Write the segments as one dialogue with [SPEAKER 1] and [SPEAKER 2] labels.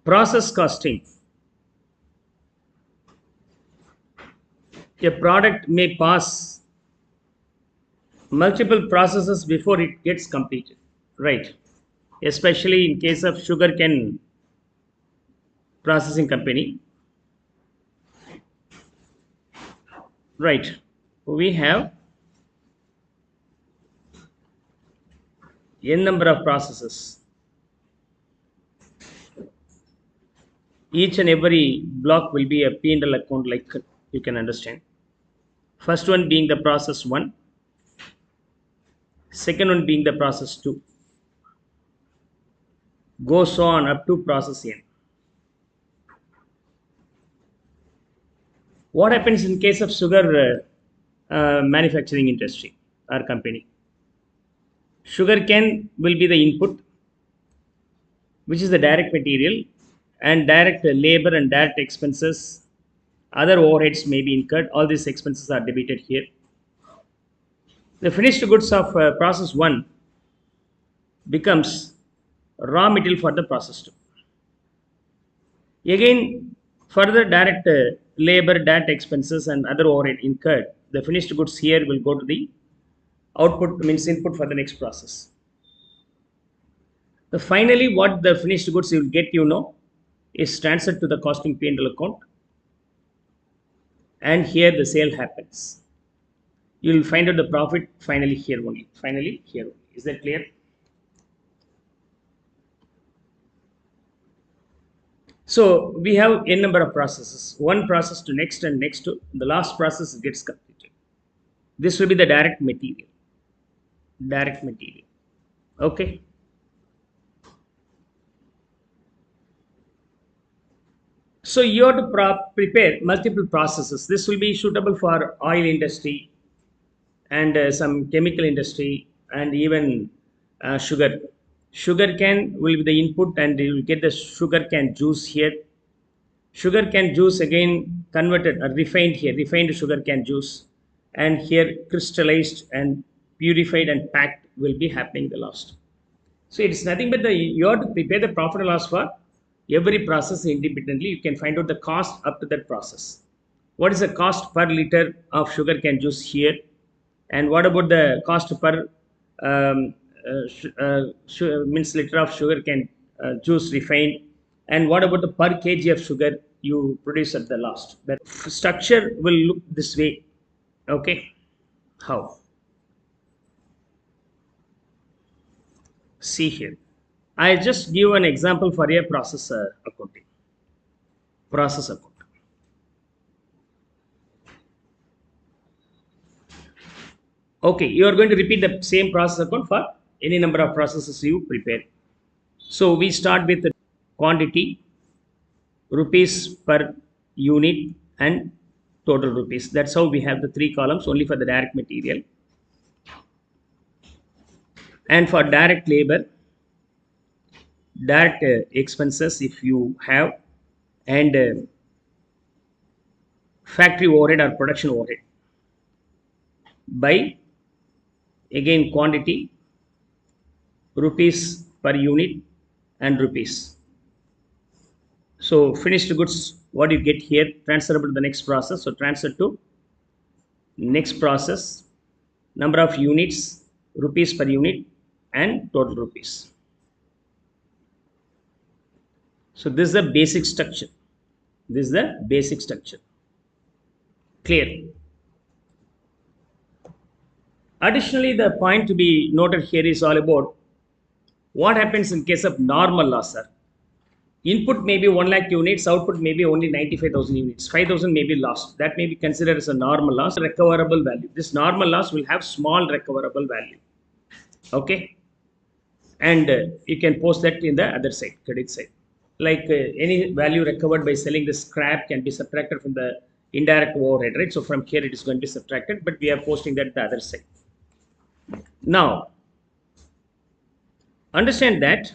[SPEAKER 1] Process costing. A product may pass multiple processes before it gets completed, right? Especially in case of sugarcane processing company, right? We have n number of processes. Each and every block will be a P&L account, like you can understand. First one being the process 1, second one being the process 2, goes on up to process n. What happens in case of sugar manufacturing industry or company? Sugarcane will be the input, which is the direct material, and direct labor and direct expenses, other overheads may be incurred. All these expenses are debited here. The finished goods of process 1 becomes raw material for the process 2. Again, further direct labor, direct expenses and other overhead incurred, the finished goods here will go to the output, means input for the next process. Finally, what the finished goods you will get, is transferred to the costing P&L account, and here the sale happens. You will find out the profit finally here only. Is that clear? So we have n number of processes, one process to next and next to the last process gets completed. This will be the direct material. Okay. So you have to prepare multiple processes. This will be suitable for oil industry and some chemical industry and even sugar. Sugarcane will be the input, and you will get the sugarcane juice here. Sugarcane juice again converted or refined here, refined sugarcane juice, and here crystallized and purified and packed will be happening the last. So it's nothing but you have to prepare the profit and loss for every process independently. You can find out the cost up to that process. What is the cost per liter of sugarcane juice here, and what about the cost per means liter of sugarcane juice refined, and what about the per kg of sugar you produce at the last? That structure will look this way. Okay, how? See here, I just give an example for a process accounting. Process account. Okay, you are going to repeat the same process account for any number of processes you prepare. So we start with the quantity, rupees per unit, and total rupees. That's how we have the 3 columns only for the direct material. And for direct labor, direct expenses if you have, and factory overhead or production overhead, by again quantity, rupees per unit, and rupees. So finished goods, what you get here, transferable to the next process. So transfer to next process, number of units, rupees per unit, and total rupees. So this is the basic structure. Clear? Additionally, the point to be noted here is all about what happens in case of normal loss, sir. Input may be 1 lakh units, output may be only 95,000 units, 5,000 may be lost. That may be considered as a normal loss, recoverable value. This normal loss will have small recoverable value. Okay, and you can post that in the other side, credit side. Like any value recovered by selling the scrap can be subtracted from the indirect overhead, right? So from here it is going to be subtracted, but we are posting that the other side. Now, understand that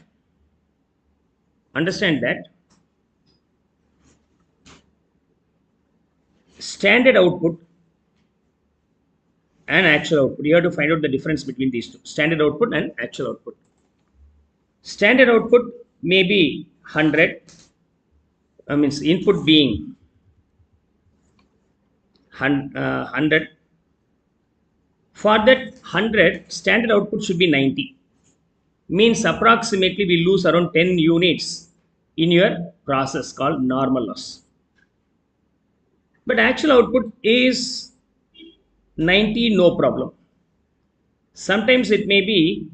[SPEAKER 1] standard output and actual output, you have to find out the difference between these two, standard output and actual output. Standard output may be 100, means input being 100. For that 100, standard output should be 90. Means approximately we lose around 10 units in your process called normal loss. But actual output is 90, no problem. Sometimes it may be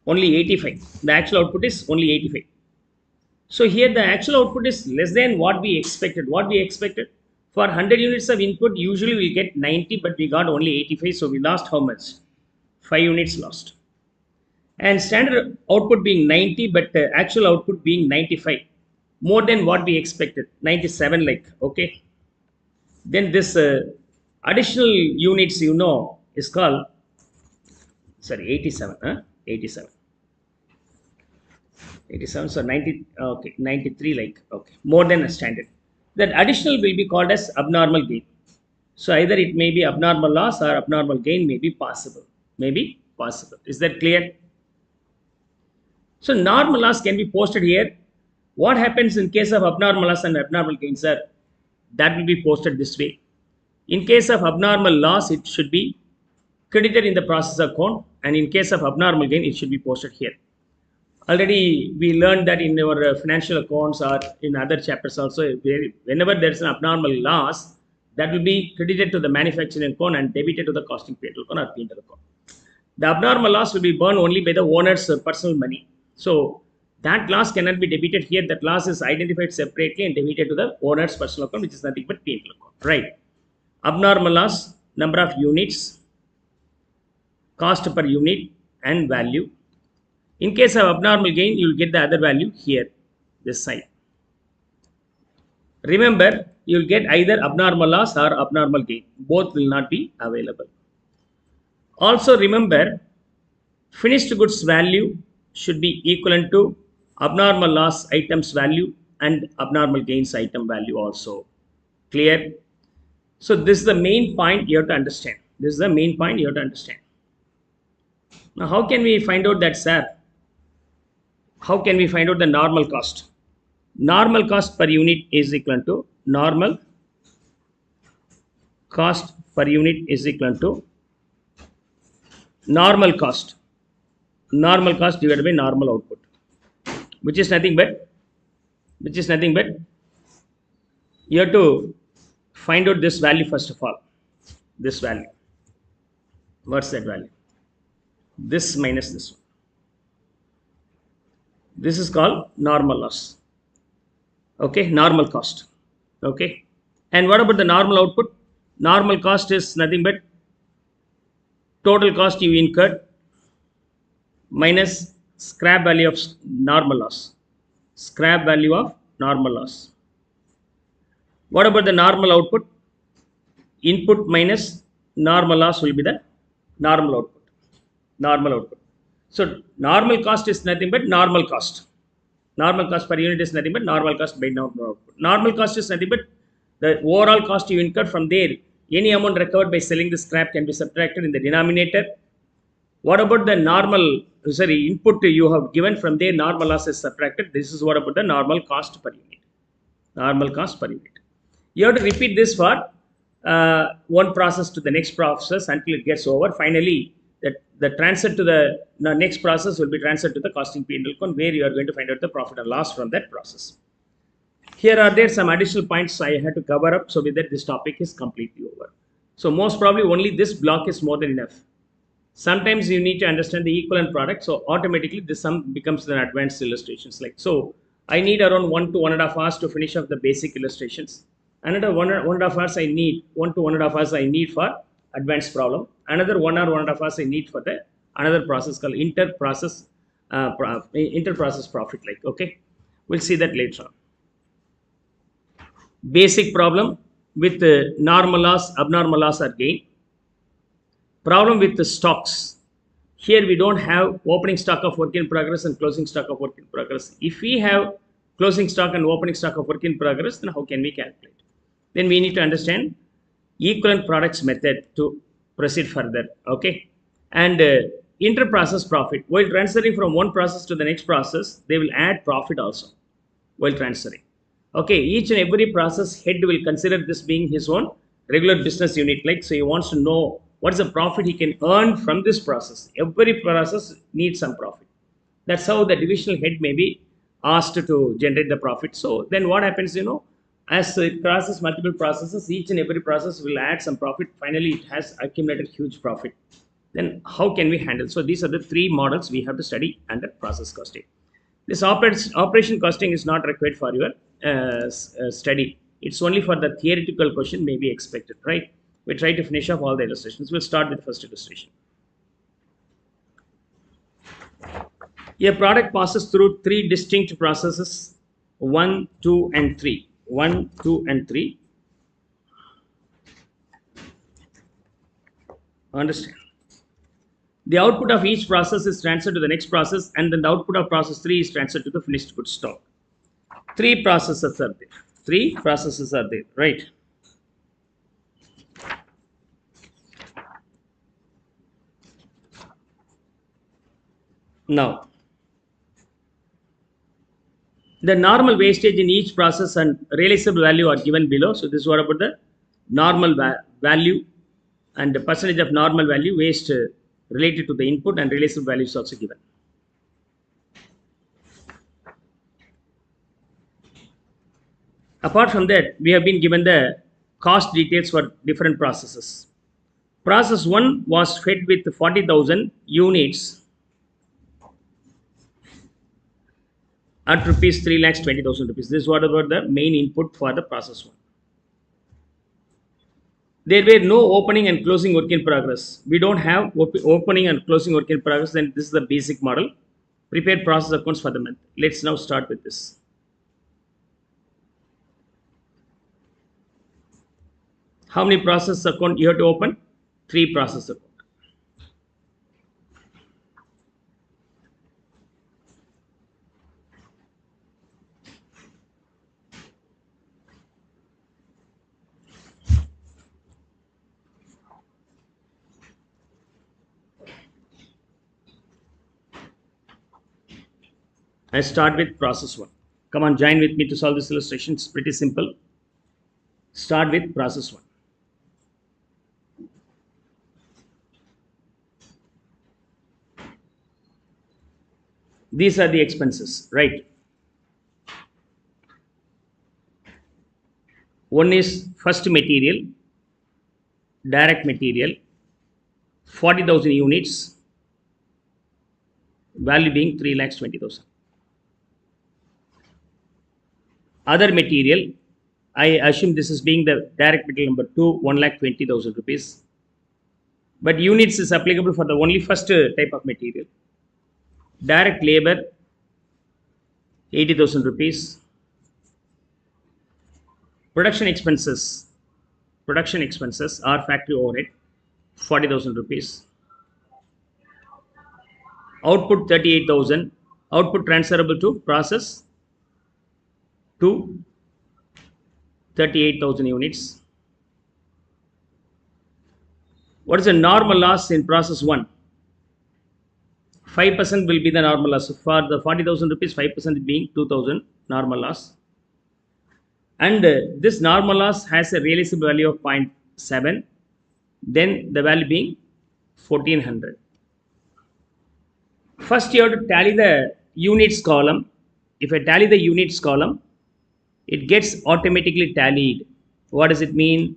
[SPEAKER 1] only 85. The actual output is only 85. So here the actual output is less than what we expected. What we expected for 100 units of input, usually we get 90, but we got only 85. So we lost how much? 5 units lost. And standard output being 90, but actual output being 95. More than what we expected. 97 like, okay. Then this additional units, is called, sorry, 87. 87. 87, so 90, okay, 93 like, okay, more than a standard. That additional will be called as abnormal gain. So either it may be abnormal loss or abnormal gain may be possible. Is that clear? So normal loss can be posted here. What happens in case of abnormal loss and abnormal gain, sir? That will be posted this way. In case of abnormal loss, it should be credited in the process account, and in case of abnormal gain, it should be posted here. Already we learned that in our financial accounts or in other chapters also, whenever there is an abnormal loss, that will be credited to the manufacturing account and debited to the costing P&L account or P&L account. The abnormal loss will be borne only by the owner's personal money. So that loss cannot be debited here. That loss is identified separately and debited to the owner's personal account, which is nothing but P&L account. Right. Abnormal loss, number of units, cost per unit, and value. In case of abnormal gain, you will get the other value here, this side. Remember, you will get either abnormal loss or abnormal gain. Both will not be available. Also remember, finished goods value should be equivalent to abnormal loss items value and abnormal gains item value also. Clear? So this is the main point you have to understand. Now how can we find out that, sir? How can we find out the normal cost? Normal cost per unit is equal to normal cost per unit is equal to normal cost divided by normal output, which is nothing but you have to find out this value first of all. This value. What's that value? This minus this one. This is called normal loss. Okay, normal cost. Okay. And what about the normal output? Normal cost is nothing but total cost you incurred minus scrap value of normal loss. Scrap value of normal loss. What about the normal output? Input minus normal loss will be the normal output. So normal cost is nothing but normal cost. Normal cost per unit is nothing but normal cost by normal output. Normal cost is nothing but the overall cost you incurred. From there, any amount recovered by selling the scrap can be subtracted in the denominator. What about the input you have given? From there, normal loss is subtracted. This is what about the normal cost per unit. You have to repeat this for one process to the next process until it gets over. Finally, the transfer to the next process will be transferred to the costing P&L account, where you are going to find out the profit and loss from that process. Here are there some additional points I had to cover up. So with that, this topic is completely over. So most probably only this block is more than enough. Sometimes you need to understand the equivalent product. So automatically this sum becomes the advanced illustrations. Like so, I need around 1 to 1.5 hours to finish off the basic illustrations. Another 1.5 hours I need, 1 to 1.5 hours I need for advanced problem. Another 1 or 1.5 hours I need for the another process called inter-process profit. Like, okay, we'll see that later on. Basic problem with normal loss, abnormal loss or gain. Problem with the stocks. Here we don't have opening stock of work in progress and closing stock of work in progress. If we have closing stock and opening stock of work in progress, then how can we calculate? Then we need to understand equivalent products method to proceed further. Okay. And inter-process profit. While transferring from one process to the next process, they will add profit also. while transferring. Okay, each and every process head will consider this being his own regular business unit. Like, so he wants to know what is the profit he can earn from this process. Every process needs some profit. That's how the divisional head may be asked to generate the profit. So then what happens, as it crosses multiple processes, each and every process will add some profit. Finally, it has accumulated huge profit. Then how can we handle? So these are the three models we have to study under process costing. This operation costing is not required for your study. It's only for the theoretical question may be expected, right? We try to finish off all the illustrations. We'll start with the first illustration. A product passes through three distinct processes, 1, 2, and 3. 1, 2, and 3. Understand? The output of each process is transferred to the next process, and then the output of process 3 is transferred to the finished goods stock. Three processes are there. Right? Now, the normal wastage in each process and realizable value are given below. So this is what about the normal value, and the percentage of normal value waste related to the input, and realizable value is also given. Apart from that, we have been given the cost details for different processes. Process 1 was fed with 40,000 units at rupees 3,20,000 rupees. This is what about the main input for the process 1. There were no opening and closing work in progress. We don't have opening and closing work in progress. Then this is the basic model. Prepare process accounts for the month. Let's now start with this. How many process account you have to open? 3 process account. I start with process 1. Come on, join with me to solve this illustration. It's pretty simple. Start with process 1. These are the expenses, right? One is first material, direct material, 40,000 units, value being 3,20,000. Other material, I assume this is being the direct material number 2, 1,20,000 rupees. But units is applicable for the only first type of material. Direct labor, 80,000 rupees. Production expenses are factory overhead, 40,000 rupees. Output 38,000. Output transferable to process 2, 38,000 units. What is the normal loss in process 1? 5% will be the normal loss. For the 40,000 rupees, 5% being 2,000 normal loss. And this normal loss has a realizable value of 0.7. Then the value being 1,400. First, you have to tally the units column. If I tally the units column, it gets automatically tallied. What does it mean?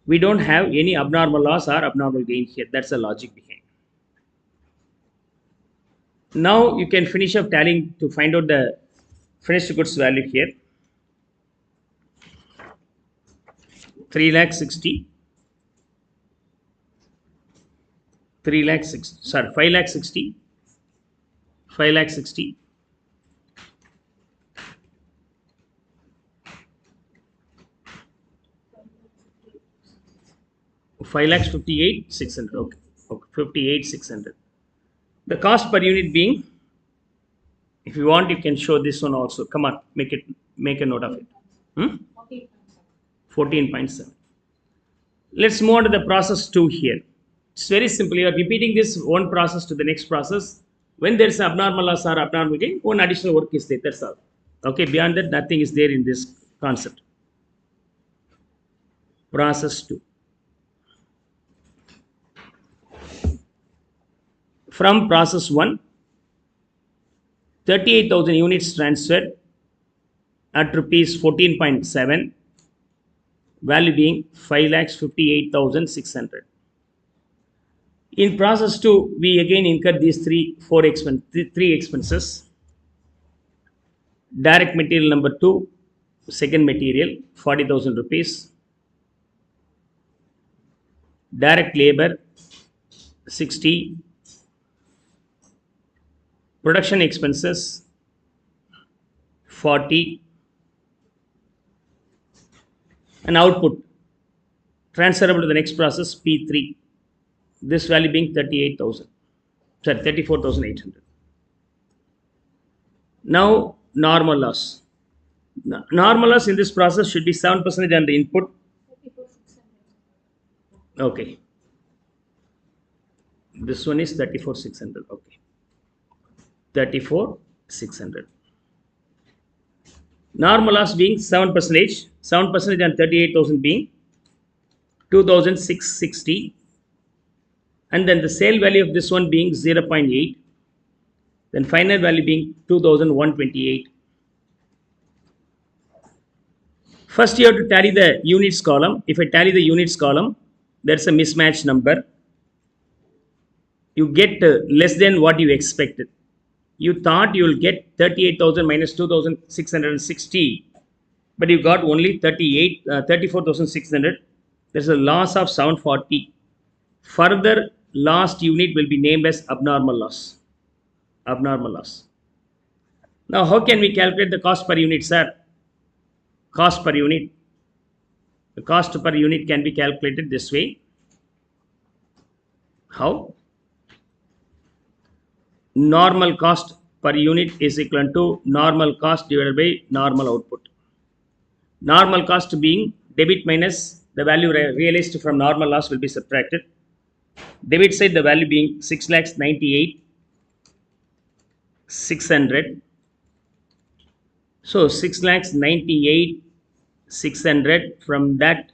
[SPEAKER 1] We don't have any abnormal loss or abnormal gain here. That's the logic behind. Now you can finish up tallying to find out the finished goods value here. 3,60,000. 5,60,000. 5,60,000. 5,58,600. Okay. 58,600. The cost per unit being, if you want, you can show this one also. Come on, make a note of it. 14.7. Let's move on to the process 2 here. It's very simple. You are repeating this one process to the next process. When there is an abnormal loss or abnormal gain, one additional work is there. That's all. Okay, beyond that, nothing is there in this concept. Process 2. From process 1, 38,000 units transferred at rupees 14.7, value being 5,58,600. In process 2, we again incur these three expenses. Direct material number 2, second material, 40,000 rupees. Direct labor, 60. Production expenses, 40. And output, transferable to the next process, P3. This value being 38,000. Sorry, 34,800. Now, normal loss. Normal loss in this process should be 7% on the input. Okay. This one is 34,600. Okay. 34,600. Normal loss being 7%. 7% on 38,000 being 2,660. And then the sale value of this one being 0.8. Then final value being 2,128. First, you have to tally the units column. If I tally the units column, there's a mismatch number. You get less than what you expected. You thought you will get 38,000 minus 2,660, but you got only 34,600. There's a loss of 740. Further, last unit will be named as abnormal loss. Abnormal loss. Now, how can we calculate the cost per unit, sir? Cost per unit. The cost per unit can be calculated this way. How? Normal cost per unit is equal to normal cost divided by normal output. Normal cost being debit minus the value realized from normal loss will be subtracted. Debit side, the value being 6,98,600. So 6,98,600 from that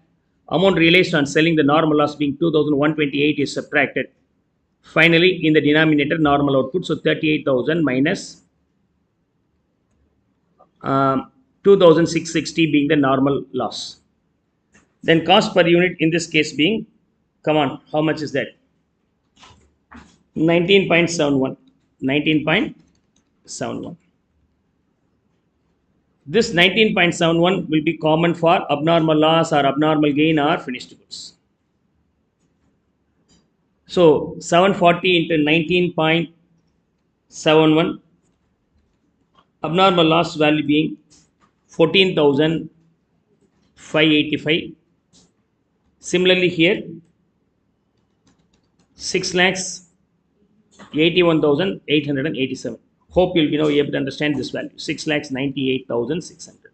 [SPEAKER 1] amount realized on selling the normal loss being 2,128 is subtracted. Finally, in the denominator, normal output. So 38,000 minus 2,660 being the normal loss. Then cost per unit in this case being, come on, how much is that? 19.71. 19.71. This 19.71 will be common for abnormal loss or abnormal gain or finished goods. So 740 into 19.71, abnormal loss value being 14,585. Similarly here, 6,81,887. Hope you'll be now able to understand this value. 6,98,600.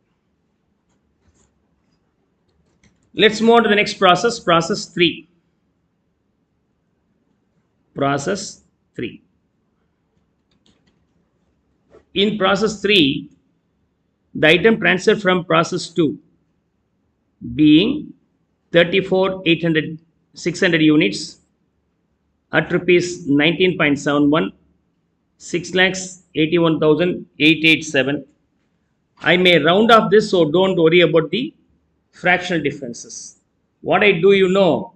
[SPEAKER 1] Let's move on to the next process, process 3. Process 3. In process 3, the item transferred from process 2 being 34,600 units at rupees 19.71, 6,81,887. I may round off this, so don't worry about the fractional differences. What I do,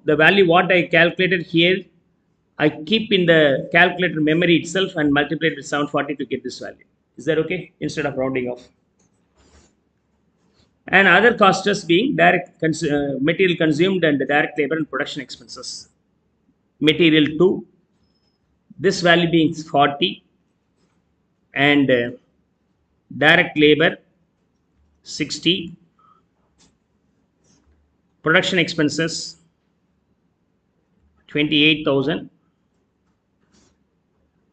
[SPEAKER 1] the value what I calculated here, I keep in the calculator memory itself and multiply it with 740 to get this value. Is that okay? Instead of rounding off. And other costs being direct material consumed and the direct labor and production expenses. Material 2, this value being 40, and direct labor 60, production expenses 28,000,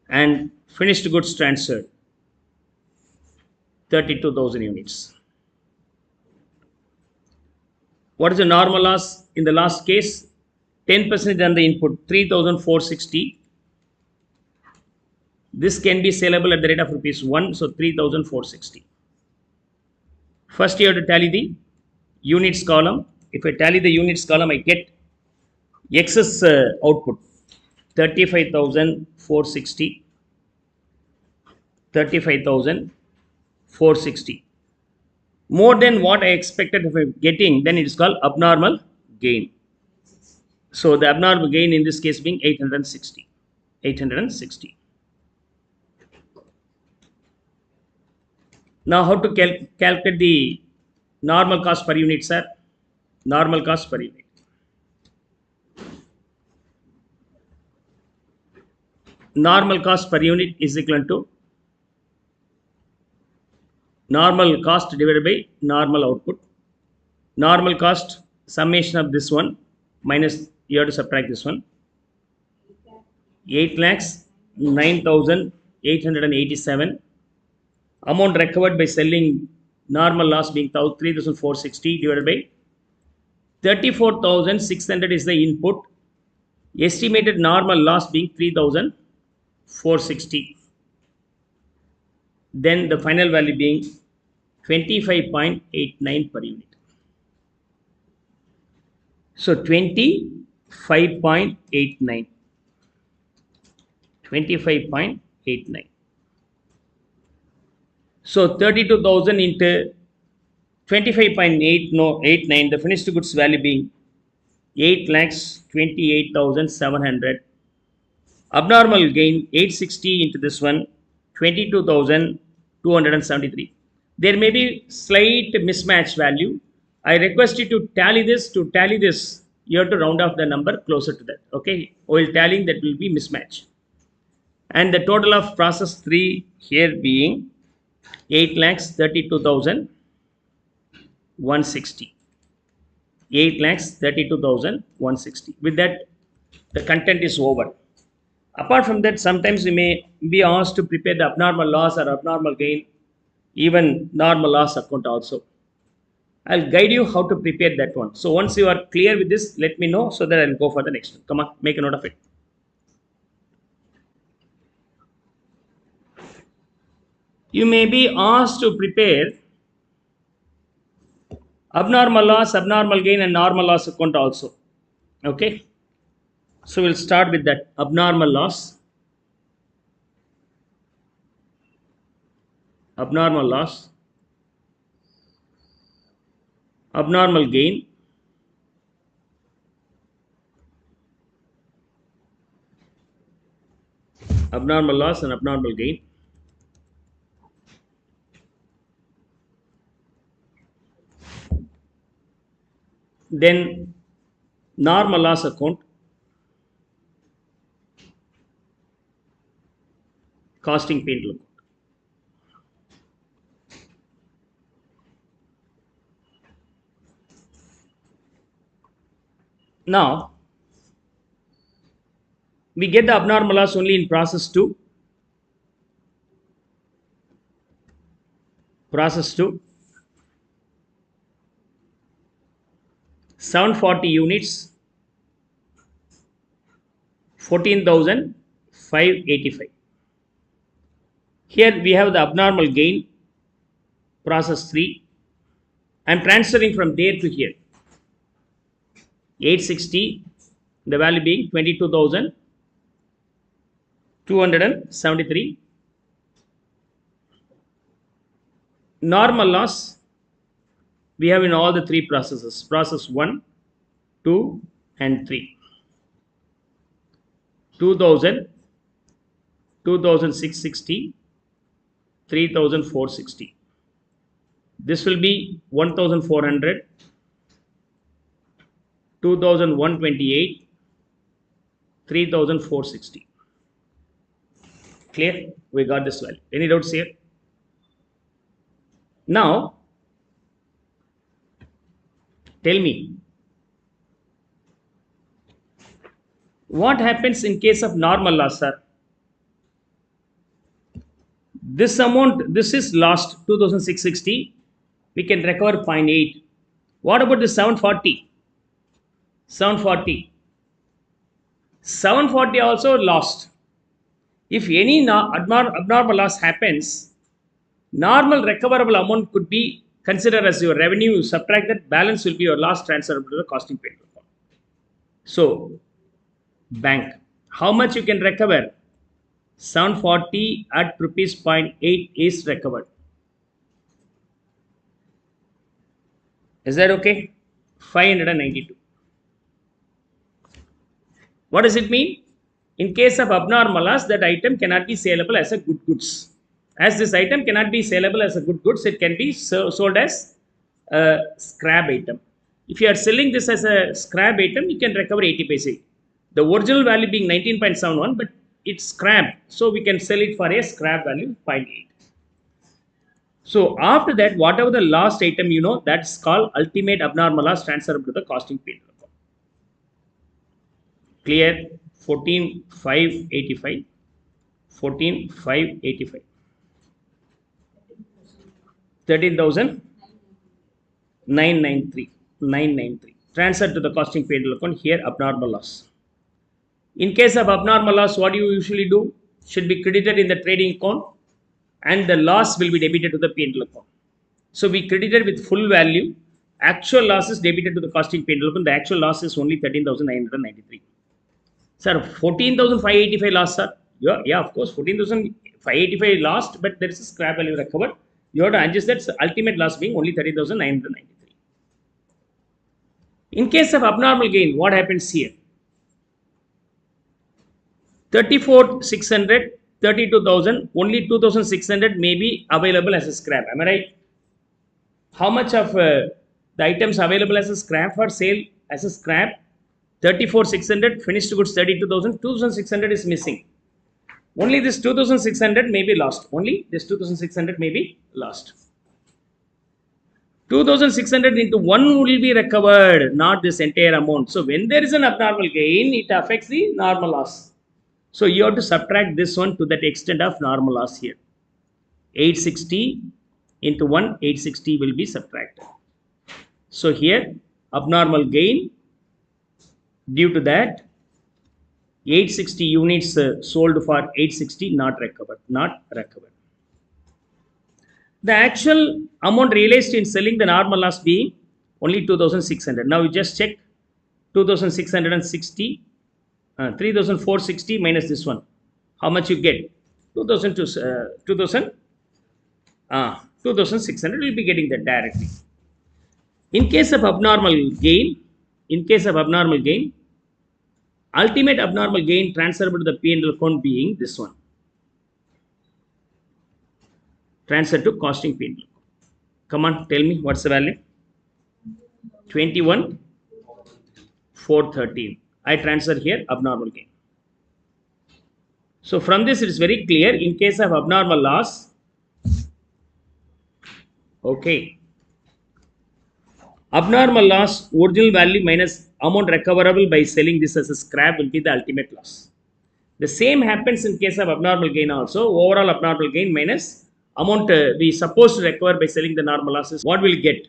[SPEAKER 1] and finished goods transferred 32,000 units. What is the normal loss in the last case? 10% on the input, 3,460. This can be saleable at the rate of rupees 1, so 3,460. First you have to tally the units column. If I tally the units column, I get excess output 35,460, 35,460, more than what I expected if I'm getting, then it is called abnormal gain. So the abnormal gain in this case being 860. 860. Now how to calculate the normal cost per unit, sir? Normal cost per unit. Normal cost per unit is equal to normal cost divided by normal output. Normal cost, summation of this one minus, you have to subtract this one. 8 lakhs 9,887. Amount recovered by selling, normal loss being 3,460 divided by 34,600 is the input. Estimated normal loss being 3,460. Then the final value being 25.89 per unit. So 25.89. 25.89. So 32,000 into 25.89, the finished goods value being 8 lakhs 28,700. Abnormal gain 860 into this one, 22,273. There may be slight mismatch value. I request you to tally this. To tally this, you have to round off the number closer to that. Okay, while tallying, that will be mismatch. And the total of process 3 here being 8 lakhs 32,160. 8 lakhs 32,160. With that, the content is over. Apart from that, sometimes we may be asked to prepare the abnormal loss or abnormal gain, even normal loss account also. I'll guide you how to prepare that one. So once you are clear with this, let me know so that I'll go for the next one. Come on, make a note of it. You may be asked to prepare abnormal loss, abnormal gain, and normal loss account also. Okay. So we'll start with that abnormal loss, abnormal loss, abnormal gain, abnormal loss and abnormal gain. Then normal loss account, costing P&L account. Now, we get the abnormal loss only in process 2. Process 2. 740 units, 14,585. Here we have the abnormal gain, process 3. I am transferring from there to here. 860, the value being 22,273. Normal loss we have in all the 3 processes, process 1, 2 and 3. 2,000, 2,660, 3,460. This will be 1,400, 2,128, 3,460. Clear? We got this value. Any doubts here? Now, tell me, what happens in case of normal loss, sir? This amount, this is lost, 2,660. We can recover 0.8. What about the 740? 740. 740 also lost. If any abnormal loss happens, normal recoverable amount could be consider as your revenue, you subtract that, balance will be your loss transferable to the costing payable account. So bank, how much you can recover? 740 at rupees 0.8 is recovered. Is that okay? 592. What does it mean? In case of abnormal loss, that item cannot be saleable as a goods. As this item cannot be saleable as a goods, it can be sold as a scrap item. If you are selling this as a scrap item, you can recover 80 paise. The original value being 19.71, but it's scrap, so we can sell it for a scrap value 0.8. So after that, whatever the last item, that's called ultimate abnormal loss transferable to the costing payable account. Clear? 14,585. 14,585. 13,993. 993. Transfer to the costing payable account. Here, abnormal loss. In case of abnormal loss, what do you usually do? Should be credited in the trading account, and the loss will be debited to the P&L account. So we credited with full value. Actual loss is debited to the costing P&L account. The actual loss is only 13,993. Sir, 14,585 loss, sir. Yeah, of course, 14,585 lost, but there is a scrap value recovered. You have to adjust that ultimate loss being only 13,993. In case of abnormal gain, what happens here? 34,600, 32,000, only 2,600 may be available as a scrap. Am I right? How much of the items available as a scrap for sale as a scrap? 34,600, finished goods 32,000, 2,600 is missing. Only this 2,600 may be lost. Only this 2,600 may be lost. 2,600 into 1 will be recovered, not this entire amount. So when there is an abnormal gain, it affects the normal loss. So you have to subtract this one to that extent of normal loss here. 860 into 1, 860 will be subtracted. So here, abnormal gain, due to that, 860 units sold for 860 not recovered. The actual amount realized in selling the normal loss being only 2,600. Now you just check 2,660, 3,460 minus this one. How much you get? 2,600 will be getting that directly. In case of abnormal gain, ultimate abnormal gain transferable to the P&L account being this one. Transfer to costing P&L. Come on, tell me what's the value? 21,413. I transfer here abnormal gain. So from this it is very clear, in case of abnormal loss, okay, abnormal loss, original value minus amount recoverable by selling this as a scrap will be the ultimate loss. The same happens in case of abnormal gain also. Overall abnormal gain minus amount we supposed to recover by selling the normal losses. What will get?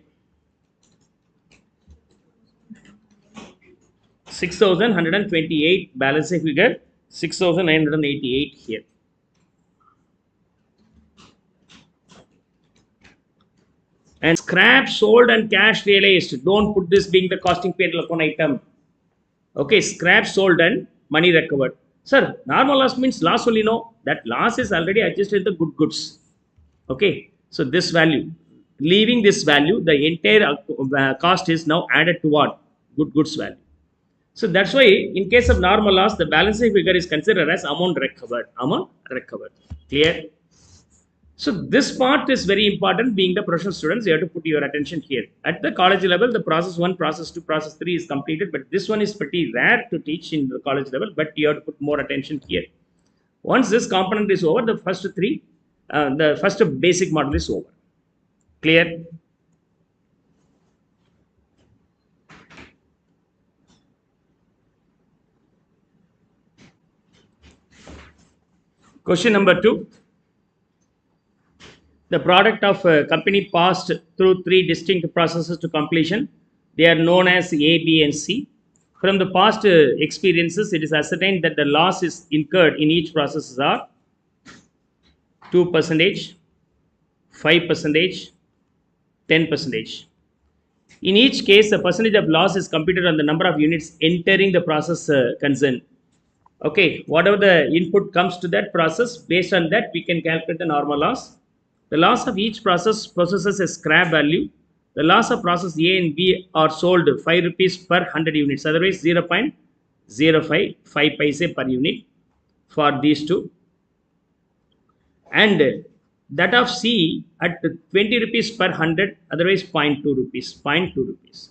[SPEAKER 1] 6,128 balancing figure, 6,988 here. And scrap sold and cash realized. Don't put this being the costing P&L account item. Okay, scrap sold and money recovered. Sir, normal loss means loss only. No, that loss is already adjusted in the goods. Okay, so this value, leaving this value, the entire cost is now added to what? Goods value. So that's why in case of normal loss, the balancing figure is considered as amount recovered. Clear? So this part is very important. Being the professional students, you have to put your attention here. At the college level, the process 1, process 2, process 3 is completed, but this one is pretty rare to teach in the college level, but you have to put more attention here. Once this component is over, the first basic model is over. Clear? Question number 2. The product of a company passed through 3 distinct processes to completion. They are known as A, B, and C. From the past experiences, it is ascertained that the loss is incurred in each process are 2%, 5%, 10 percentage. In each case, the percentage of loss is computed on the number of units entering the process concerned. Okay, whatever the input comes to that process, based on that we can calculate the normal loss. The loss of each process possesses a scrap value. The loss of process A and B are sold 5 rupees per 100 units, otherwise 0.055 paise per unit for these two. And that of C at 20 rupees per 100, otherwise 0.2 rupees, 0.2 rupees.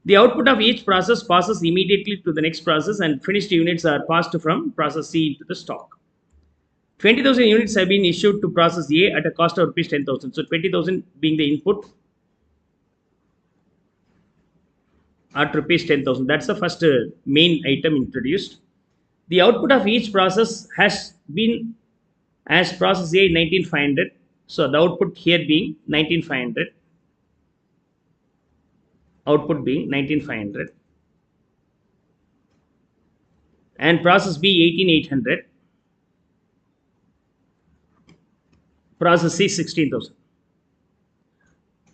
[SPEAKER 1] The output of each process passes immediately to the next process and finished units are passed from process C into the stock. 20,000 units have been issued to process A at a cost of rupees 10,000. So 20,000 being the input at rupees 10,000. That's the first main item introduced. The output of each process has been as process A 19,500. So the output here being 19,500. Output being 19,500. And process B 18,800. Process C 16,000.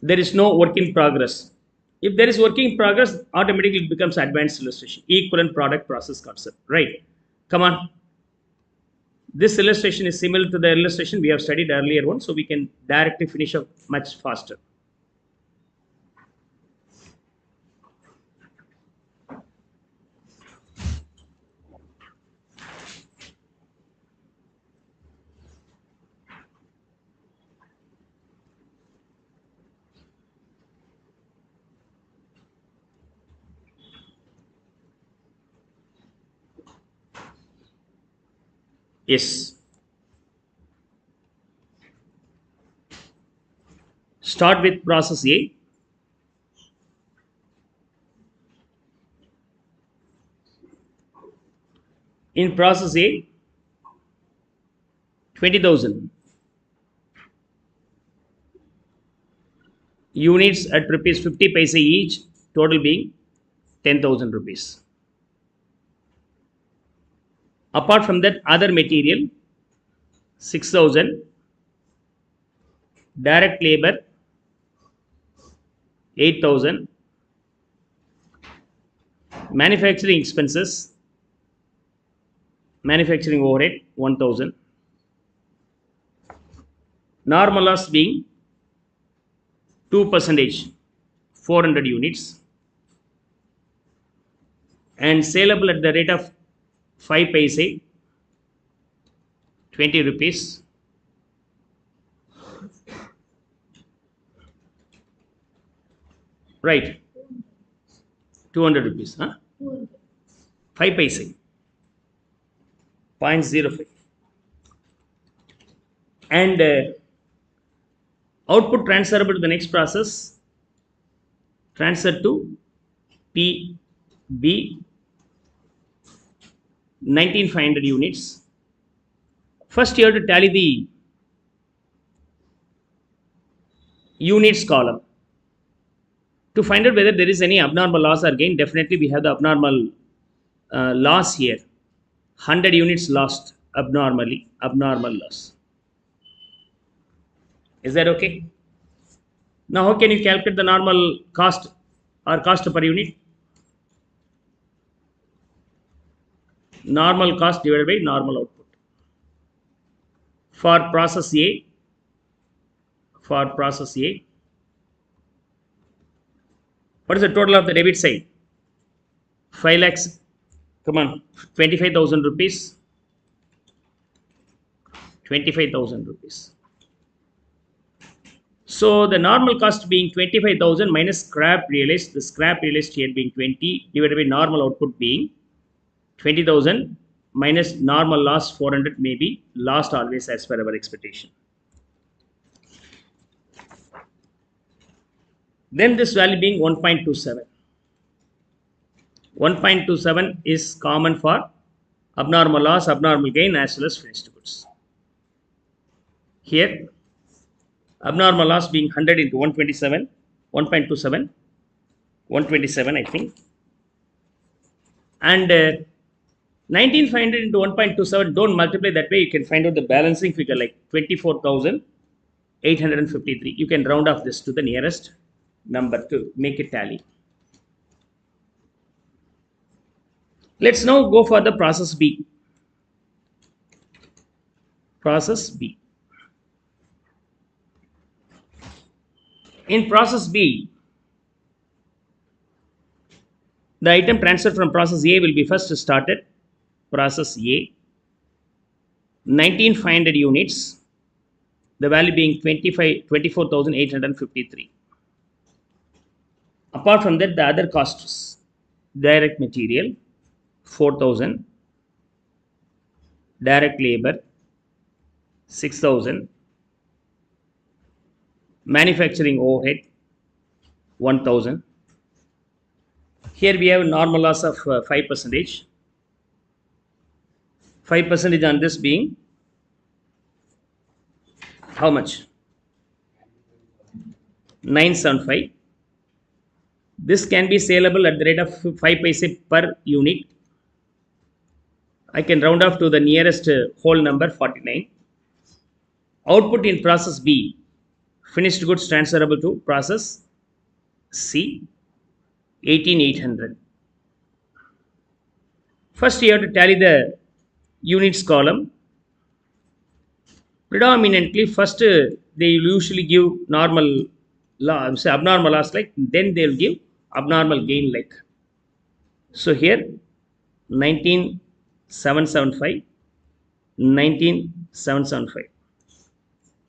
[SPEAKER 1] There is no work in progress. If there is work in progress, automatically it becomes advanced illustration. Equivalent product process concept. Right. Come on. This illustration is similar to the illustration we have studied earlier one, so we can directly finish up much faster. Yes. Start with process A. In process A, 20,000 units at rupees 50 paise each, total being 10,000 rupees. Apart from that, other material 6,000, direct labor 8,000, manufacturing expenses, manufacturing overhead 1,000, normal loss being 2%, 400 units, and saleable at the rate of 5 paise, 20 rupees. Right. 200 rupees. Huh? 5 paise. 0.05. And output transferable to the next process. Transfer to PB 19,500 units. First, you have to tally the units column. To find out whether there is any abnormal loss or gain, definitely we have the abnormal loss here. 100 units lost abnormally, abnormal loss. Is that okay? Now, how can you calculate the normal cost or cost per unit? Normal cost divided by normal output. For process A, what is the total of the debit side? 5 lakhs, come on, 25,000 rupees. 25,000 rupees. So the normal cost being 25,000 minus scrap realized, the scrap realized here being 20 divided by normal output being 20,000 minus normal loss 400 may be lost always as per our expectation. Then this value being 1.27. 1.27 is common for abnormal loss, abnormal gain as well as finished goods. Here, abnormal loss being 100 into 127, 1.27, 127 I think. And 19,500 into 1.27, don't multiply that way, you can find out the balancing figure like 24,000 853. You can round off this to the nearest number to make it tally. Let's now go for the process B. Process B. In process B, the item transferred from process A will be first started. Process A, 19,500 units, the value being 24,853. Apart from that, the other costs, direct material, 4,000, direct labor, 6,000, manufacturing overhead, 1,000. Here we have normal loss of 5%. 5% on this being how much? 975. This can be saleable at the rate of 5 paise per unit. I can round off to the nearest whole number, 49. Output in process B, finished goods transferable to process C, 18,800. First you have to tally the units column. Predominantly first they usually give normal loss, abnormal loss like, then they will give abnormal gain like. So here 19,775, 19,775.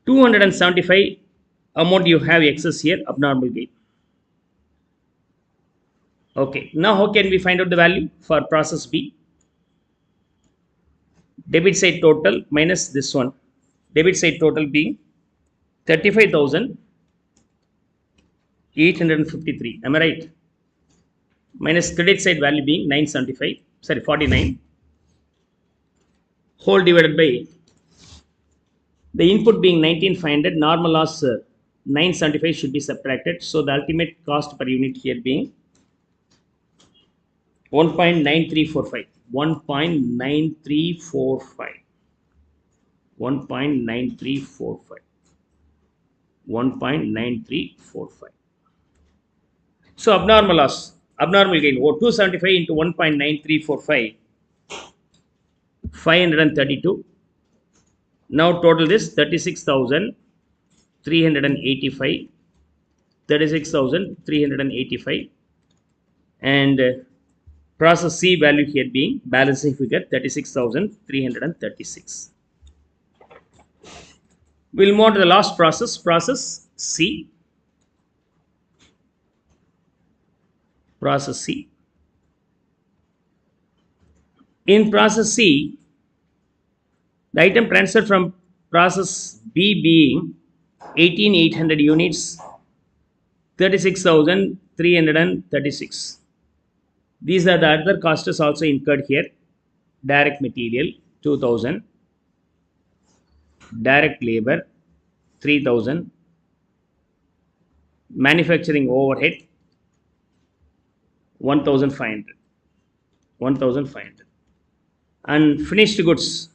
[SPEAKER 1] 275 amount you have excess here, abnormal gain. Okay, now how can we find out the value for process B? Debit side total minus this one. Debit side total being 35,853. Am I right? Minus credit side value being 975. Sorry, 49. Whole divided by the input being 19,500. Normal loss 975 should be subtracted. So the ultimate cost per unit here being 1.9345. 1.9345. 1.9345. 1.9345. So abnormal loss, abnormal gain, 275 into 1.9345, 532. Now total this 36,385. 36,385. And process C value here being balancing figure 36,336. We'll move on to the last process, process C. Process C. In process C, the item transferred from process B being 18,800 units, 36,336. These are the other costs also incurred here. Direct material 2,000, direct labor 3,000, manufacturing overhead 1,500, 1,500, and finished goods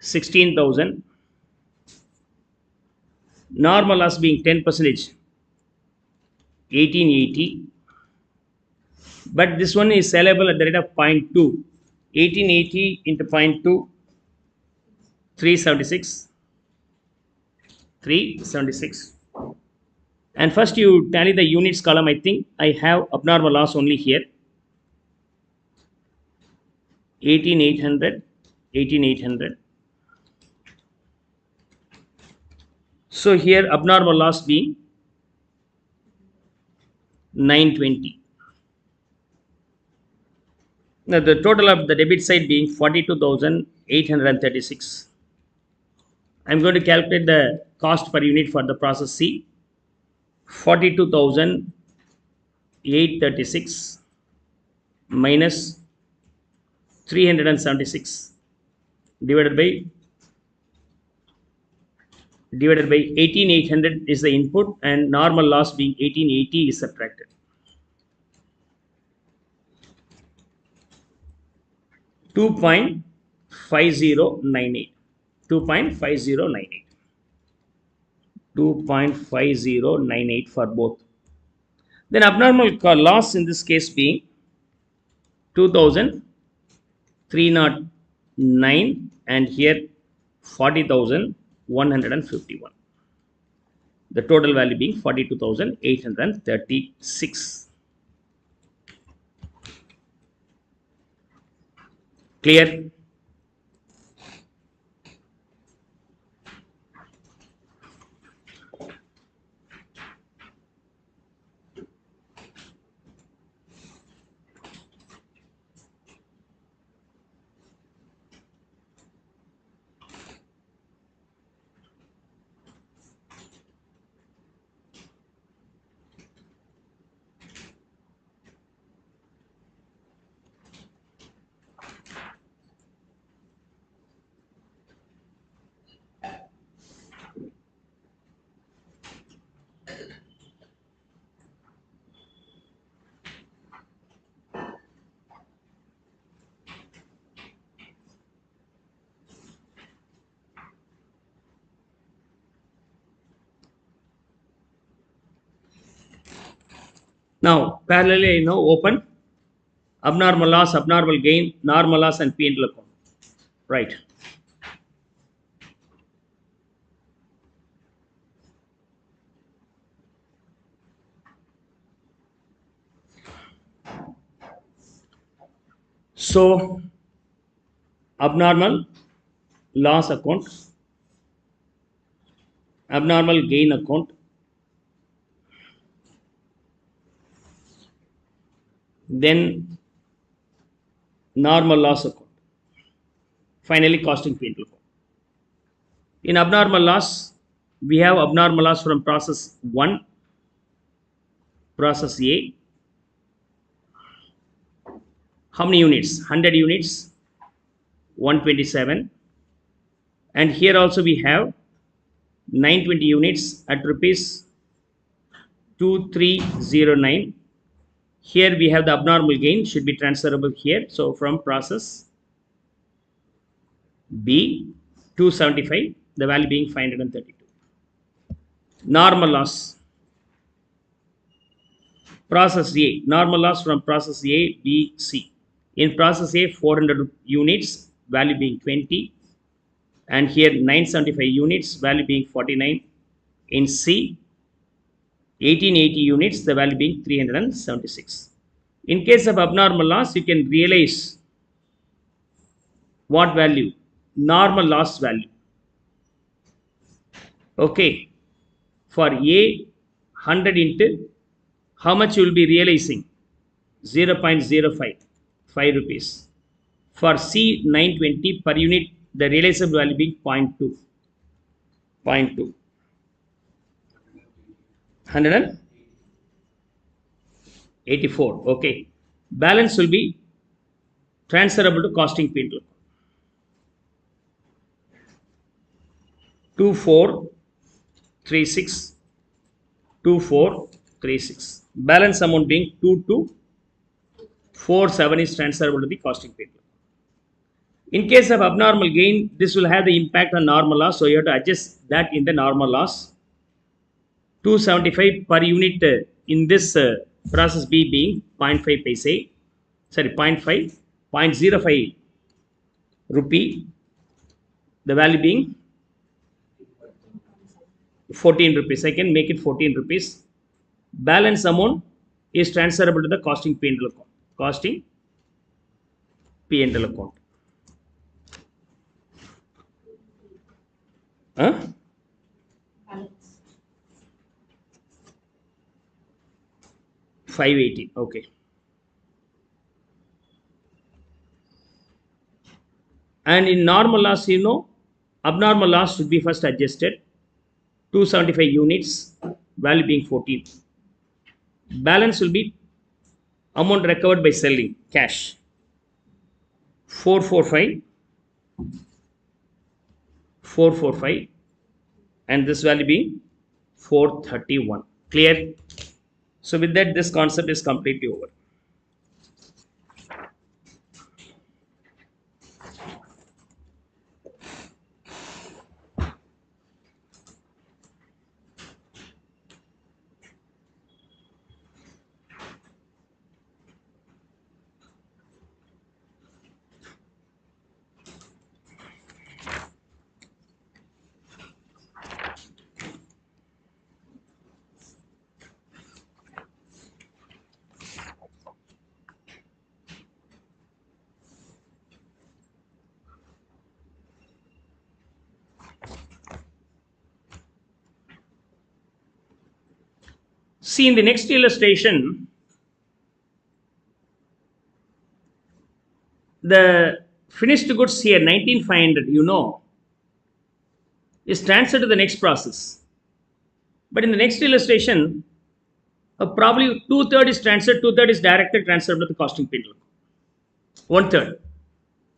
[SPEAKER 1] 16,000. Normal loss being 10%, 1880. But this one is sellable at the rate of 0.2. 1880 into 0.2, 376. 376. And first you tally the units column. I think I have abnormal loss only here. 18,800, 18,800. So here abnormal loss being 920. Now the total of the debit side being 42,836. I'm going to calculate the cost per unit for the process C. 42,836 minus 376 divided by 18,800 is the input, and normal loss being 1880 is subtracted. 2.5098. 2.5098. 2.5098 for both. Then abnormal loss in this case being 2,309 and here 40,151. The total value being 42,836. Clear? Now, parallelly, open abnormal loss, abnormal gain, normal loss, and P&L account. Right. So, abnormal loss account, abnormal gain account, then normal loss account, finally costing P&L account. In abnormal loss, we have abnormal loss from process 1, process A. How many units? 100 units, 127. And here also we have 920 units at rupees 2309. Here we have the abnormal gain should be transferable here. So from process B 275, the value being 532. Normal loss. Process A, normal loss from process A, B, C. In process A, 400 units, value being 20. And here 975 units, value being 49. In C, 1880 units, the value being 376. In case of abnormal loss, you can realize what value? Normal loss value. Okay. For A, 100 into how much you will be realizing? 0.05, 5 rupees. For C, 920 per unit, the realizable value being 0.2. 0.2. 184. Okay. Balance will be transferable to costing P&L. 2436. 2436. Balance amount being 2247 is transferable to the costing P&L. In case of abnormal gain, this will have the impact on normal loss. So you have to adjust that in the normal loss. 275 per unit in this process B being 0.5 paise. Sorry, 0.5, 0.05 rupee. The value being 14 rupees. I can make it 14 rupees. Balance amount is transferable to the costing P&L account. Costing P&L account. 580. Okay. And in normal loss, abnormal loss should be first adjusted. 275 units, value being 14. Balance will be amount recovered by selling, cash. 445. 445. And this value being 431. Clear? So with that, this concept is completely over. See in the next illustration, the finished goods here 19,500, is transferred to the next process. But in the next illustration, probably two-thirds is transferred, two-thirds is directly transferred to the costing P&L. One-third.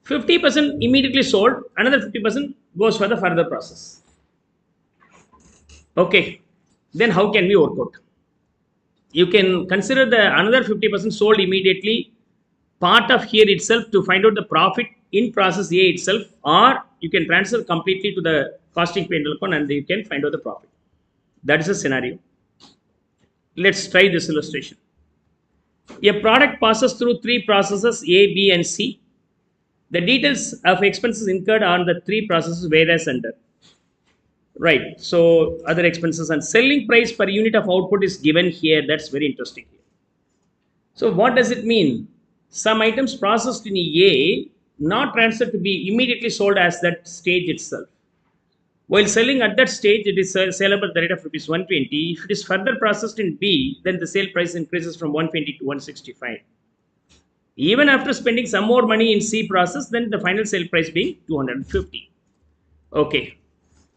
[SPEAKER 1] 50% immediately sold, another 50% goes for the further process. Okay, then how can we work out? You can consider the another 50% sold immediately part of here itself to find out the profit in process A itself, or you can transfer completely to the costing P&L account and you can find out the profit. That is a scenario. Let's try this illustration. A product passes through three processes A, B, and C. The details of expenses incurred on the three processes varies under. Right. So other expenses and selling price per unit of output is given here. That's very interesting here. So what does it mean? Some items processed in A not transferred to B immediately sold as that stage itself. While selling at that stage, it is saleable at the rate of rupees 120. If it is further processed in B, then the sale price increases from 120 to 165. Even after spending some more money in C process, then the final sale price being 250. Okay.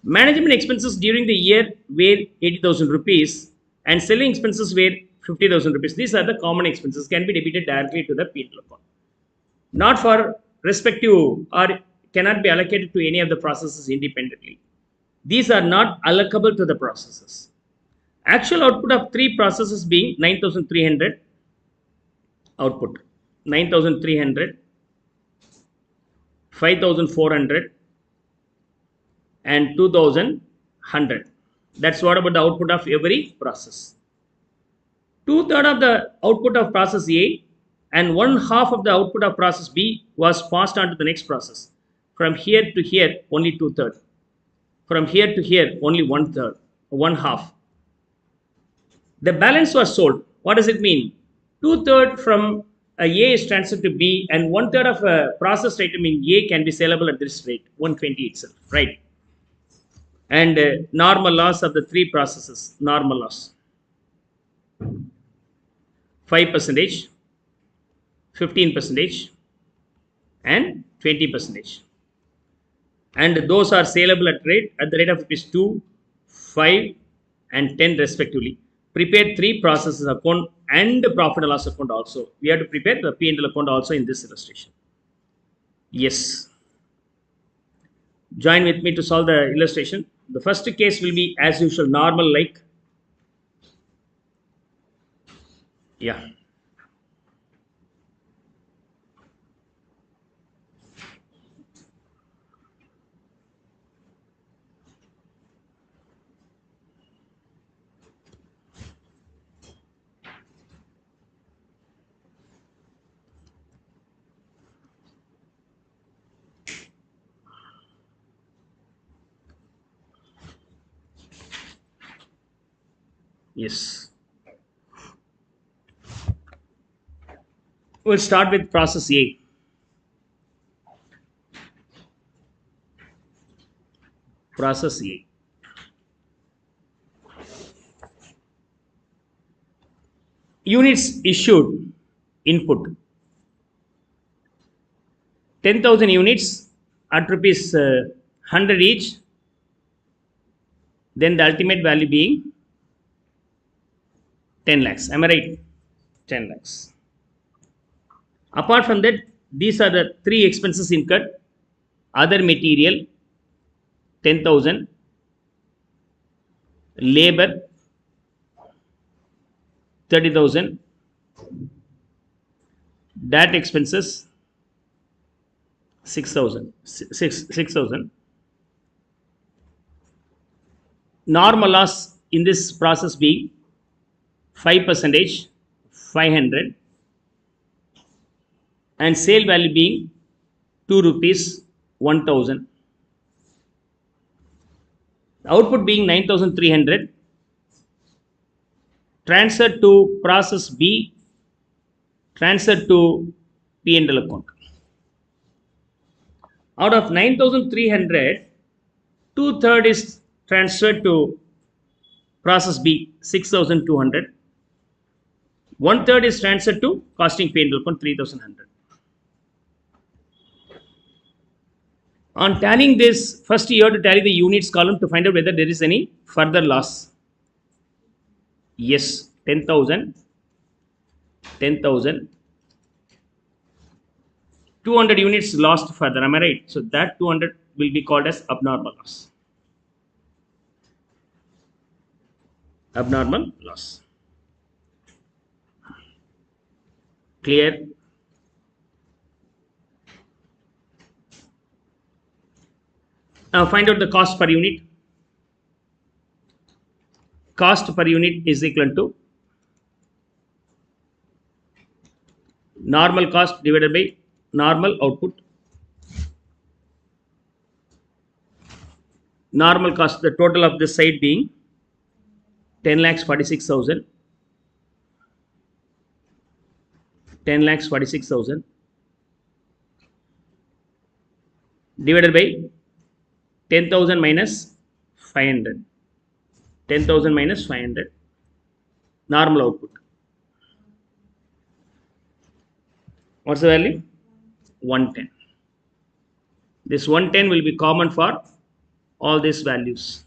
[SPEAKER 1] Management expenses during the year were 80,000 rupees and selling expenses were 50,000 rupees. These are the common expenses, can be debited directly to the P&L account. Not for respective or cannot be allocated to any of the processes independently. These are not allocable to the processes. Actual output of three processes being 9,300 output, 9,300, 5,400 and 2,100. That's what about the output of every process. Two-thirds of the output of process A and one half of the output of process B was passed on to the next process. From here to here, only two-thirds. From here to here, only one-third, one half. The balance was sold. What does it mean? Two-thirds from A is transferred to B and one-third of a processed item in A can be saleable at this rate, 120 itself, right? And normal loss of the three processes, normal loss. 5%, 15%, and 20%. And those are saleable at the rate of rupees 2, 5, and 10 respectively. Prepare three processes account and the profit and loss account also. We have to prepare the P&L account also in this illustration. Yes. Join with me to solve the illustration. The first case will be as usual, normal like. Yeah. Yes. We'll start with process A. Process A. Units issued input 10,000 units at rupees 100 each. Then the ultimate value being 10 lakhs. Am I right? 10 lakhs. Apart from that, these are the three expenses incurred. Other material 10,000, labor 30,000, that expenses 6,000. Normal loss in this process being 5%, 500, and sale value being 2 rupees, 1,000. Output being 9,300, transferred to process B, transferred to P&L account. Out of 9,300, two-thirds is transferred to Process B 6,200. One third is transferred to costing pay and account 3,100. On tallying this, first you have to tally the units column to find out whether there is any further loss. Yes, 10,000, 10,000. 200 units lost further. Am I right? So that 200 will be called as abnormal loss. Abnormal loss. Clear? Now find out the cost per unit. Cost per unit is equal to normal cost divided by normal output. Normal cost, the total of this side being 10,46,000. 10,46,000 divided by 10,000 minus 500. 10,000 minus 500. Normal output. What's the value? 110. This 110 will be common for all these values.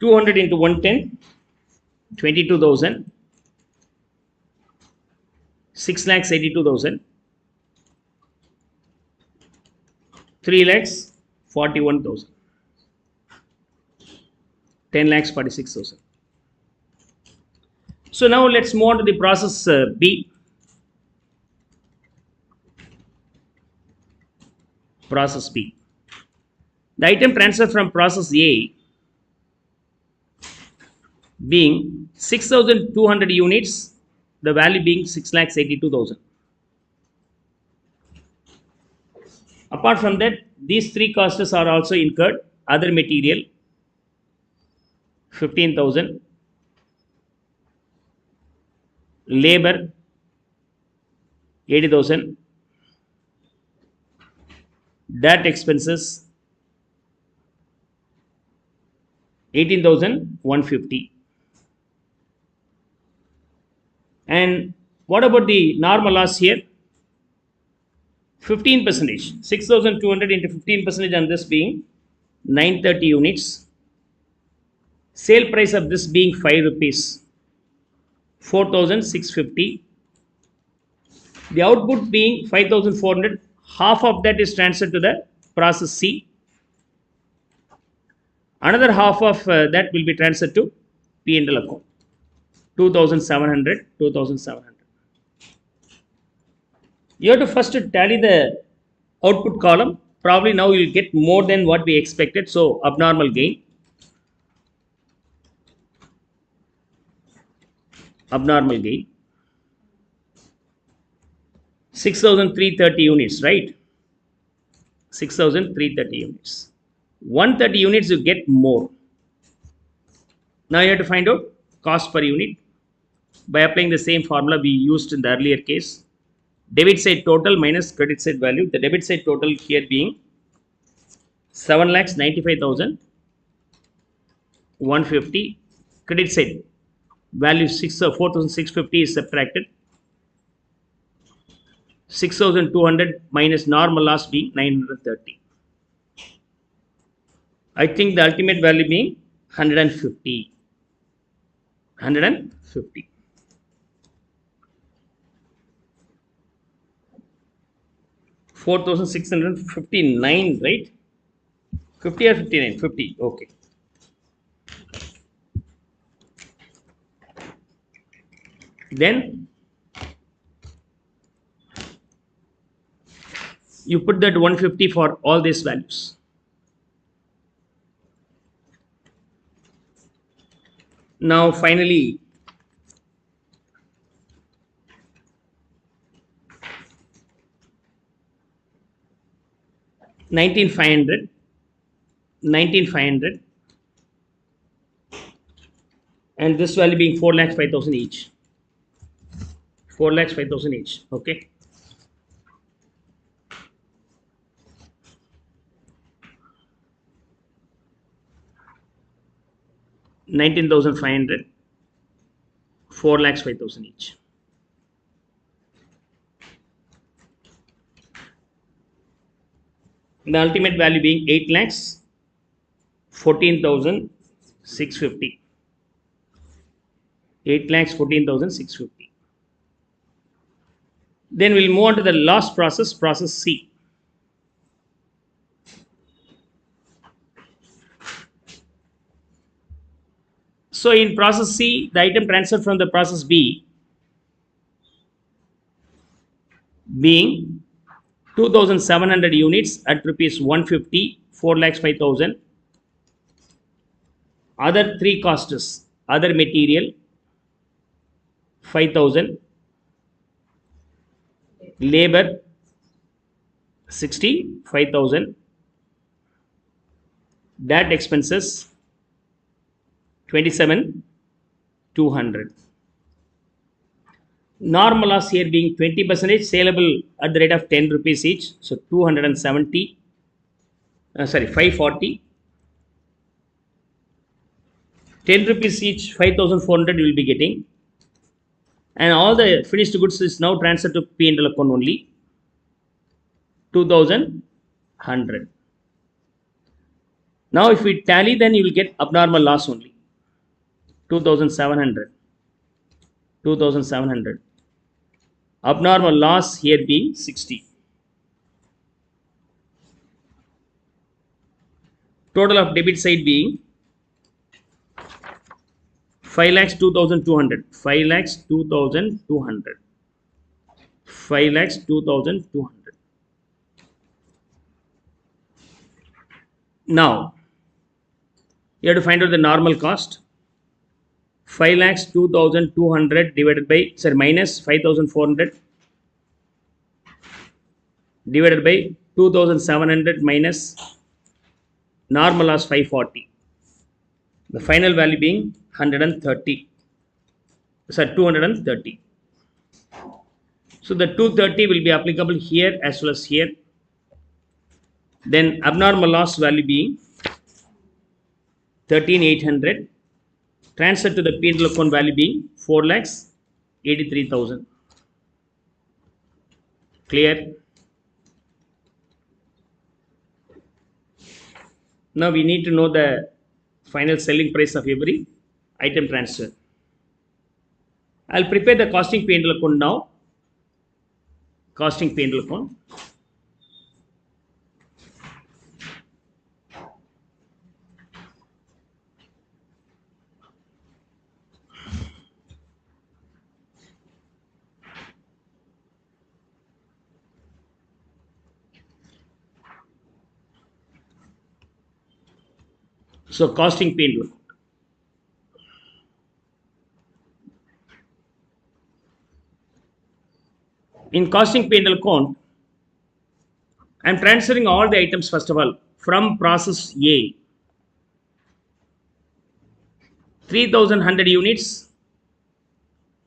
[SPEAKER 1] $200 into 110, 22,000. 6,82,000. 3,41,000. 10,46,000. So now let's move on to the process B. Process B. The item transferred from process A being 6,200 units, the value being 6,82,000. Apart from that, these three costs are also incurred. Other material 15,000, labor 80,000, that expenses 18,150. And what about the normal loss here? 15%. 6,200 into 15% on this being 930 units. Sale price of this being 5 rupees. 4,650. The output being 5,400. Half of that is transferred to the process C. Another half of that will be transferred to P&L account. 2,700, 2,700. You have to first tally the output column. Probably now you will get more than what we expected. So abnormal gain. Abnormal gain. 6,330 units, right? 6,330 units. 130 units you get more. Now you have to find out cost per unit by applying the same formula we used in the earlier case. Debit side total minus credit side value. The debit side total here being 7,95,150. Credit side value 4,650 is subtracted. 6,200 minus normal loss being 930. I think the ultimate value being 150. 150. 4,659, right? 50 or 59? 50. Okay. Then you put that 150 for all these values. Now finally $19,500 and this value being 4,05,000 each. 4,05,000 each. Okay. 19,500, 4 lakhs 5,000 each. The ultimate value being 8 lakhs 14,650. 8 lakhs 14,650. Then we'll move on to the last process, process C. So in process C, the item transferred from the process B being 2,700 units at rupees 150, 4 lakhs 5,000. Other three costs, other material 5,000, labor 65,000, that expenses 27,200. Normal loss here being 20%, saleable at the rate of 10 rupees each, so 270, 540. 10 rupees each, 5,400 you will be getting, and all the finished goods is now transferred to P&L account only, 2,100. Now if we tally, then you will get abnormal loss only, 2,700. 2,700. Abnormal loss here being 60. Total of debit side being 5 lakhs 2,200. 5 lakhs 2,200. 5 lakhs 2,200. Now you have to find out the normal cost. 5 lakhs 2,200 divided by, minus 5,400 divided by 2,700 minus normal loss 540. The final value being 130. 230. So the 230 will be applicable here as well as here. Then abnormal loss value being 13,800. Transfer to the P&L account value being 4 lakhs 83,000. Clear? Now we need to know the final selling price of every item transfer. I'll prepare the costing P&L account now. Costing P&L account. So costing P&L account. In costing P&L account, I am transferring all the items first of all from process A. 3,100 units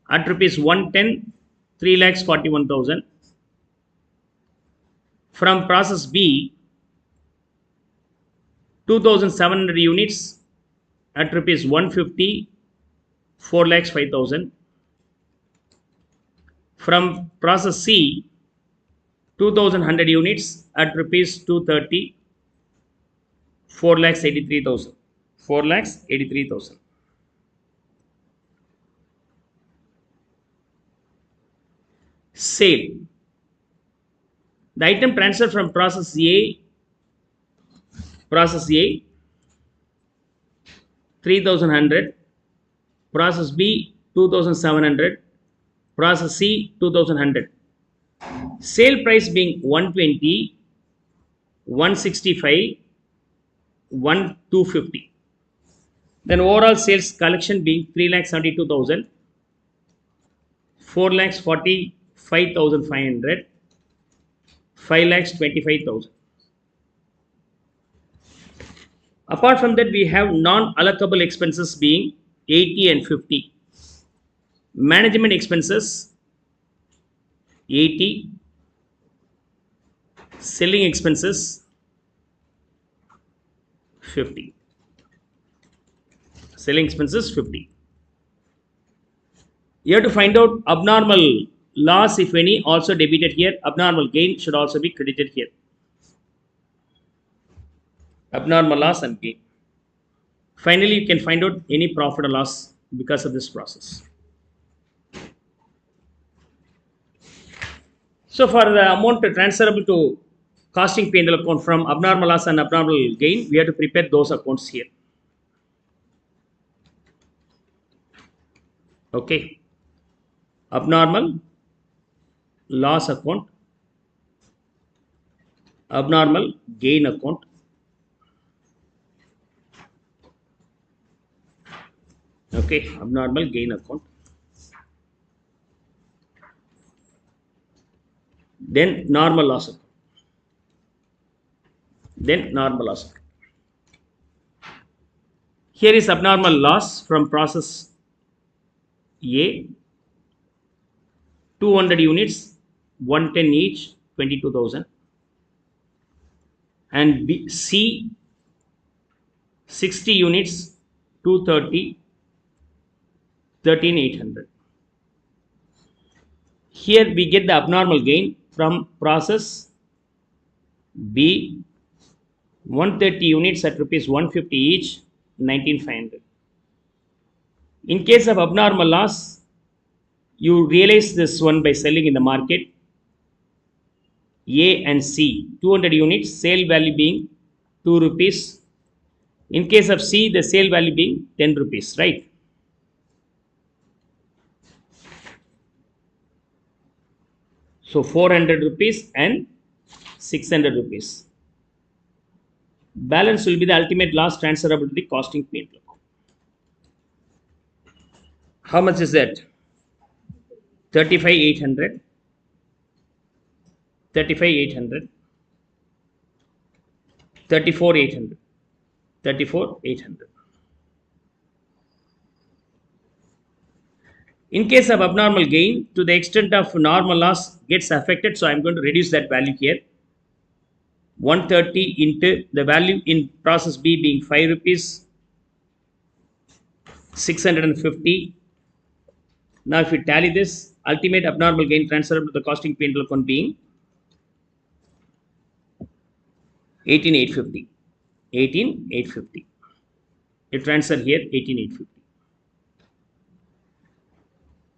[SPEAKER 1] at rupees 110, 3 lakhs 41,000. From process B, 2,700 units at rupees 150, 4 lakhs 5,000. From process C, 2,100 units at rupees 230, 4 lakhs 83,000. 4 lakhs 83,000. Sale. The item transferred from process A, 3,100, process B 2,700, process C 2,100. Sale price being 120, 165, 250. Then overall sales collection being 3,72,000, 4 lakhs 45,500, 5 lakhs 25,000. Apart from that, we have non-allocable expenses being 80 and 50. Management expenses 80, selling expenses 50. Selling expenses 50. You have to find out abnormal loss, if any, also debited here. Abnormal gain should also be credited here. Abnormal loss and gain. Finally, you can find out any profit or loss because of this process. So for the amount transferable to costing P&L account from abnormal loss and abnormal gain, we have to prepare those accounts here. Okay. Abnormal loss account, abnormal gain account, okay, abnormal gain account, then normal loss account, then normal loss account. Here is abnormal loss from process A, 200 units, 110 each, 22,000, and B, C, 60 units, 230, 13,800. Here we get the abnormal gain from process B, 130 units at rupees 150 each, 19,500. In case of abnormal loss, you realize this one by selling in the market A and C, 200 units, sale value being 2 rupees. In case of C, the sale value being 10 rupees, right? So 400 rupees and 600 rupees. Balance will be the ultimate loss transferable to the costing P&L. How much is that? 35,800, 35,800, 34,800, 34,800. In case of abnormal gain, to the extent of normal loss gets affected, so I am going to reduce that value here. 130 into the value in process B being 5 rupees, 650. Now if you tally this, ultimate abnormal gain transferable to the costing P&L account being 18,850. 18,850. You transfer here 18,850.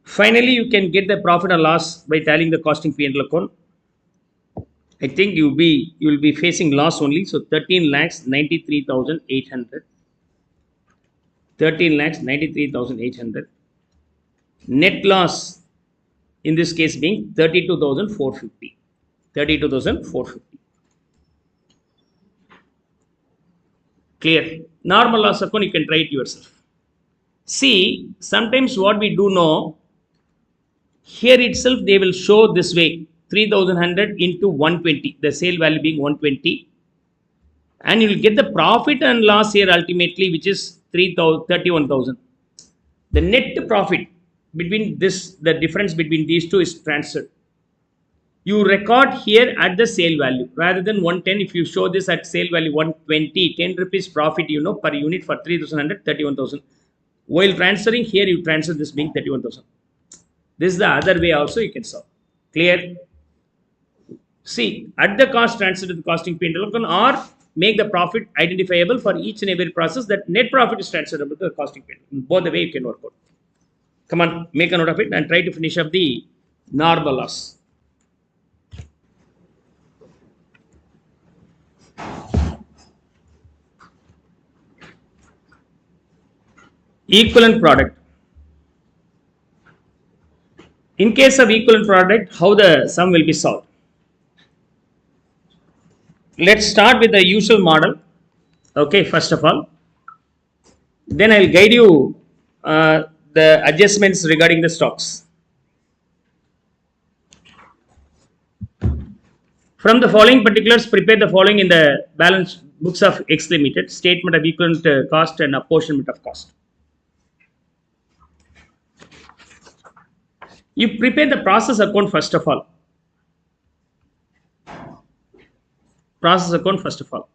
[SPEAKER 1] Finally, you can get the profit or loss by tallying the costing P&L account. I think you will be facing loss only. So 13,93,800. 13,93,800. Net loss in this case being 32,450. 32,450. Clear? Normal loss account you can try it yourself. See, sometimes what we do know, here itself they will show this way, 3,100 into 120, the sale value being 120, and you will get the profit and loss here ultimately, which is 31,000. The net profit between this, the difference between these two is transferred. You record here at the sale value rather than 110. If you show this at sale value 120, 10 rupees profit, per unit for 3,100, 31,000. While transferring here, you transfer this being 31,000. This is the other way also you can solve. Clear? See, at the cost transfer to the costing P&L account, or make the profit identifiable for each and every process, that net profit is transferable to the costing P&L. Both the way you can work out. Come on, make a note of it and try to finish up the normal loss. Equivalent product. In case of equivalent product, how the sum will be solved? Let's start with the usual model. Okay, first of all. Then I will guide you the adjustments regarding the stocks. From the following particulars, prepare the following in the balance books of X Limited: statement of equivalent cost and apportionment of cost. You prepare the process account first of all. Process account first of all.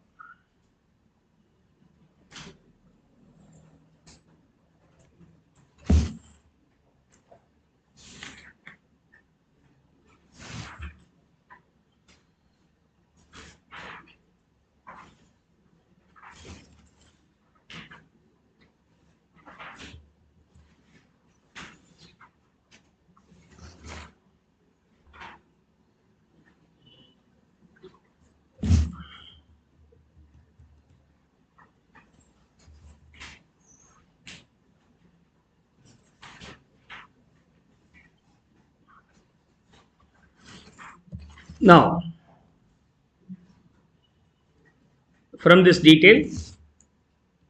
[SPEAKER 1] Now, from this detail,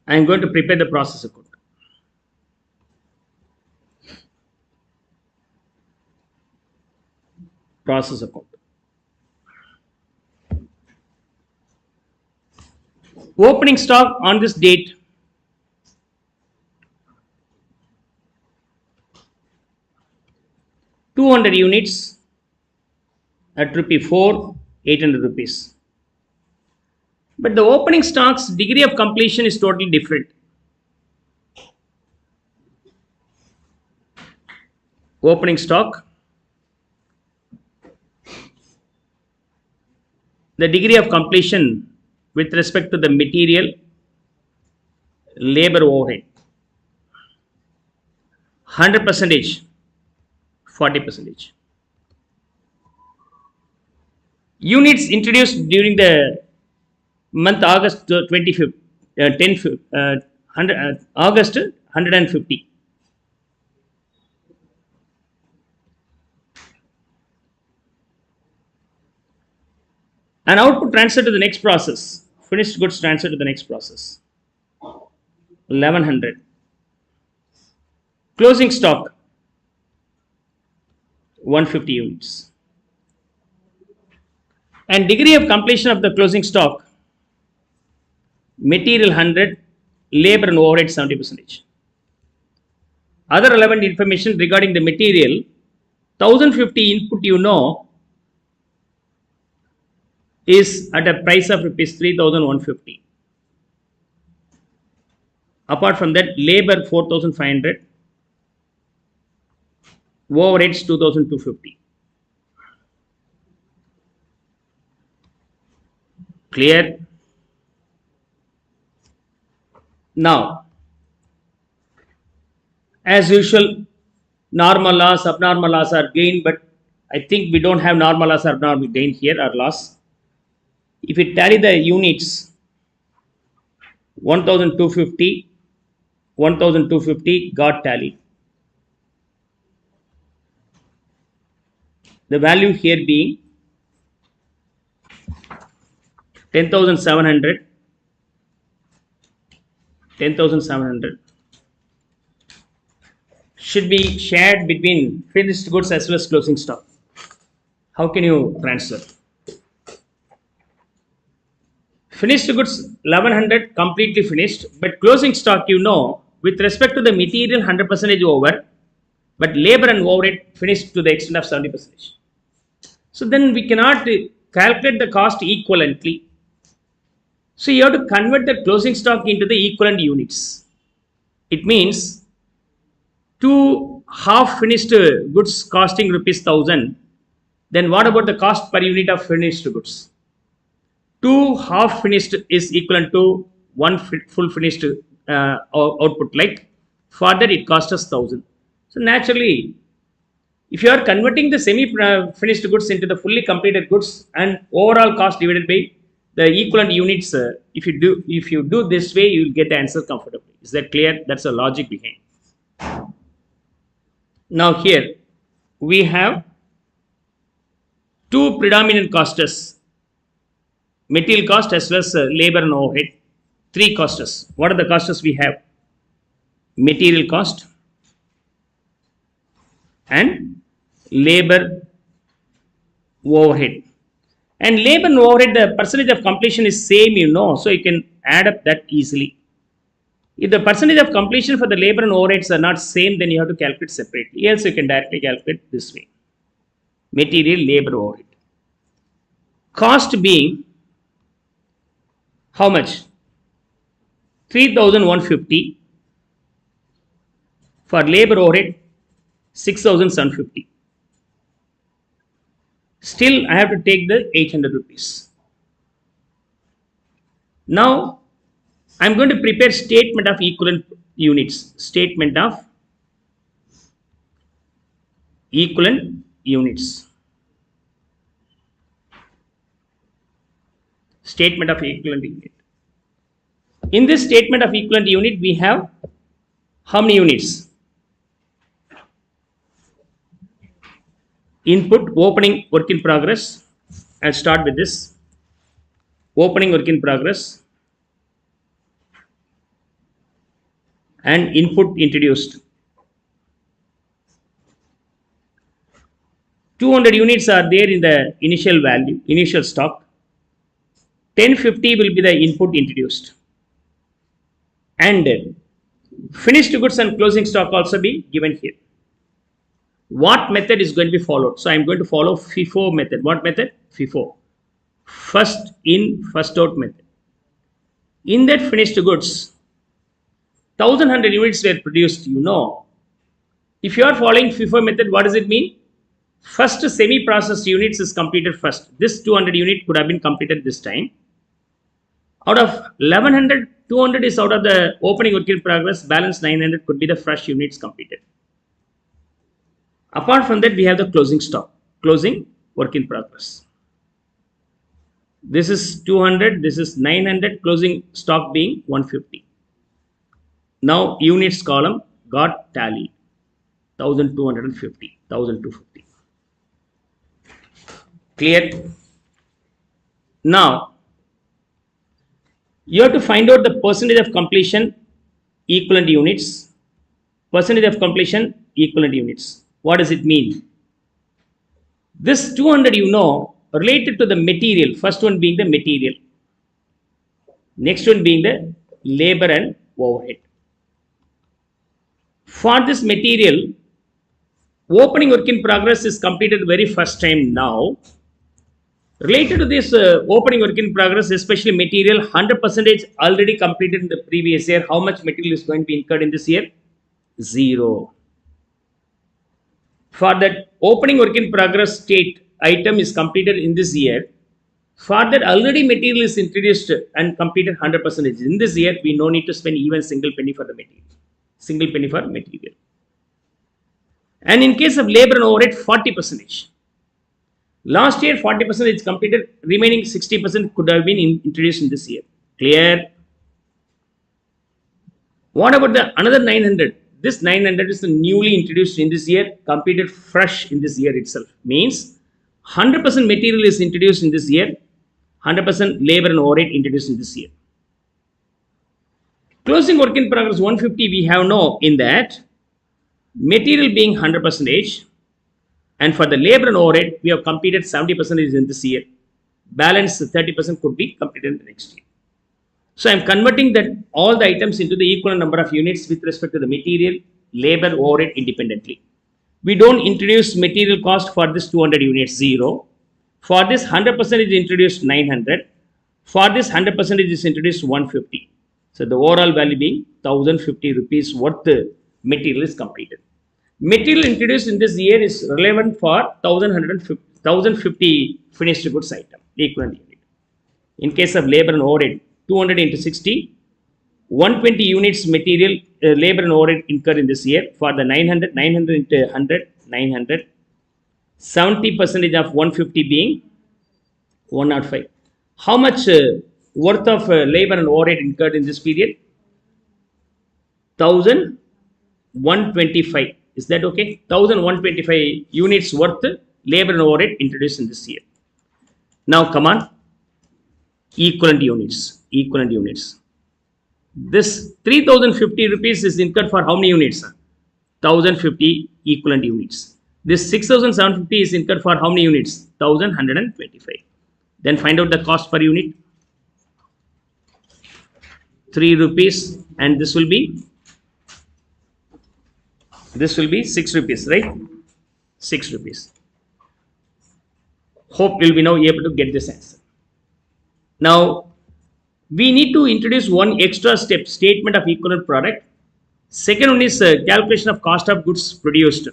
[SPEAKER 1] I am going to prepare the process account. Process account. Opening stock on this date, 200 units at rupee 4, 800 rupees. But the opening stock's degree of completion is totally different. Opening stock, the degree of completion with respect to the material, labor overhead, 100 percentage, 40 percentage. Units introduced during the month August 25th, 100, August 150. And output transfer to the next process. Finished goods transfer to the next process. 1100. Closing stock 150 units. And degree of completion of the closing stock, material 100, labor and overhead 70%. Other relevant information regarding the material, 1050 input is at a price of rupees 3150. Apart from that, labor 4500, overheads 2250. Clear? Now, as usual, normal loss, abnormal loss are gain, but I think we don't have normal loss or abnormal gain here or loss. If we tally the units, 1250 got tallied. The value here being 10,700, 10,700 should be shared between finished goods as well as closing stock. How can you transfer? Finished goods 1100 completely finished, but closing stock with respect to the material 100% over, but labor and overhead finished to the extent of 70%. So then we cannot calculate the cost equivalently. So you have to convert the closing stock into the equivalent units. It means two half finished goods costing rupees 1000. Then what about the cost per unit of finished goods? Two half finished is equivalent to one full finished output. Like for that it costs us 1000. So naturally, if you are converting the semi finished goods into the fully completed goods and overall cost divided by the equivalent units, if you do this way, you will get the answer comfortably. Is that clear? That's the logic behind. Now here we have two predominant costers, material cost as well as labor and overhead. Three costers. What are the costers we have? Material cost and labor overhead. And labor and overhead, the percentage of completion is same, so you can add up that easily. If the percentage of completion for the labor and overheads are not same, then you have to calculate separately. Else you can directly calculate this way. Material, labor, overhead. Cost being how much? 3,150. For labor overhead, 6,750. Still, I have to take the 800 rupees. Now, I am going to prepare statement of equivalent units. Statement of equivalent units. Statement of equivalent unit. In this statement of equivalent unit, we have how many units? Input, opening, work in progress, I'll start with this. Opening work in progress and input introduced. 200 units are there in the initial value, initial stock. 1050 will be the input introduced. And finished goods and closing stock also be given here. What method is going to be followed? So I am going to follow FIFO method. What method? FIFO. First in, first out method. In that finished goods, 1100 units were produced, you know. If you are following FIFO method, what does it mean? First semi-processed units is completed first. This 200 unit could have been completed this time. Out of 1100, 200 is out of the opening work in progress. Balance 900 could be the fresh units completed. Apart from that, we have the closing stock, closing work in progress. This is 200, this is 900, closing stock being 150. Now, units column got tallied 1250, 1250. Clear? Now, you have to find out the percentage of completion equivalent units. Percentage of completion equivalent units. What does it mean? This 200, you know, related to the material. First one being the material. Next one being the labor and overhead. For this material, opening work in progress is completed very first time now. Related to this opening work in progress, especially material, 100% already completed in the previous year. How much material is going to be incurred in this year? 0. For that opening work in progress state item is completed in this year. For that already material is introduced and completed 100%. In this year, we no need to spend even single penny for the material. Single penny for material. And in case of labor and overhead, 40%. Last year, 40% is completed. Remaining 60% could have been introduced in this year. Clear? What about the another 900? This 900 is the newly introduced in this year, completed fresh in this year itself. Means 100% material is introduced in this year, 100% labor and overhead introduced in this year. Closing work in progress 150, we have no in that. Material being 100%, and for the labor and overhead, we have completed 70% in this year. Balance 30% could be completed in the next year. So I am converting that all the items into the equal number of units with respect to the material, labor, overhead independently. We don't introduce material cost for this 200 units, 0. For this 100% is introduced 900. For this 100% is introduced 150. So the overall value being 1050 rupees worth material is completed. Material introduced in this year is relevant for 1050 finished goods item, equivalent unit. In case of labor and overhead, 200 into 60, 120 units material, labor and overhead incurred in this year. For the 900, 900 into 100, 900. 70% of 150 being 105. How much worth of labor and overhead incurred in this period? 1125. Is that okay? 1125 units worth labor and overhead introduced in this year. Now come on. Equivalent units. Equivalent units. This 3050 rupees is incurred for how many units? 1050 equivalent units. This 6750 is incurred for how many units? 1125. Then find out the cost per unit. 3 rupees, and this will be 6 rupees, right? 6 rupees. Hope you'll be now able to get this answer. Now, we need to introduce one extra step, statement of equivalent product. Second one is calculation of cost of goods produced.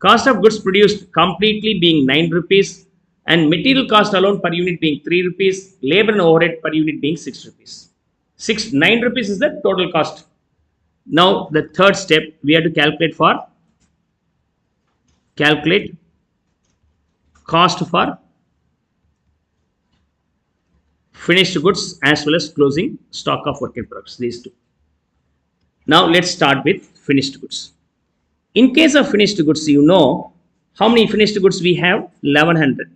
[SPEAKER 1] Cost of goods produced completely being 9 rupees and material cost alone per unit being 3 rupees, labor and overhead per unit being 6 rupees. 9 rupees is the total cost. Now, the third step, we have to calculate cost for finished goods as well as closing stock of work in progress, these two. Now, let's start with finished goods. In case of finished goods, you know how many finished goods we have? 1100.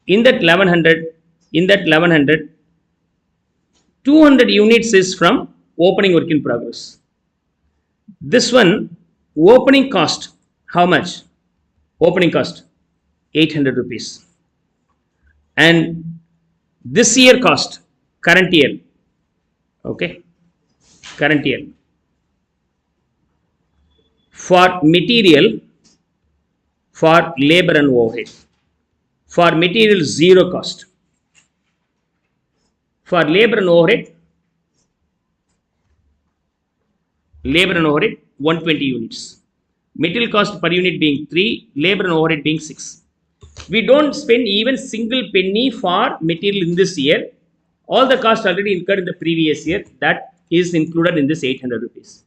[SPEAKER 1] In that 1100, in that 1100, 200 units is from opening work in progress. This one, opening cost, how much? Opening cost, 800 rupees. And this year cost, current year, okay, current year, for material, for labor and overhead. For material, zero cost. For labor and overhead, 120 units. Material cost per unit being 3, labor and overhead being 6. We don't spend even single penny for material in this year. All the cost already incurred in the previous year, that is included in this 800 rupees.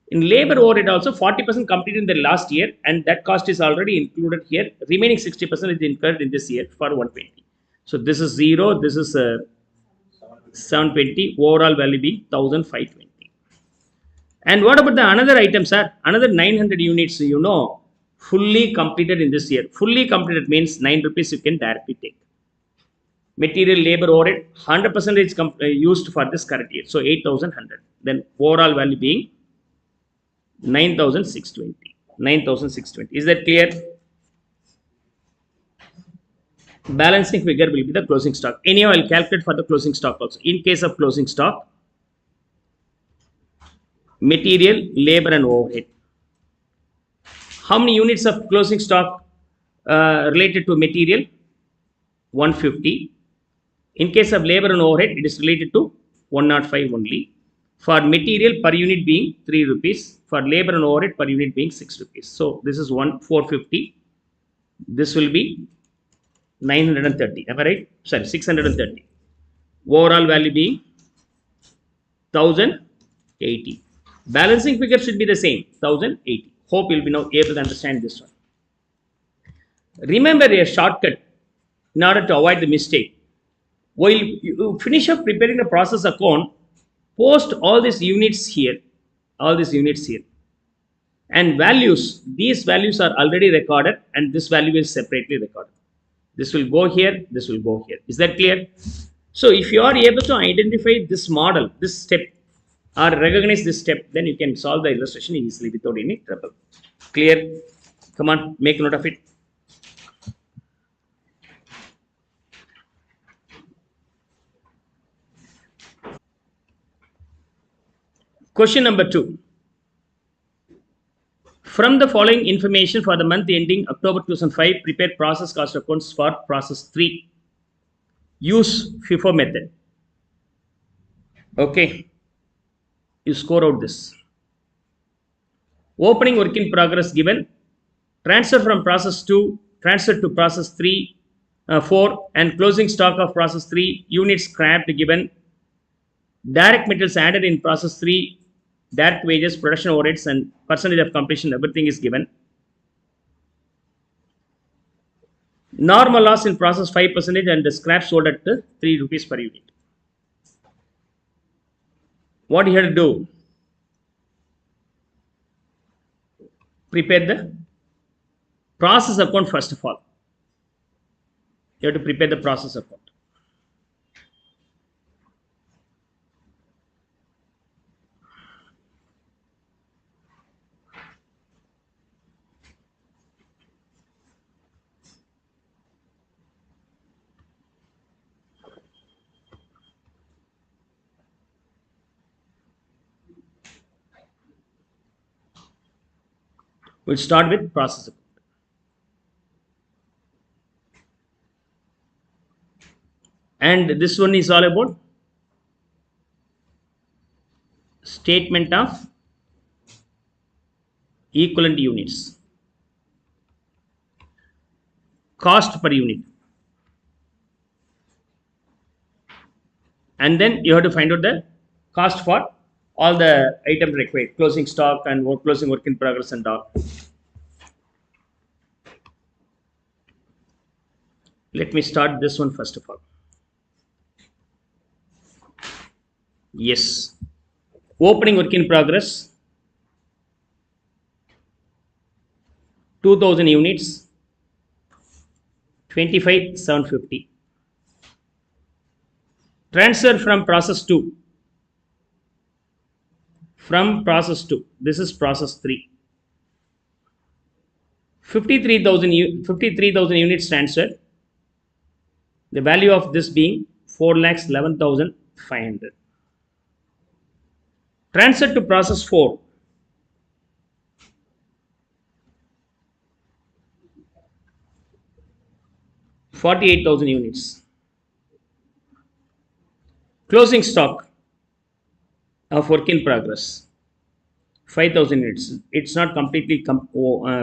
[SPEAKER 1] In labor overhead also, 40% completed in the last year, and that cost is already included here. Remaining 60% is incurred in this year for 120. So this is 0, this is 720, overall value being 1520. And what about the another item, sir? Another 900 units, fully completed in this year. Fully completed means 9 rupees you can directly take. Material, labor, overhead, 100% is used for this current year. So 8,100. Then overall value being 9,620. 9,620. Is that clear? Balancing figure will be the closing stock. Anyhow, I'll calculate for the closing stock also. In case of closing stock, material, labor, and overhead. How many units of closing stock related to material? 150. In case of labor and overhead, it is related to 105 only. For material per unit being 3 rupees. For labor and overhead per unit being 6 rupees. So this is 450. This will be 930. Am I right? Sorry, 630. Overall value being 1080. Balancing figure should be the same, 1080. Hope you'll be now able to understand this one. Remember a shortcut in order to avoid the mistake. While you finish up preparing the process account, post all these units here, and values. These values are already recorded, and this value is separately recorded. This will go here, this will go here. Is that clear? So if you are able to identify this model, this step, or recognize this step, then you can solve the illustration easily without any trouble. Clear? Come on, make note of it. Question number 2. From the following information for the month ending October 2005, prepare process cost accounts for process 3. Use FIFO method. Okay. You score out this. Opening work in progress given. Transfer from process 2, transfer to process 3, 4, and closing stock of process 3, units scrapped given. Direct materials added in process 3, direct wages, production overheads, and percentage of completion, everything is given. Normal loss in process 5% and the scrap sold at 3 rupees per unit. What you have to do? Prepare the process account first of all. You have to prepare the process account. We'll start with process account. And this one is all about statement of equivalent units. Cost per unit. And then you have to find out the cost for all the items required, closing stock and closing work in progress and all. Let me start this one first of all. Yes. Opening work in progress, 2000 units, 25,750. Transfer from process 2. From process 2. This is process 3. 53,000 units transferred. The value of this being 4,11,500. Transfer to process 4. 48,000 units. Closing stock of work in progress 5,000 units. It's not completely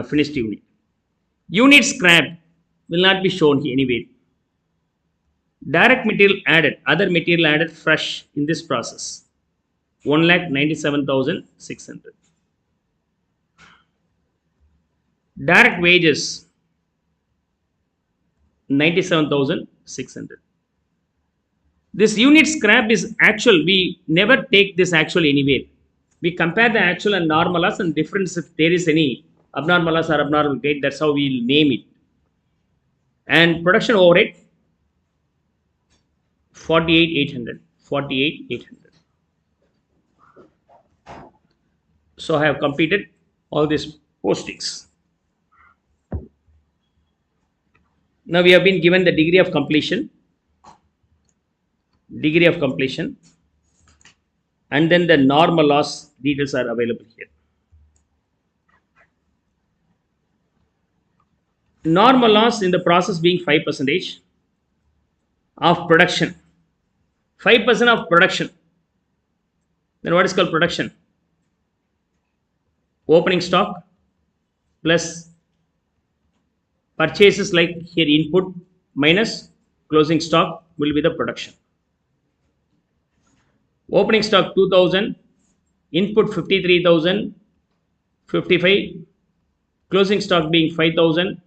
[SPEAKER 1] finished unit. Unit scrapped will not be shown here anyway. Direct material added, other material added fresh in this process 1,97,600. Direct wages 97,600. This unit scrap is actual. We never take this actual anywhere. We compare the actual and normal loss and difference if there is any abnormal loss or abnormal gain. That's how we'll name it. And production overhead 48,800. 48,800. So I have completed all these postings. Now we have been given the degree of completion. Degree of completion. And then the normal loss details are available here. Normal loss in the process being 5% of production. 5% of production. Then what is called production? Opening stock plus purchases like here input minus closing stock will be the production. Opening stock 2,000, input 53,000, 55, closing stock being 5,000,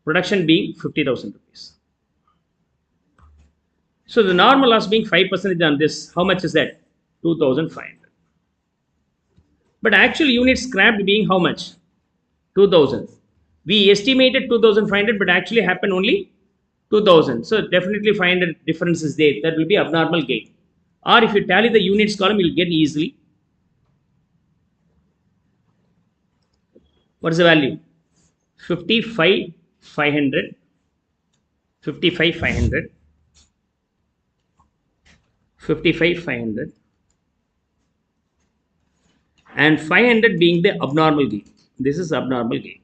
[SPEAKER 1] production being 50,000 rupees. So the normal loss being 5% on this, how much is that? 2,500. But actual units scrapped being how much? 2,000. We estimated 2,500, but actually happened only 2,000. So definitely 500 difference is there. That will be abnormal gain. Or if you tally the units column, you'll get easily. What is the value? 55,500. 55,500. 55,500. And 500 being the abnormal gain. This is abnormal gain.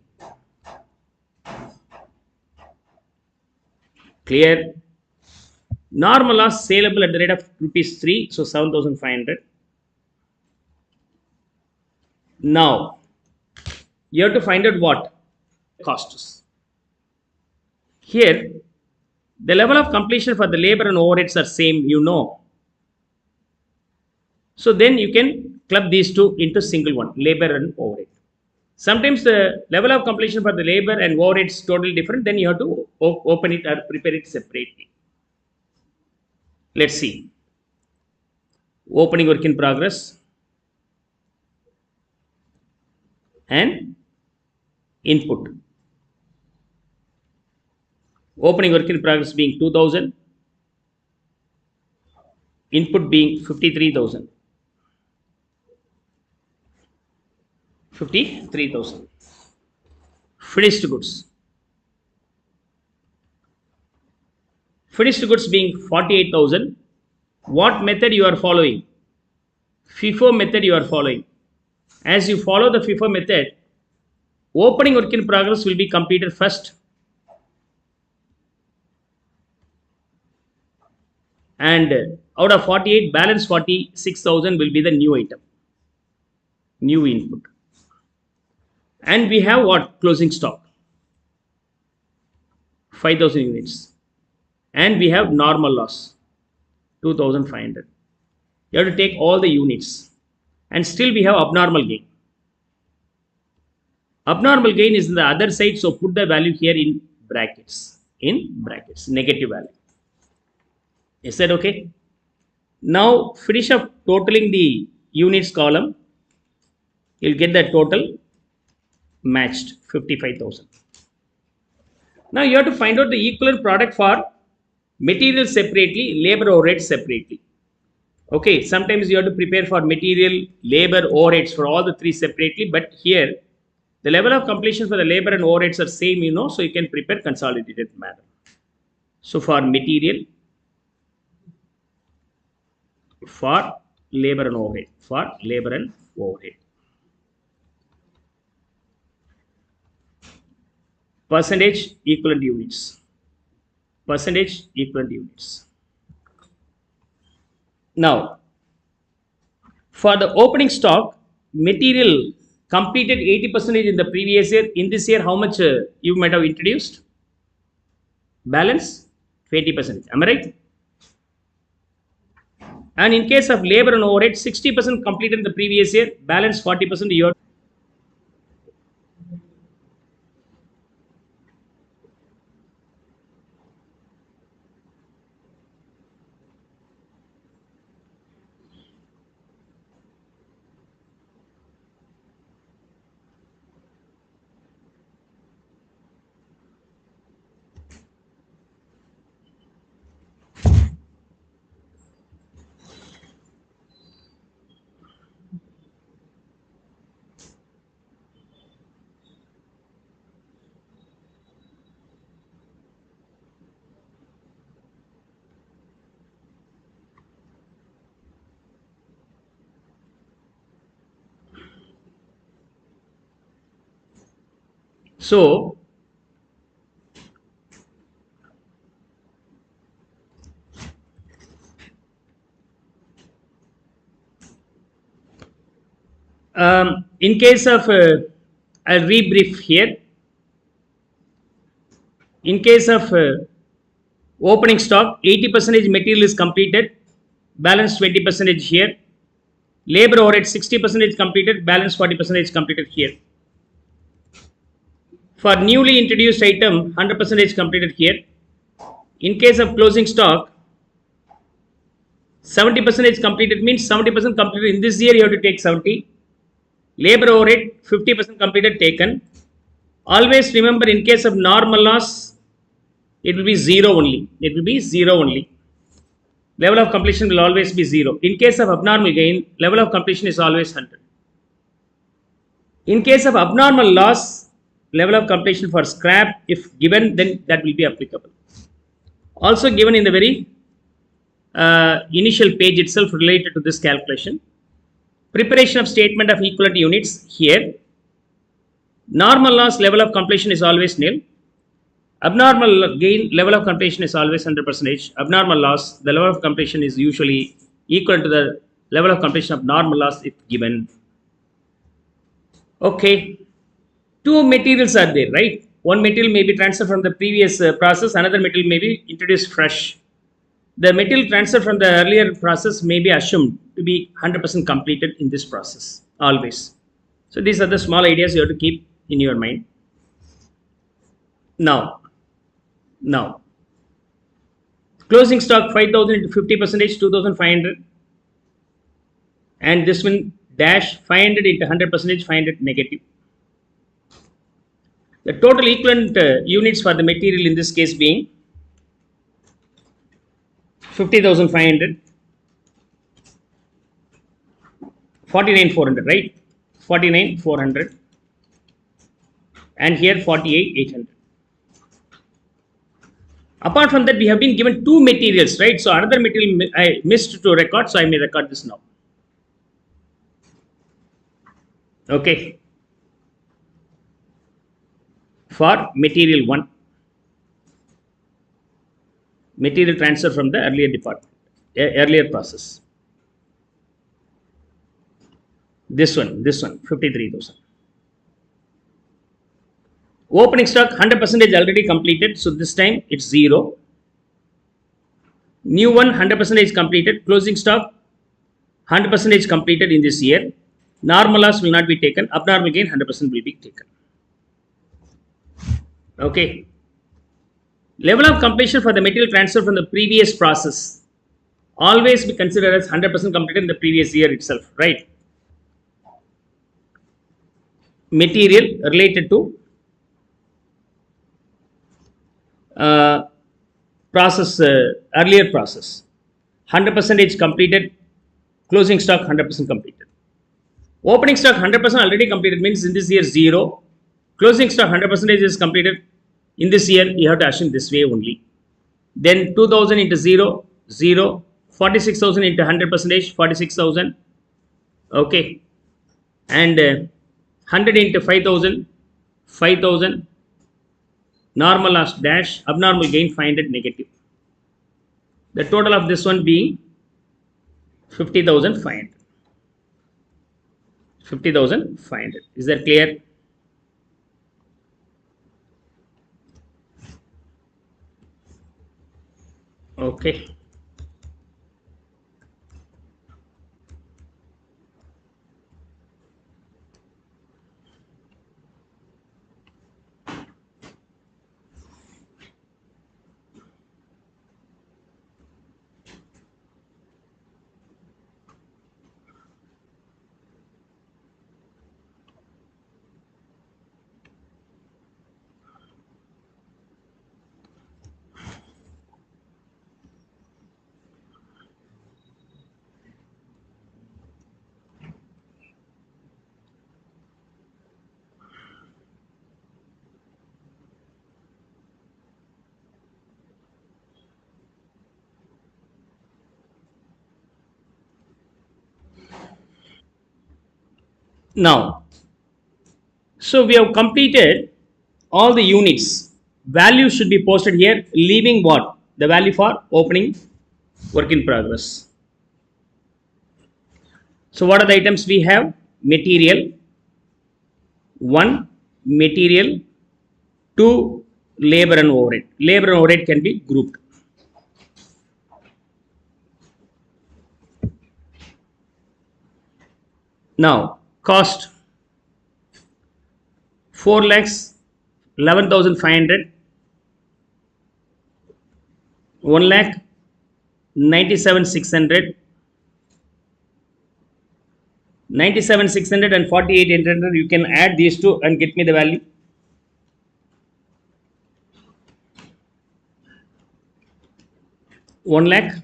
[SPEAKER 1] Clear? Normal loss saleable at the rate of rupees 3, so 7,500. Now, you have to find out what costs. Here, the level of completion for the labor and overheads are same, you know. So then you can club these two into single one, labor and overhead. Sometimes the level of completion for the labor and overhead is totally different, then you have to open it or prepare it separately. Let's see. Opening work in progress and input. Opening work in progress being 2,000, input being 53,000. 53,000. Finished goods. Finished goods being 48,000. What method you are following? FIFO method you are following. As you follow the FIFO method, opening work in progress will be completed first. And out of 48, balance 46,000 will be the new item, new input. And we have what? Closing stock, 5,000 units. And we have normal loss, 2,500. You have to take all the units. And still we have abnormal gain. Abnormal gain is in the other side, so put the value here in brackets. In brackets, negative value. Is that okay? Now finish up totaling the units column. You'll get the total matched 55,000. Now you have to find out the equivalent product for material separately, labor overheads separately. Okay, sometimes you have to prepare for material, labor, overheads for all the three separately, but here the level of completion for the labor and overheads are same, so you can prepare consolidated manner. So for material, for labor and overhead, for labor and overhead. Percentage equivalent units. Percentage equivalent units. Now, for the opening stock, material completed 80% in the previous year. In this year, how much you might have introduced? Balance 20%. Am I right? And in case of labor and overhead, 60% completed in the previous year, balance 40% year. So, in case of, I'll rebrief here. In case of opening stock, 80% material is completed, balance 20% here. Labor overhead 60% completed, balance 40% completed here. For newly introduced item, 100% completed here. In case of closing stock, 70% completed means 70% completed in this year. You have to take 70. Labor overhead 50% completed taken. Always remember, in case of normal loss, it will be zero only. It will be zero only. Level of completion will always be zero. In case of abnormal gain, level of completion is always 100. In case of abnormal loss, level of completion for scrap, if given, then that will be applicable. Also given in the very initial page itself related to this calculation. Preparation of statement of equivalent units here. Normal loss level of completion is always nil. Abnormal gain level of completion is always 100%. Abnormal loss, the level of completion is usually equal to the level of completion of normal loss if given. Okay, two materials are there, right? One material may be transferred from the previous process, another material may be introduced fresh. The material transfer from the earlier process may be assumed to be 100% completed in this process, always. So these are the small ideas you have to keep in your mind. Now, closing stock 5,000 into 50%, 2,500. And this one dash 500 into 100%, 500 negative. The total equivalent units for the material in this case being 50,500, 49,400, right? 49,400, and here 48,800. Apart from that, we have been given two materials, right? So another material I missed to record, so I may record this now. Okay. For material 1, material transfer from the earlier department, earlier process. This one, 53,000. Opening stock 100% already completed, so this time it's 0. New one 100% completed. Closing stock 100% completed in this year. Normal loss will not be taken. Abnormal gain 100% will be taken. Okay. Level of completion for the material transfer from the previous process always be considered as 100% completed in the previous year itself, right? Material related to process, earlier process. 100% completed, closing stock 100% completed. Opening stock 100% already completed means in this year 0. Closing stock 100% is completed. In this year, you have to assume this way only. Then 2000 into 0, 0. 46,000 into 100%, 46,000. Okay. And 100 into 5,000, 5,000. Normal loss dash, abnormal gain 500 negative. The total of this one being 50,500. 50,500. Is that clear? Okay. Now, so we have completed all the units. Value should be posted here, leaving what? The value for opening work in progress. So what are the items we have? Material, 1, material, 2, labor and overhead. Labor and overhead can be grouped. Now, cost 4 lakhs 11,500, 1 lakh 97,600, 97,600 and 48,800. You can add these two and get me the value. One lakh.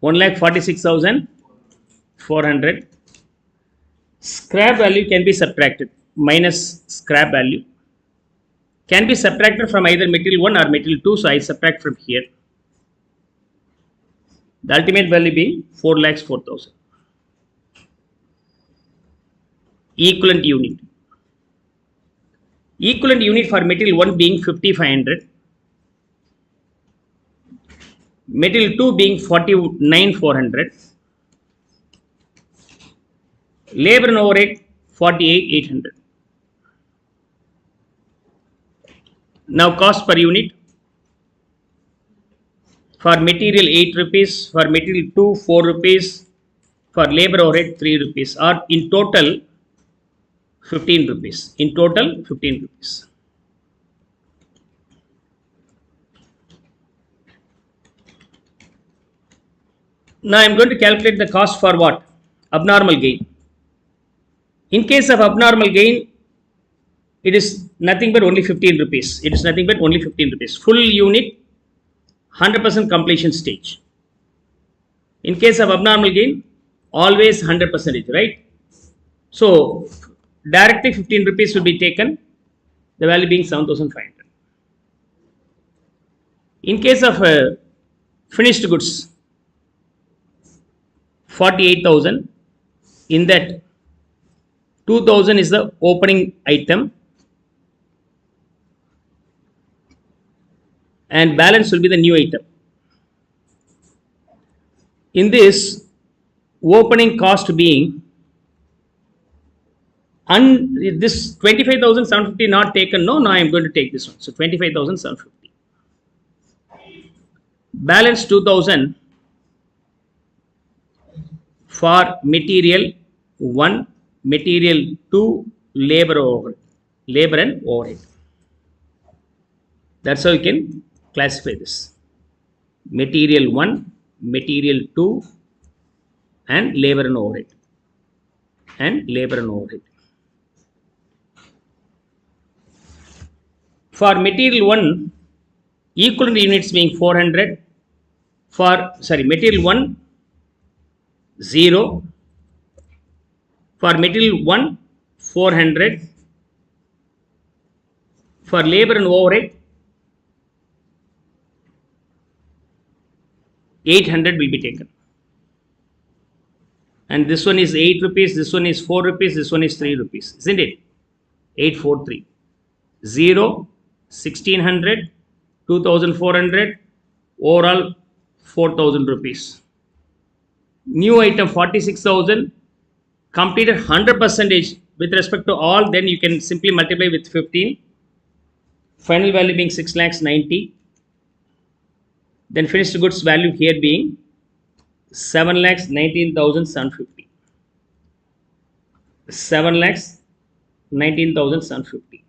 [SPEAKER 1] 1,46,400. Scrap value can be subtracted. Minus scrap value can be subtracted from either material 1 or material 2. So I subtract from here. The ultimate value being 4,04,000. Equivalent unit. Equivalent unit for material 1 being 5,500. Material 2 being 49,400. Labor and overhead 48,800. Now cost per unit. For material 8 rupees, for material 2 4 rupees, for labor overhead 3 rupees, or in total 15 rupees. In total 15 rupees. Now I am going to calculate the cost for what? Abnormal gain. In case of abnormal gain, it is nothing but only 15 rupees. It is nothing but only 15 rupees. Full unit, 100% completion stage. In case of abnormal gain, always 100%, right? So, directly 15 rupees will be taken, the value being 7,500. In case of finished goods, 48,000. In that, 2,000 is the opening item, and balance will be the new item. In this, opening cost being this 25,750 not taken. No, I am going to take this one. So 25,750. Balance 2,000 for material 1, material 2, labor and overhead. That's how you can classify this. Material 1, material 2, and labor and overhead. and labor and overhead. For material 1, equivalent units being 400. Material 1, 0. For material 1, 400. For labor and overhead, 800 will be taken. And this one is 8 rupees, this one is 4 rupees, this one is 3 rupees, isn't it? 843. 0, 1600, 2400, overall 4000 rupees. New item 46,000, completed 100% with respect to all, then you can simply multiply with 15. Final value being 6,90,000. Then finished goods value here being 7,19,750. 7,19,750.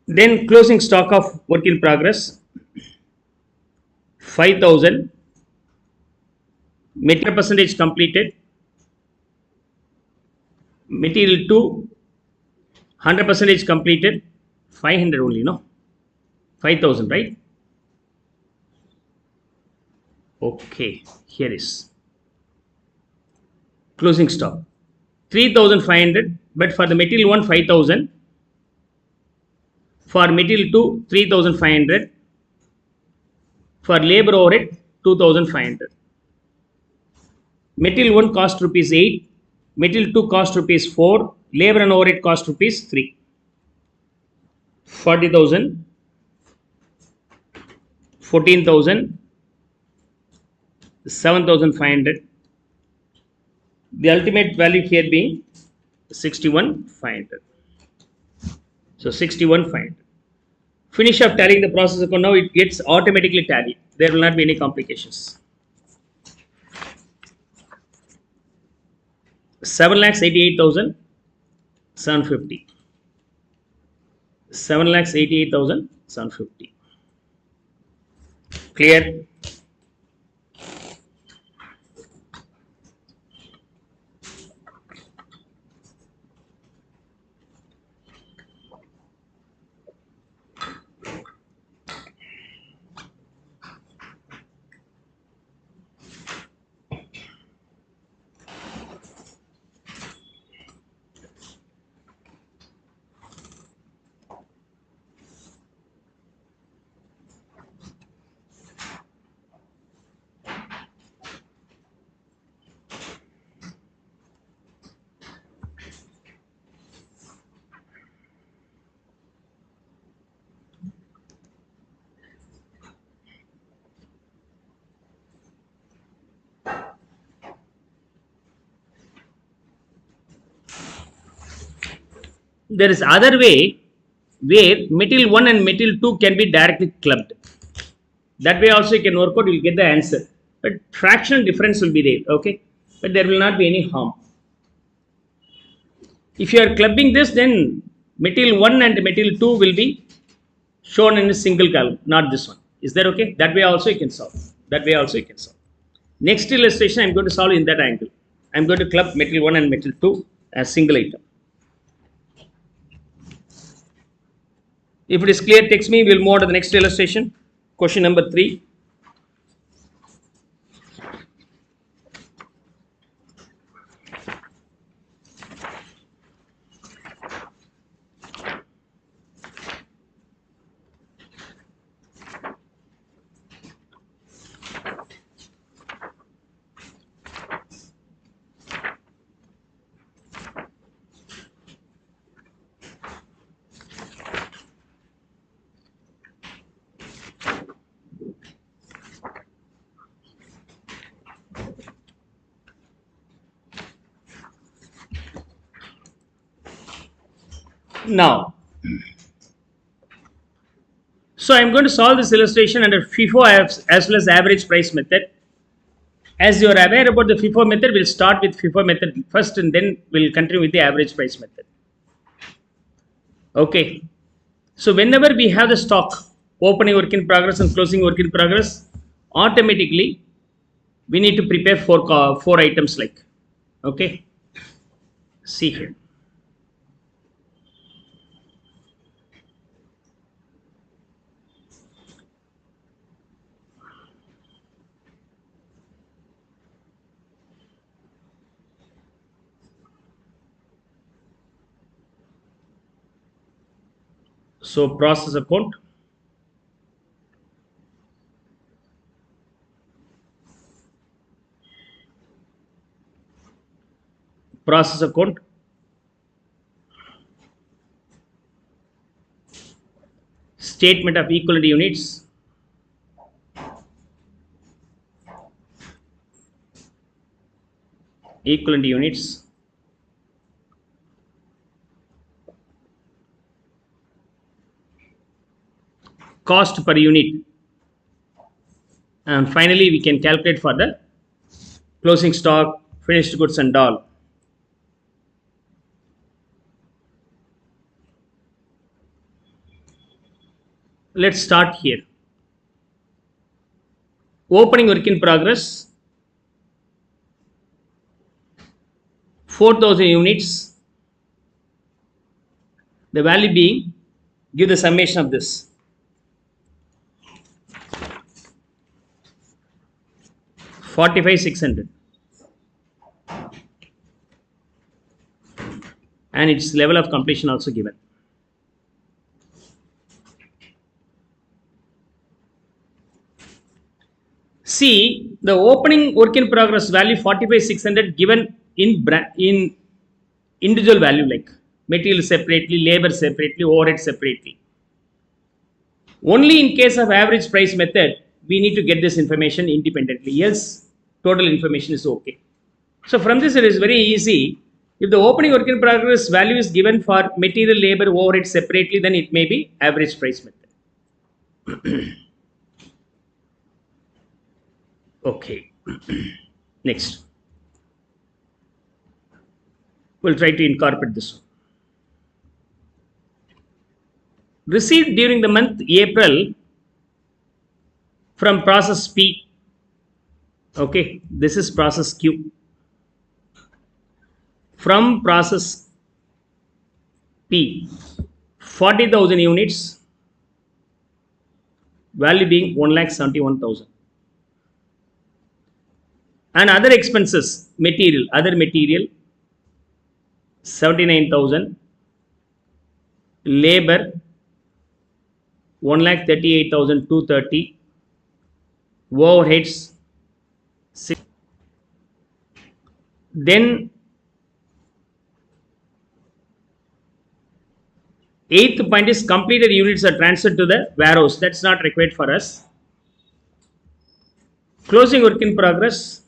[SPEAKER 1] Then closing stock of work in progress 5,000. Material percentage completed. Material 2 100% completed. 500 only, no? 5,000, right? Okay, here is closing stock 3,500, but for the material 1 5,000, for material 2 3,500, for labor overhead 2,500. Material 1 cost rupees 8, material 2 cost rupees 4, labor and overhead cost rupees 3. 40,000, 14,000, 7,500. The ultimate value here being 61,500. So 61,500. Finish of tallying the process account. Now it gets automatically tallied. There will not be any complications. 7,88,750. 7,88,750. Clear? There is other way where material 1 and material 2 can be directly clubbed. That way also you can work out, you will get the answer. But fractional difference will be there, okay? But there will not be any harm. If you are clubbing this, then material 1 and material 2 will be shown in a single column, not this one. Is that okay? That way also you can solve. That way also you can solve. Next illustration I am going to solve in that angle. I am going to club material 1 and material 2 as single item. If it is clear, text me. We will move on to the next illustration. Question number 3. Now, so I am going to solve this illustration under FIFO as well as average price method. As you are aware about the FIFO method, we'll start with FIFO method first and then we'll continue with the average price method. Okay. So whenever we have the stock, opening work in progress and closing work in progress, automatically We need to prepare four items like, okay, see here. So process account, process account, statement of equivalent units, equivalent units, cost per unit, and finally we can calculate for the closing stock, finished goods and all. Let's start here. Opening work in progress, 4,000 units. The value being, give the summation of this. 45,600. And its level of completion also given. See, the opening work in progress value 45,600 given in individual value like material separately, labor separately, overhead separately. Only in case of average price method, we need to get this information independently. Else, total information is okay. So from this, it is very easy. If the opening work in progress value is given for material, labor, overhead separately, then it may be average price method. Okay. Next. We'll try to incorporate this one. Received during the month April from process P. Okay, this is process Q. From process P, 40,000 units, value being 1,71,000. And other expenses, material, other material, 79,000. Labor, 1,38,230. Overheads, 6. Then, eighth point is completed units are transferred to the warehouse. That's not required for us. Closing work in progress,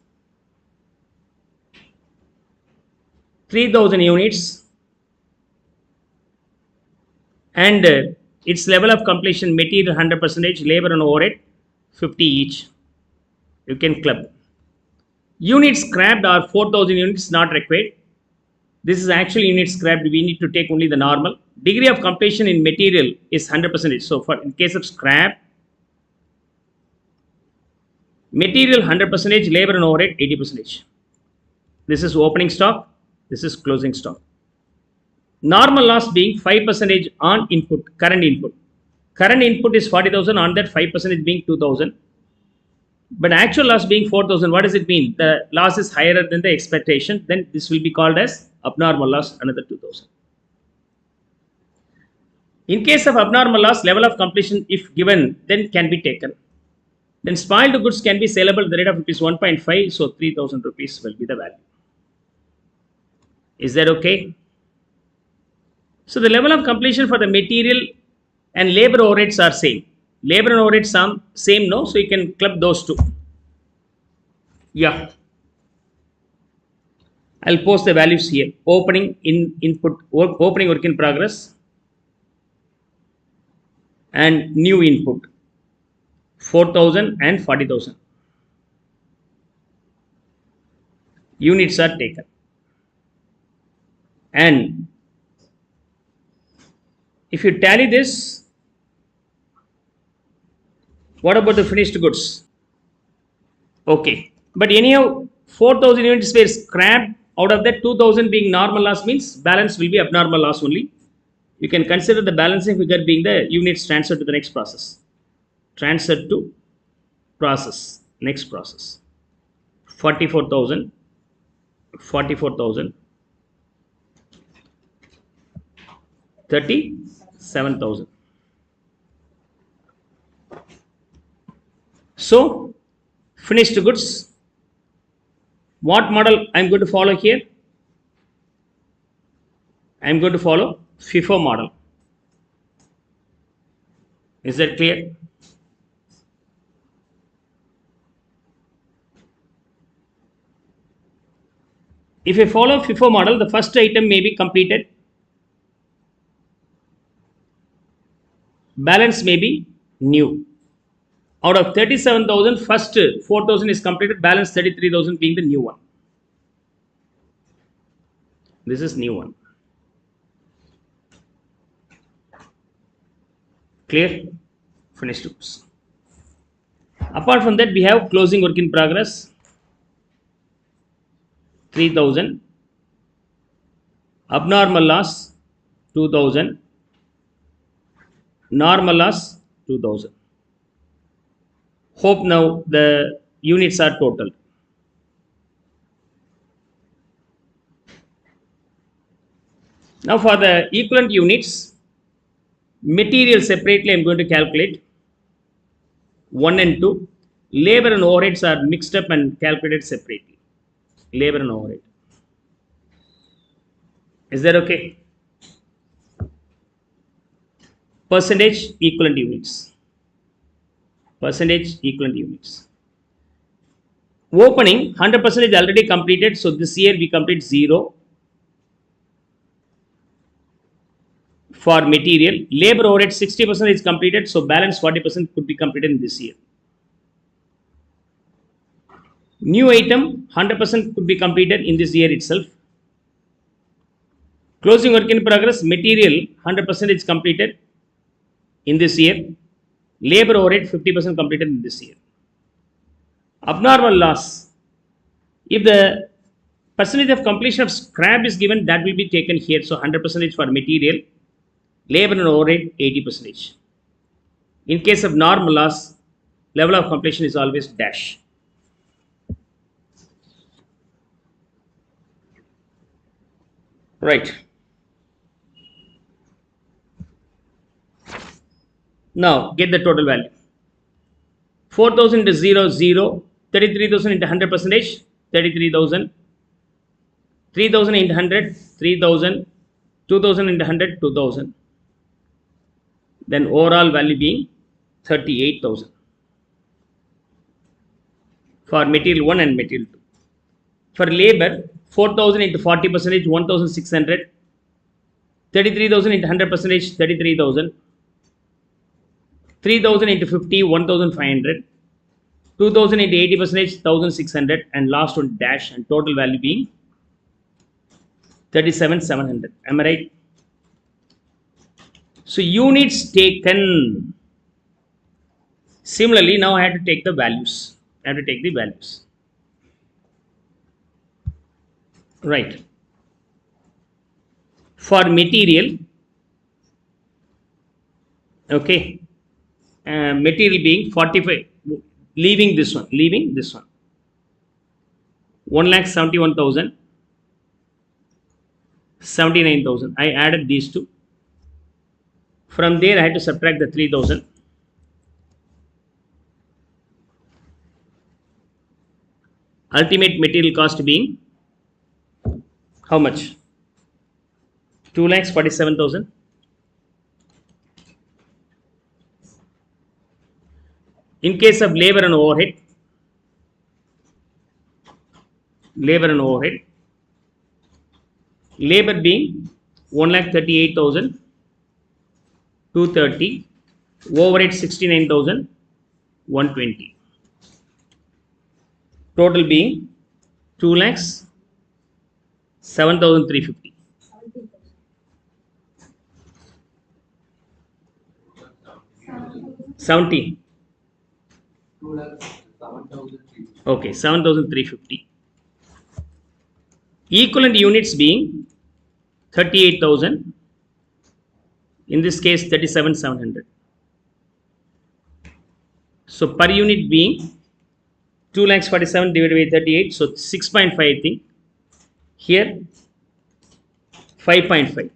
[SPEAKER 1] 3,000 units, and its level of completion, material 100%, labor and overhead 50 each. You can club. Units scrapped are 4,000 units, not required. This is actually units scrapped. We need to take only the normal. Degree of completion in material is 100%. So for in case of scrap, material 100%, labor and overhead 80%. This is opening stock. This is closing stock. Normal loss being 5% on input, current input. Current input is 40,000, on that 5% being 2,000. But actual loss being 4,000, what does it mean? The loss is higher than the expectation, then this will be called as abnormal loss, another 2,000. In case of abnormal loss, level of completion, if given, then can be taken. Then spoiled goods can be saleable at the rate of rupees 1.5, so 3,000 rupees will be the value. Is that okay? So the level of completion for the material and labor overheads are same. Labor and overheads same, no? So you can club those two. Yeah. I'll post the values here. Opening opening work in progress, and new input 4,000 and 40,000. Units are taken. And if you tally this, what about the finished goods? Okay, But anyhow, 4,000 units were scrapped. Out of that, 2,000 being normal loss means balance will be abnormal loss only. You can consider the balancing figure being the units transferred to the next process. Transferred to process, next process. 44,000, 44,000, 37,000. So, finished goods. What model I am going to follow here? I am going to follow FIFO model. Is that clear? If I follow FIFO model, the first item may be completed. Balance may be new. Out of 37,000, first 4,000 is completed, balance 33,000 being the new one. This is new one. Clear? Finished goods. Apart from that, we have closing work in progress. 3,000. Abnormal loss 2,000. Normal loss 2,000. Hope now the units are total. Now for the equivalent units, material separately I am going to calculate 1 and 2. Labor and overheads are mixed up and calculated separately. Labor and overhead. Is that okay? Percentage equivalent units. Percentage equivalent units. Opening 100% is already completed, so this year we complete 0 for material. Labor overhead 60% is completed, so balance 40% could be completed in this year. New item 100% could be completed in this year itself. Closing work in progress, material 100% is completed in this year. Labor overhead 50% completed in this year. Abnormal loss. If the percentage of completion of scrap is given, that will be taken here. So 100% for material, labor and overhead 80%. In case of normal loss, level of completion is always dash. Right. Now get the total value. 4,000 into 0, 0. 33,000 into 100%, 33,000. 3,000 into 100, 3,000. 2,000 into 100, 2,000. Then overall value being 38,000 for material 1 and material 2. For labor, 4,000 into 40%, 1,600. 33,000 into 100%, 33,000. 3,000 into 50, 1,500. 2,000 into 80%, 1,600. And last one dash, and total value being 37,700. Am I right? So units taken. Similarly, now I have to take the values. I have to take the values. Right. For material, okay, material being 45, leaving this one, 1,71,000, 79,000. I added these two. From there, I had to subtract the 3,000. Ultimate material cost being how much? 2,47,000. In case of labor and overhead, labor being 1,38,230, overhead 69,120. Total being 2,07,350. 70. Okay, 7,350. Equivalent units being 38,000. In this case, 37,700. So per unit being 2 lakhs 47 divided by 38. So 6.5, I think. Here 5.5.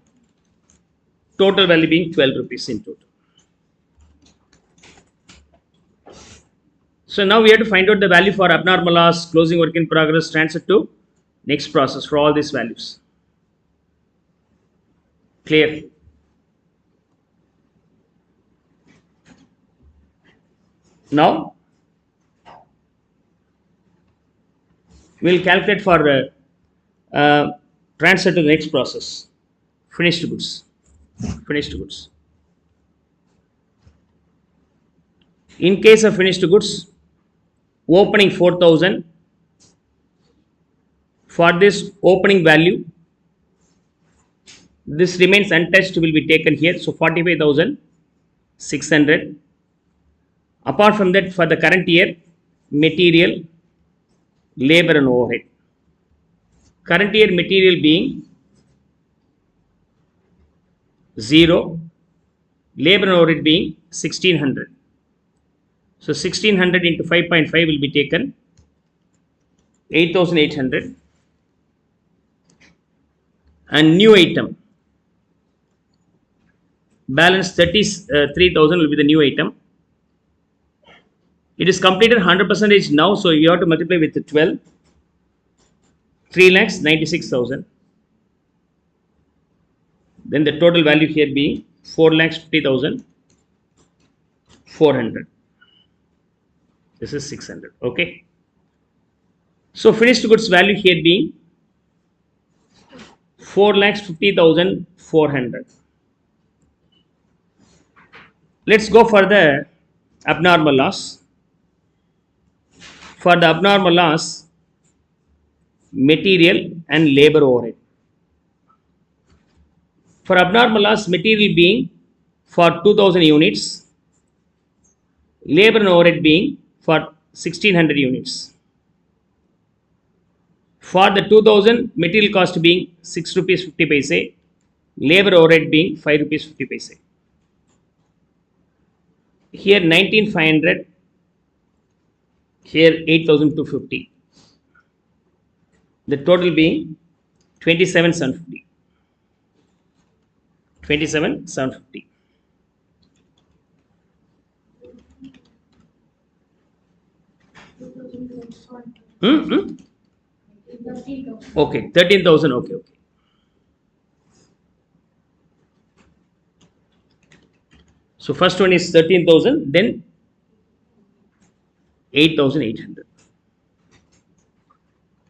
[SPEAKER 1] Total value being 12 rupees in total. So now we have to find out the value for abnormal loss, closing work in progress, transfer to next process for all these values. Clear? Now we will calculate for transfer to the next process. Finished goods. Finished goods. In case of finished goods, opening 4,000. For this opening value, this remains untouched will be taken here. So 45,600. Apart from that, for the current year, material, labor and overhead. Current year material being 0, labor and overhead being 1600. So 1600 into 5.5 will be taken 8,800. And new item balance 33,000 will be the new item. It is completed 100% now, so you have to multiply with 12. 3 lakhs 96,000. Then the total value here being 4 lakhs 50,400. This is 600. Okay. So finished goods value here being 4 lakhs 50,400. Let's go for the abnormal loss. For the abnormal loss, material and labor overhead. For abnormal loss, material being for 2,000 units, labor and overhead being for 1,600 units. For the 2,000, material cost being 6 rupees 50 paise, labor overhead being 5 rupees 50 paise. Here 19,500, here 8,250. The total being 27,750. 27,750. Okay, 13,000. Okay, okay. So first one is 13,000, then 8,800.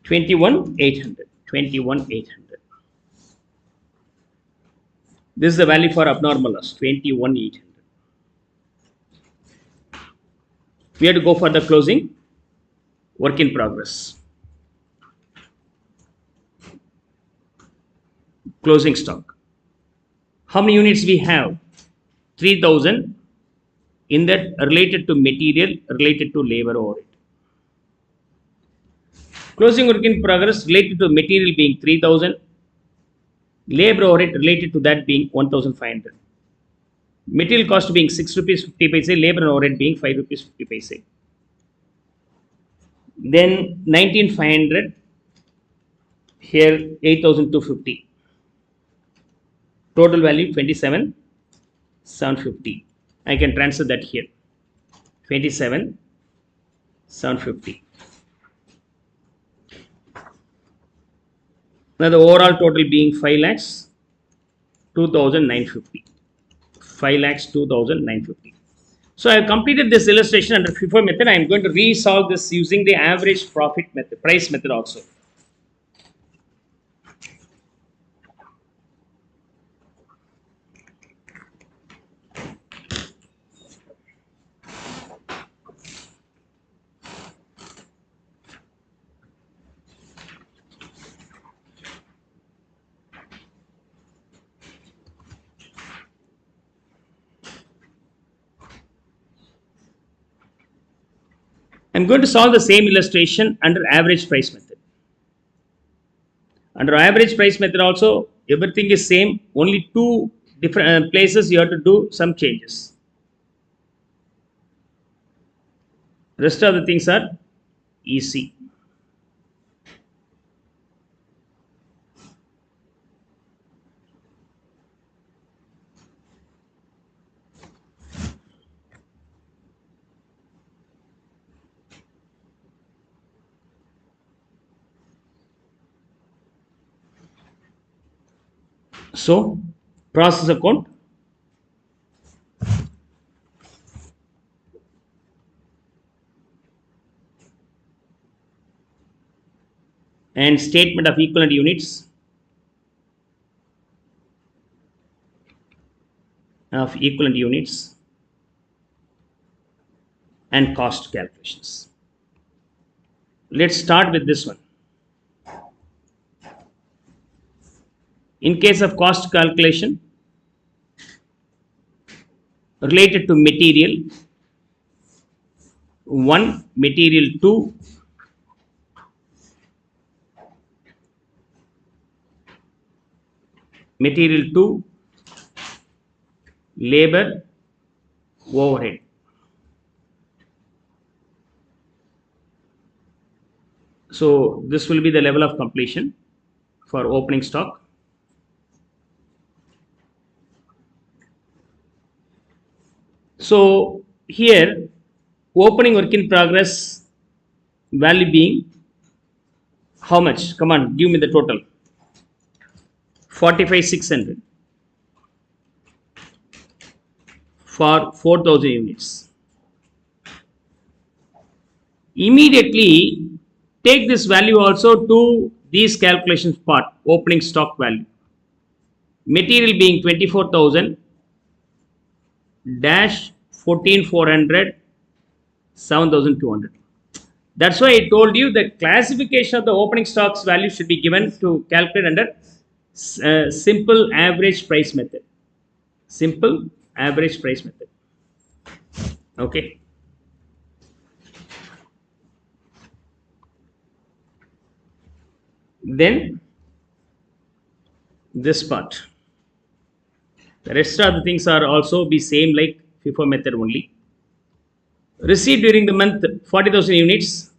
[SPEAKER 1] 21,800. 21,800. This is the value for abnormal loss. 21,800. We have to go for the closing work in progress. Closing stock. How many units we have? 3,000. In that related to material, related to labor overhead. Closing work in progress related to material being 3,000. Labor overhead related to that being 1,500. Material cost being 6 rupees 50 paise, labor and overhead being 5 rupees 50 paise. Then 19,500, here 8,250. Total value 27,750. I can transfer that here. 27,750. Now the overall total being 5 lakhs 2,950. 5 lakhs 2,950. So I have completed this illustration under FIFO method. I am going to resolve this using the average profit method, price method also. I'm going to solve the same illustration under average price method. Under average price method also, everything is same. Only two different places you have to do some changes. Rest of the things are easy. So, process account. And statement of equivalent units and cost calculations. Let's start with this one. In case of cost calculation related to material 1, material 2, labor, overhead. So this will be the level of completion for opening stock. So here opening work in progress value being how much? Come on, give me the total. 45,600 for 4,000 units. Immediately take this value also to these calculations part, opening stock value. Material being 24,000 dash 14,400 7,200. That's why I told you the classification of the opening stocks value should be given to calculate under simple average price method. Simple average price method. Okay. Then this part. The rest of the things are also be same like FIFO method only. Received during the month 40,000 units.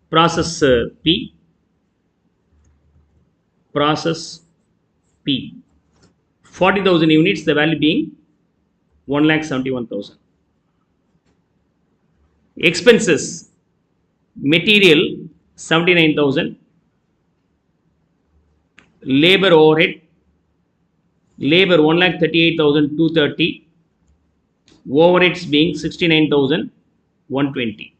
[SPEAKER 1] Process P. Process P. 40,000 units, the value being 1,71,000. Expenses, material 79,000, labor overhead, labor 1,38,230, overheads being 69,120.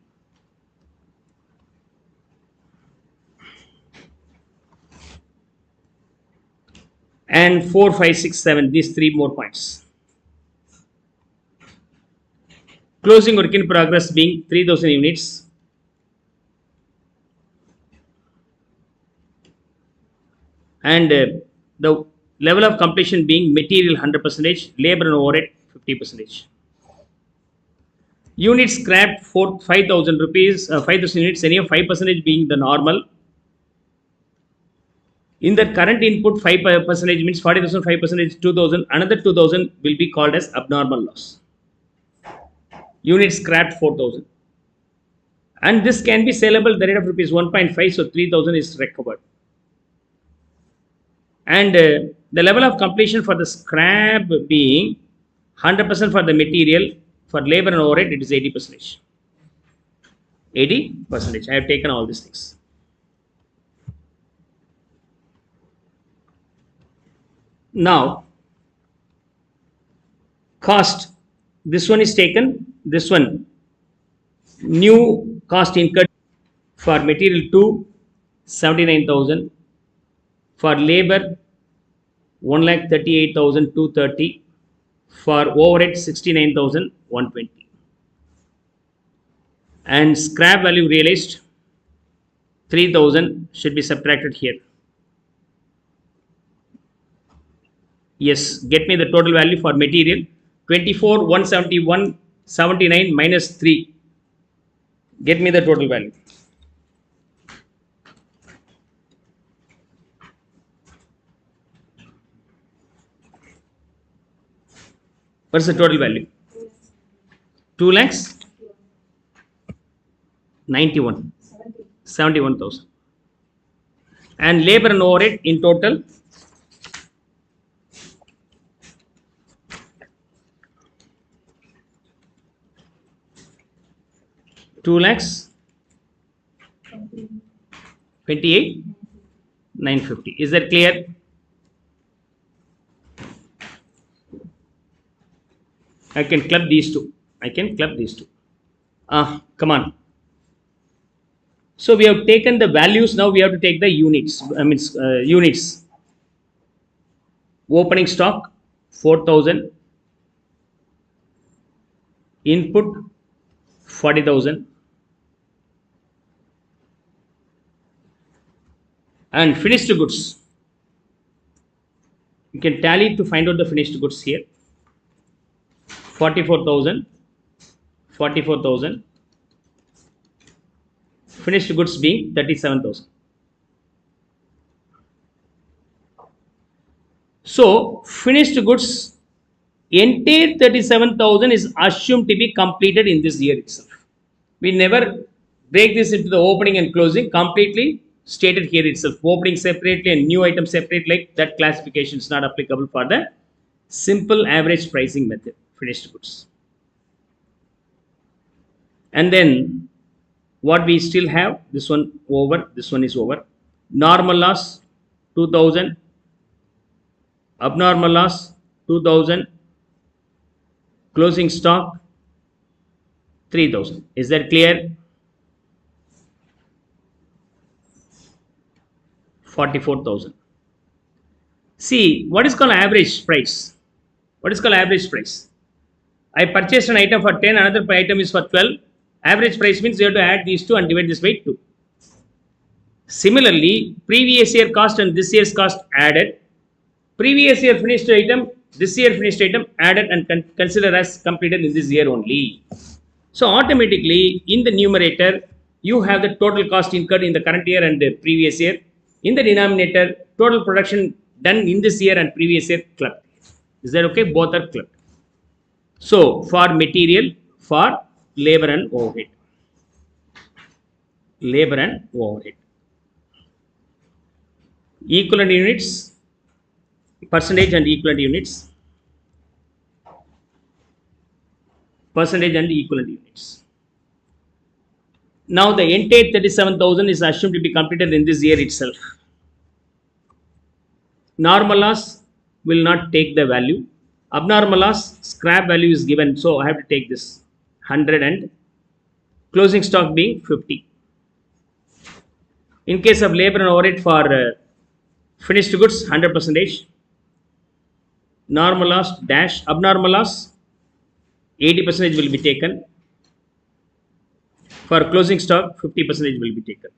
[SPEAKER 1] And 4, 5, 6, 7, these three more points. Closing work in progress being 3,000 units. And the level of completion being material 100%, labor and overhead 50%. Units scrapped for 5,000 rupees, 5,000 units, any of 5% being the normal. In the current input 5% means 40,000, 5% 2,000, another 2,000 will be called as abnormal loss. Units scrapped 4,000. And this can be saleable the rate of rupees 1.5, so 3,000 is recovered. And the level of completion for the scrap being 100% for the material, for labor and overhead it is 80%. 80%. I have taken all these things. Now, cost. This one is taken. This one, new cost incurred for material 2, 79,000. For labor, 1,38,230. For overhead, 69,120. And scrap value realized, 3,000 should be subtracted here. Yes, get me the total value for material. 24,171.79 minus 3. Get me the total value. What's the total value? 2 lakhs 91 71,000. And labor and overhead in total 2 lakhs 28 950. Is that clear? I can club these two. Come on. So we have taken the values. Now we have to take the units. Units. Opening stock 4,000. Input 40,000. And finished goods. You can tally to find out the finished goods here. 44,000. Finished goods being 37,000. So finished goods entire 37,000 is assumed to be completed in this year itself. We never break this into the opening and closing, completely stated here itself. Opening separately and new item separate, like that classification is not applicable for the simple average pricing method, finished goods. And then what we still have, this one over, this one is over. Normal loss 2,000, abnormal loss 2,000, closing stock 3,000. Is that clear? 44,000. See, what is called average price? What is called average price? I purchased an item for 10, another item is for 12. Average price means you have to add these two and divide this by 2. Similarly, previous year cost and this year's cost added. Previous year finished item, this year finished item added and consider as completed in this year only. So automatically in the numerator, you have the total cost incurred in the current year and the previous year. In the denominator, total production done in this year and previous year clubbed. Is that okay? Both are clubbed. So for material, for labor and overhead. Labor and overhead. Equivalent units, percentage and equivalent units. Percentage and equivalent units. Now the entire 37,000 is assumed to be completed in this year itself. Normal loss will not take the value. Abnormal loss, scrap value is given, so I have to take this 100 and closing stock being 50. In case of labor and overhead for finished goods, 100%. Normal loss dash, abnormal loss 80% will be taken. For closing stock, 50% will be taken.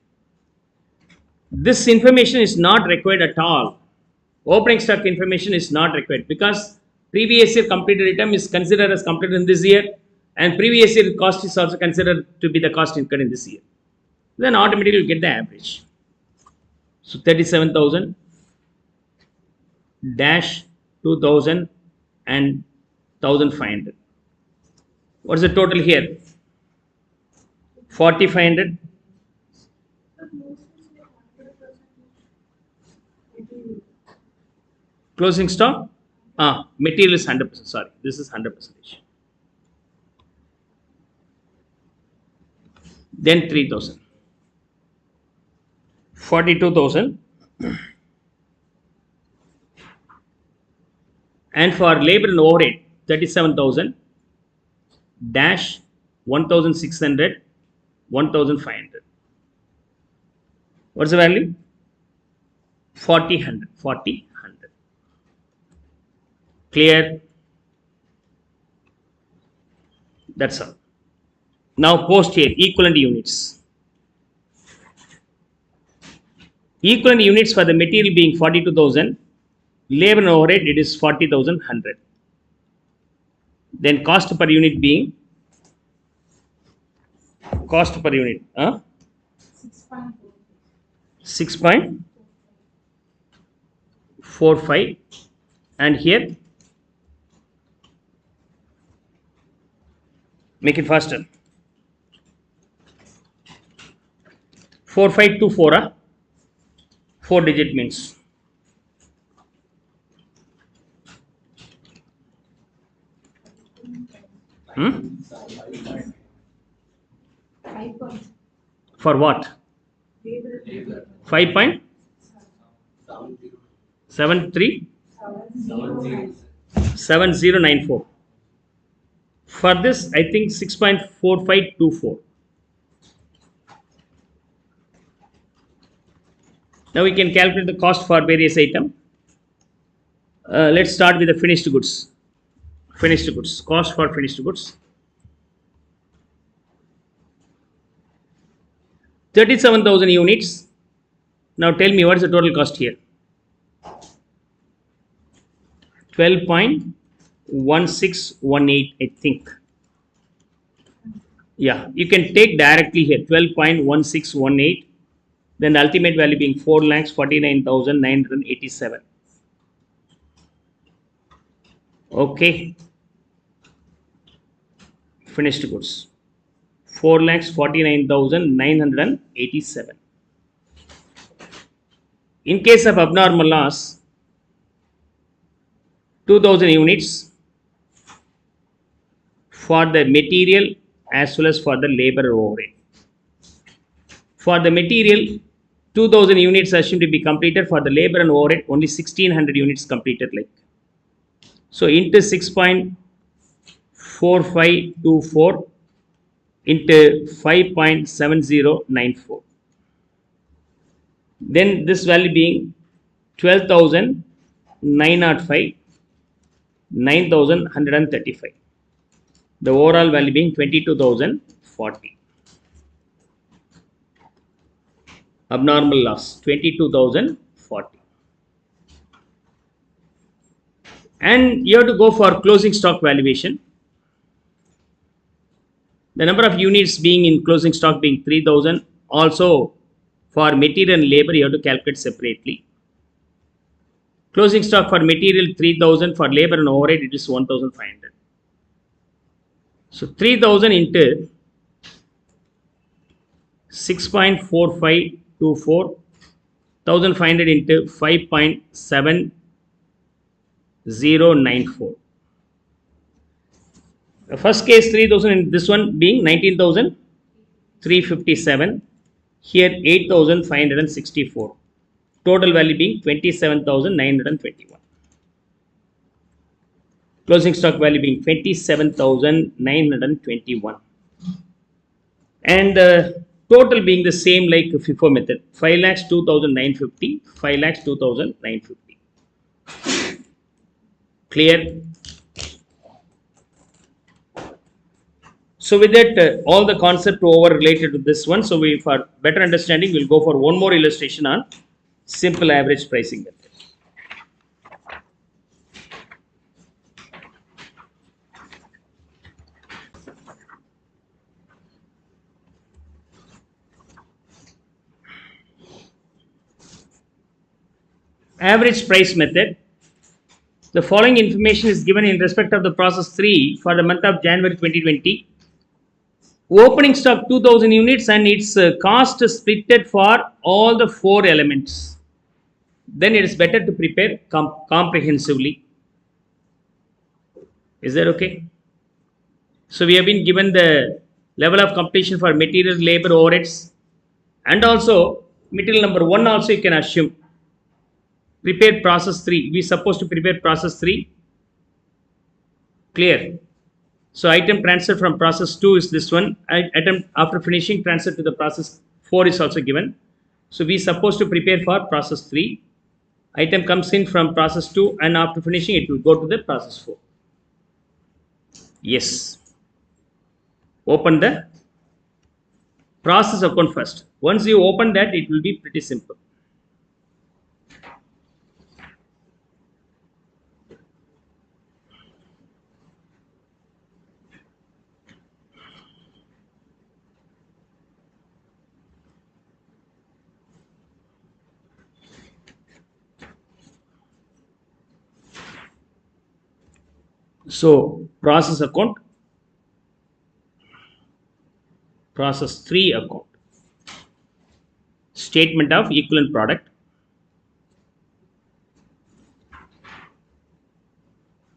[SPEAKER 1] This information is not required at all. Opening stock information is not required because previous year completed item is considered as completed in this year and previous year cost is also considered to be the cost incurred in this year. Then automatically you get the average. So 37,000 dash 2,000 and 1,500. What is the total here? 4,500. Closing stock? Material is 100%. Sorry, this is 100%. Then 3,000. 42,000. And for labor and overhead, 37,000 dash 1,600, 1,500. What's the value? 4,100. 4,100. Clear? That's all. Now post here equivalent units. Equivalent units for the material being 42,000. Labor and overhead it is 40,100. Then cost per unit being Cost per unit. 6.45. And here, make it faster. 4524. 4 digit means. Hmm? For what? 5.737094. For this, I think 6.4524. Now we can calculate the cost for various item. Let's start with the finished goods. Finished goods. Cost for finished goods. 37,000 units. Now tell me what is the total cost here? 12.1618, I think. Yeah, you can take directly here 12.1618. Then the ultimate value being 4,49,987. Okay. Finished goods. 4,49,987. In case of abnormal loss, 2,000 units for the material as well as for the labor overhead. For the material, 2,000 units assumed to be completed. For the labor and overhead, only 1,600 units completed. Like so, into 6.4524 into 5.7094. Then this value being 12,905, 9,135. The overall value being 22,040. Abnormal loss 22,040. And you have to go for closing stock valuation. The number of units being in closing stock being 3,000. Also, for material and labor, you have to calculate separately. Closing stock for material 3,000, for labor and overhead it is 1,500. So 3,000 into 6.4524, 1,500 into 5.7094. The first case 3,000 and this one being 19,357. Here 8,564. Total value being 27,921. Closing stock value being 27,921. And total being the same like FIFO method. 5,02,950. 5,02,950. Clear? So with that, all the concept over related to this one. So we, for better understanding, we'll go for one more illustration on simple average pricing method. Average price method. The following information is given in respect of the process 3 for the month of January 2020. Opening stock 2,000 units and its cost is splitted for all the 4 elements. Then it is better to prepare comprehensively. Is that okay? So we have been given the level of completion for material, labor, overheads, and also material number 1 also you can assume. Prepare process 3. We supposed to prepare process 3. Clear. So item transfer from process 2 is this one. Item after finishing transfer to the process 4 is also given. So we supposed to prepare for process 3. Item comes in from process 2 and after finishing it will go to the process 4. Yes. Open the process account first. Once you open that, it will be pretty simple. So process account, process 3 account, statement of equivalent product,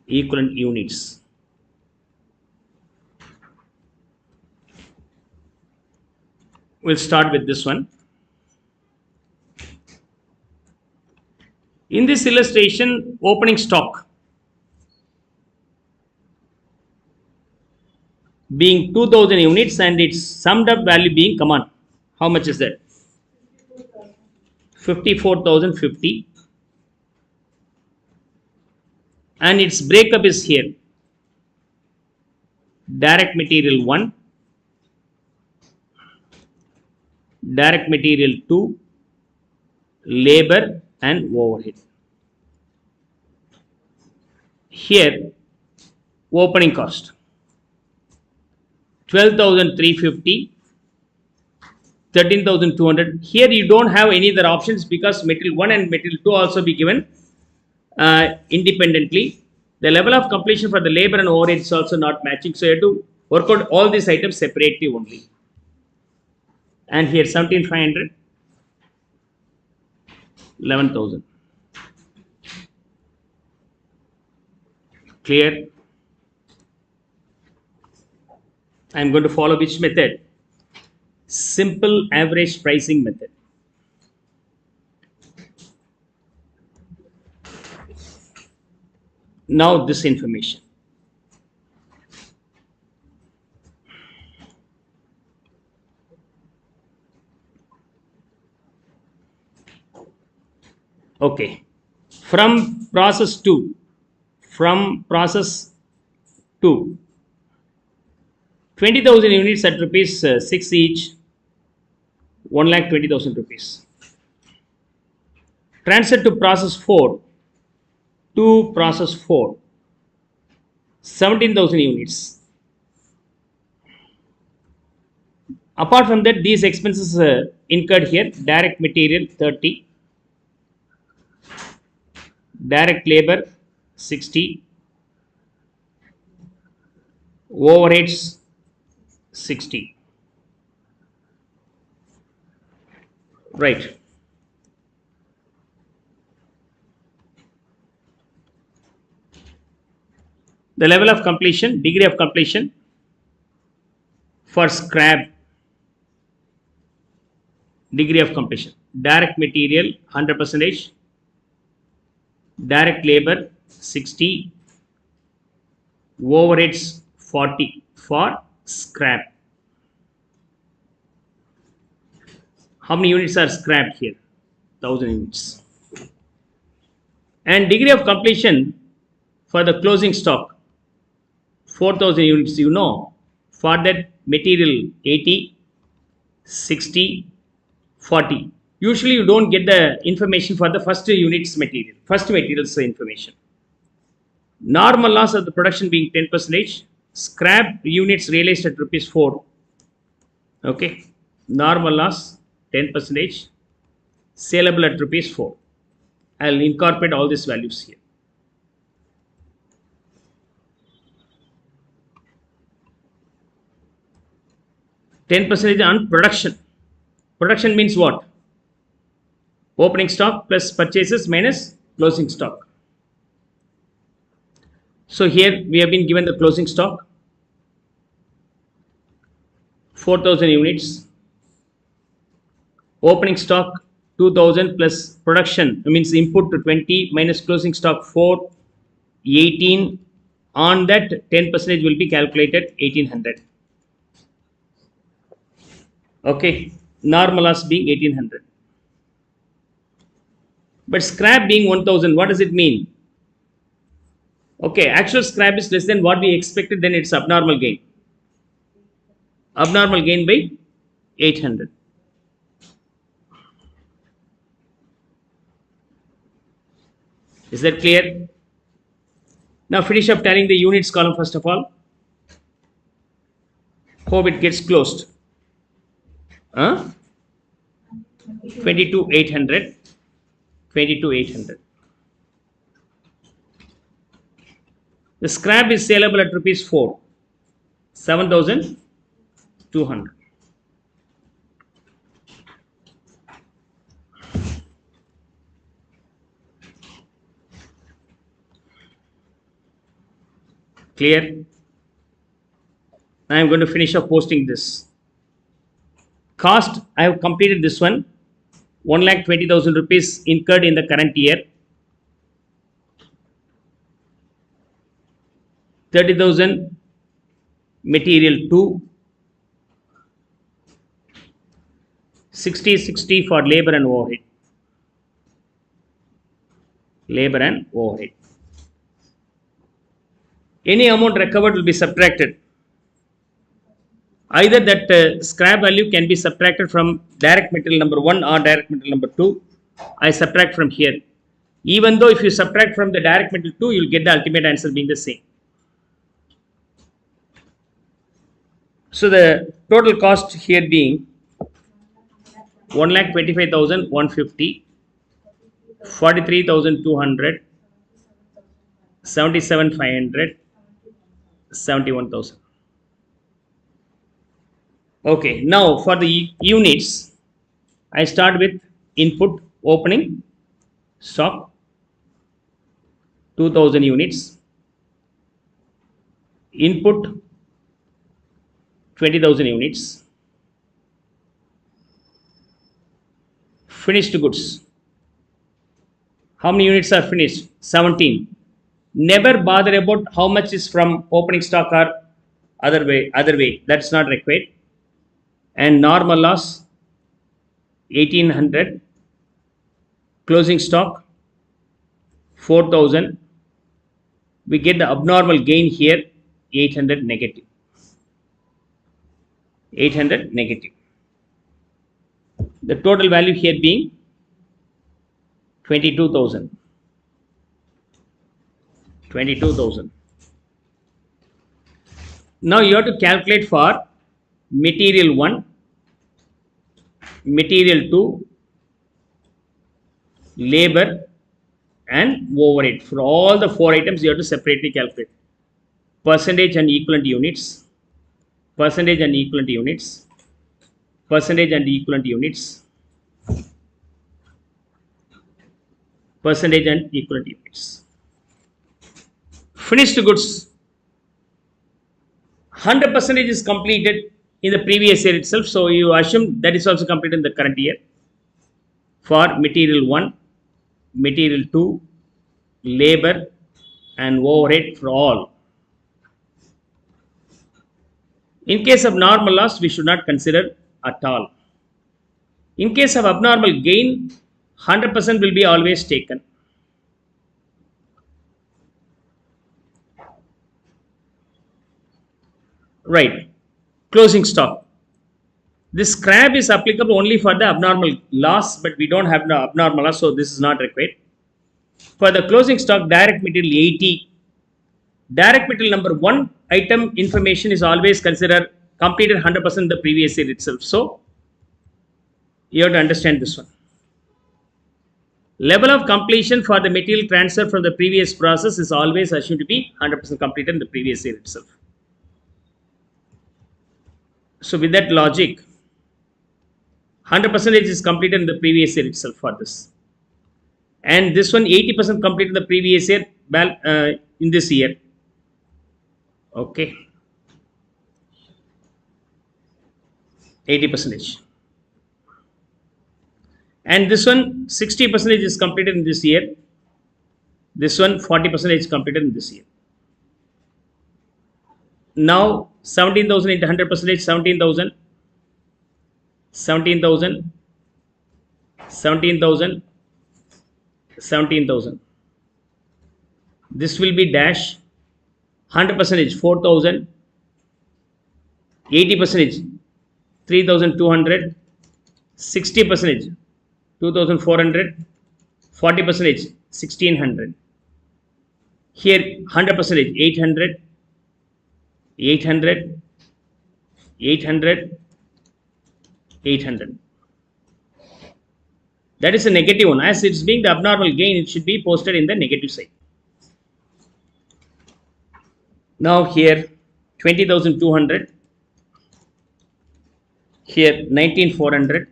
[SPEAKER 1] equivalent units. We'll start with this one. In this illustration, opening stock being 2000 units and its summed up value being, come on, how much is that? 54,050, and its breakup is here: direct material 1, direct material 2, labor and overhead. Here opening cost 12,350, 13,200. Here you don't have any other options because material 1 and material 2 also be given independently. The level of completion for the labor and overhead is also not matching, so you have to work out all these items separately only. And here 17,500, 11,000. Clear? I am going to follow which method? Simple average pricing method. Now this information. Okay. From process 2, 20,000 units at rupees 6 each, 1,20,000 rupees. Transfer to process 4, 17,000 units. Apart from that, these expenses incurred here: direct material 30, direct labor 60, overheads 60. Right. The level of completion, degree of completion for scrap, degree of completion: direct material 100%, direct labor 60, overheads 40 for scrap. How many units are scrapped here? 1000 units. And degree of completion for the closing stock 4,000 units. You know, for that material 80, 60, 40. Usually you don't get the information for the first materials information. Normal loss of the production being 10%, scrap units realized at rupees 4. Okay, normal loss 10%, saleable at rupees 4. I'll incorporate all these values here. %, on production. Production means what? Opening stock plus purchases minus closing stock. So here we have been given the closing stock 4,000 units. Opening stock 2,000 plus production, means input to 20 minus closing stock 4, 18. On that 10% will be calculated 1800. Okay, normal loss being 1800. But scrap being 1000, what does it mean? Okay, actual scrap is less than what we expected, then it's abnormal gain. Abnormal gain by 800. Is that clear? Now finish up telling the units column first of all. Hope it gets closed. 22,800, 22,800. The scrap is saleable at rupees 4, 7,200. Clear? I am going to finish up posting this. Cost, I have completed this one. 1,20,000 rupees incurred in the current year. 30,000 material 2. 60 for labor and overhead. Labor and overhead. Any amount recovered will be subtracted. Either that scrap value can be subtracted from direct material number 1 or direct material number 2. I subtract from here. Even though if you subtract from the direct material 2, you will get the ultimate answer being the same. So the total cost here being 1,25,150, 43,200, 77,500, 71,000. Okay, now for the units, I start with input opening stock 2,000 units, input 20,000 units, finished goods. How many units are finished? 17. Never bother about how much is from opening stock or other way. That's not required. And normal loss 1,800. Closing stock 4,000. We get the abnormal gain here 800 negative. 800 negative. The total value here being 22,000. 22,000. Now you have to calculate for material 1, material 2, labor and overhead. For all the 4 items you have to separately calculate. Percentage and equivalent units. Percentage and equivalent units. Percentage and equivalent units. Percentage and equivalent units. Finished goods. 100% is completed in the previous year itself. So you assume that is also completed in the current year. For material 1, material 2, labor and overhead for all. In case of normal loss, we should not consider at all. In case of abnormal gain, 100% will be always taken. Right. Closing stock. This scrap is applicable only for the abnormal loss, but we don't have the abnormal loss, so this is not required. For the closing stock, direct material 80. Direct material number 1 item information is always considered completed 100% the previous year itself. So you have to understand this one. Level of completion for the material transfer from the previous process is always assumed to be 100% completed in the previous year itself. So with that logic, 100% is completed in the previous year itself for this. And this one 80% completed in the previous year in this year. Okay. 80%. And this one 60% is completed in this year. This one 40% is completed in this year. Now 17,000 into 100%, 17,000, 17,000, 17,000, 17,000. This will be dash 100% 4,000, 80% 3,200, 60% 2,400, 40% 1,600. Here 100% 800, 800, 800, 800. That is a negative one. As it's being the abnormal gain, it should be posted in the negative side. Now here 20,200, here 19,400,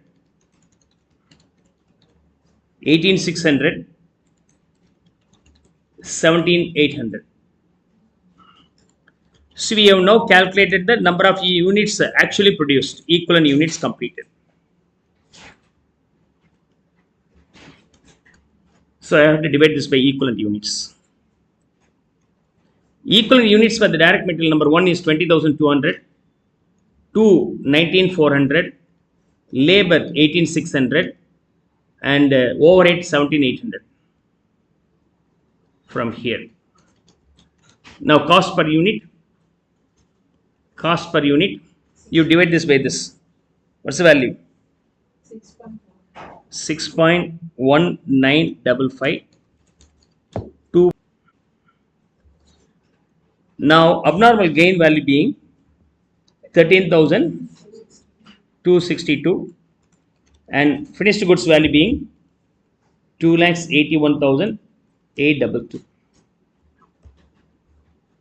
[SPEAKER 1] 18,600, 17,800. So we have now calculated the number of units actually produced, equivalent units completed. So I have to divide this by equivalent units. Equivalent units for the direct material number 1 is 20,200, 2 19,400, labor 18,600, and overhead 17,800 from here. Now cost per unit, you divide this by this. What's the value? 6.1955. Now abnormal gain value being 13,262 and finished goods value being 2,81,822.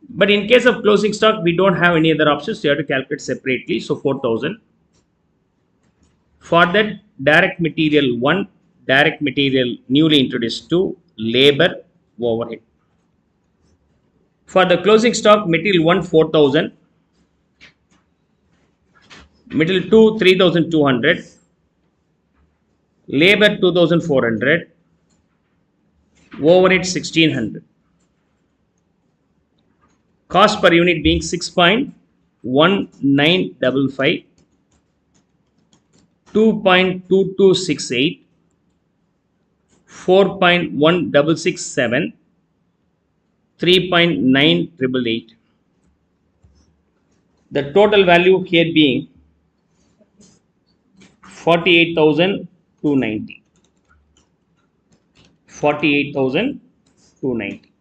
[SPEAKER 1] But in case of closing stock, we don't have any other options. So you have to calculate separately. So 4,000. For that, direct material 1, direct material newly introduced 2, labor, overhead. For the closing stock, material 1 4,000, material 2 3,200, labor 2,400, overhead 1,600. Cost per unit being 6.1955, 2.2268, 4.1667, 3.9888. The total value here being 48,290. 48,290.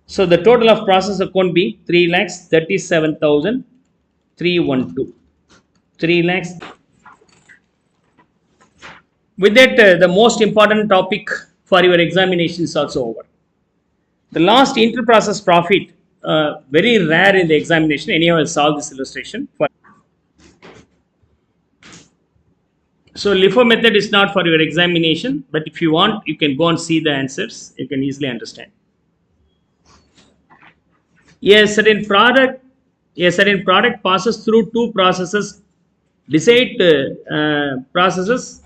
[SPEAKER 1] So the total of process account be 3,37,312. 3 lakhs. With that, the most important topic for your examination is also over. The last inter-process profit, very rare in the examination. Anyhow, I'll solve this illustration. So LIFO method is not for your examination, but if you want, you can go and see the answers. You can easily understand. A certain product passes through two processes, processes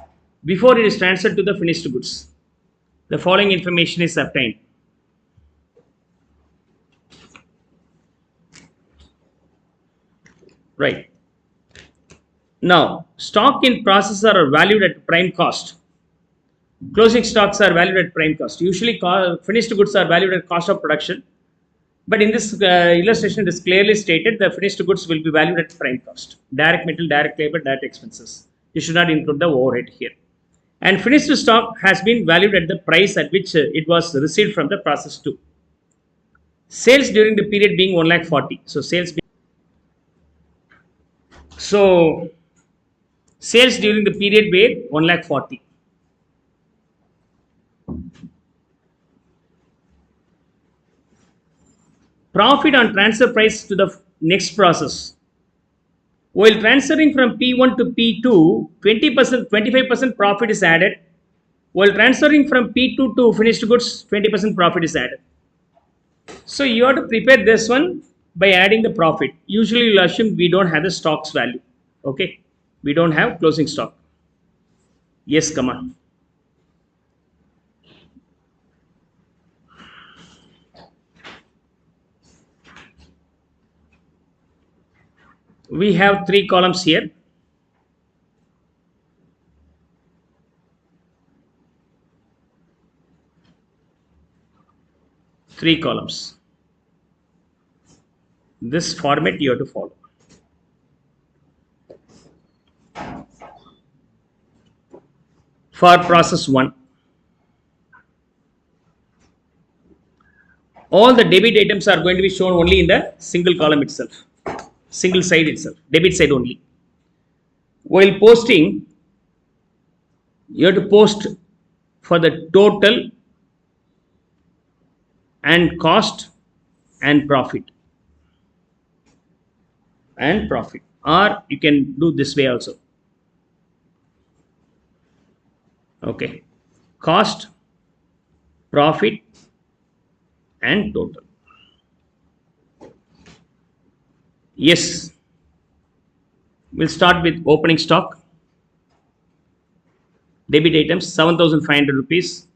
[SPEAKER 1] before it is transferred to the finished goods. The following information is obtained. Right. Now, stock in processor are valued at prime cost. Closing stocks are valued at prime cost. Usually, finished goods are valued at cost of production. But in this illustration, it is clearly stated the finished goods will be valued at prime cost. Direct material, direct labor, direct expenses. You should not include the overhead here. And finished stock has been valued at the price at which it was received from the process 2. Sales during the period being 1,40,000. So sales during the period were 1,40,000. Profit on transfer price to the next process. While transferring from P1 to P2, 20%, 25% profit is added. While transferring from P2 to finished goods, 20% profit is added. So you have to prepare this one by adding the profit. Usually you'll assume we don't have the stocks value. Okay. We don't have closing stock. Yes, come on. We have 3 columns here. Three columns. This format you have to follow. For process 1, all the debit items are going to be shown only in the single column itself, single side itself, debit side only. While posting, you have to post for the total and cost and profit. and profit, or you can do this way also. Okay, cost, profit and total. Yes, we'll start with opening stock. Debit items 7,500 rupees.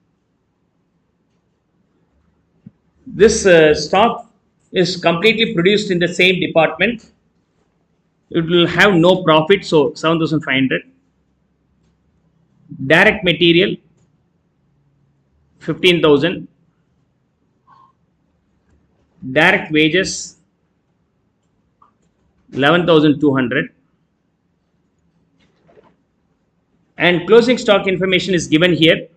[SPEAKER 1] This stock is completely produced in the same department. It will have no profit, so 7,500. Direct material 15,000. Direct wages 11,200. And closing stock information is given here.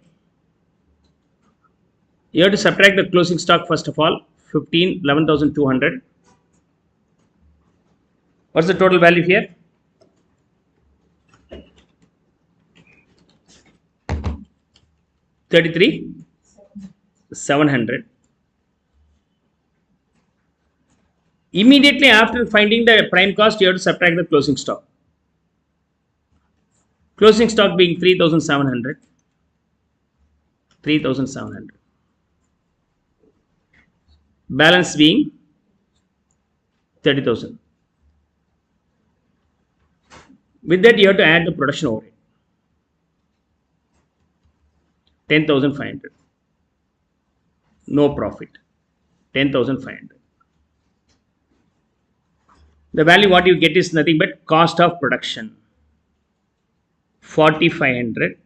[SPEAKER 1] You have to subtract the closing stock first of all. 15, 11,200. What's the total value here? 33,700. Immediately after finding the prime cost, you have to subtract the closing stock. Closing stock being 3,700. 3,700. Balance being 30,000. With that, you have to add the production overhead. 10,500. No profit. 10,500. The value what you get is nothing but cost of production. 4,500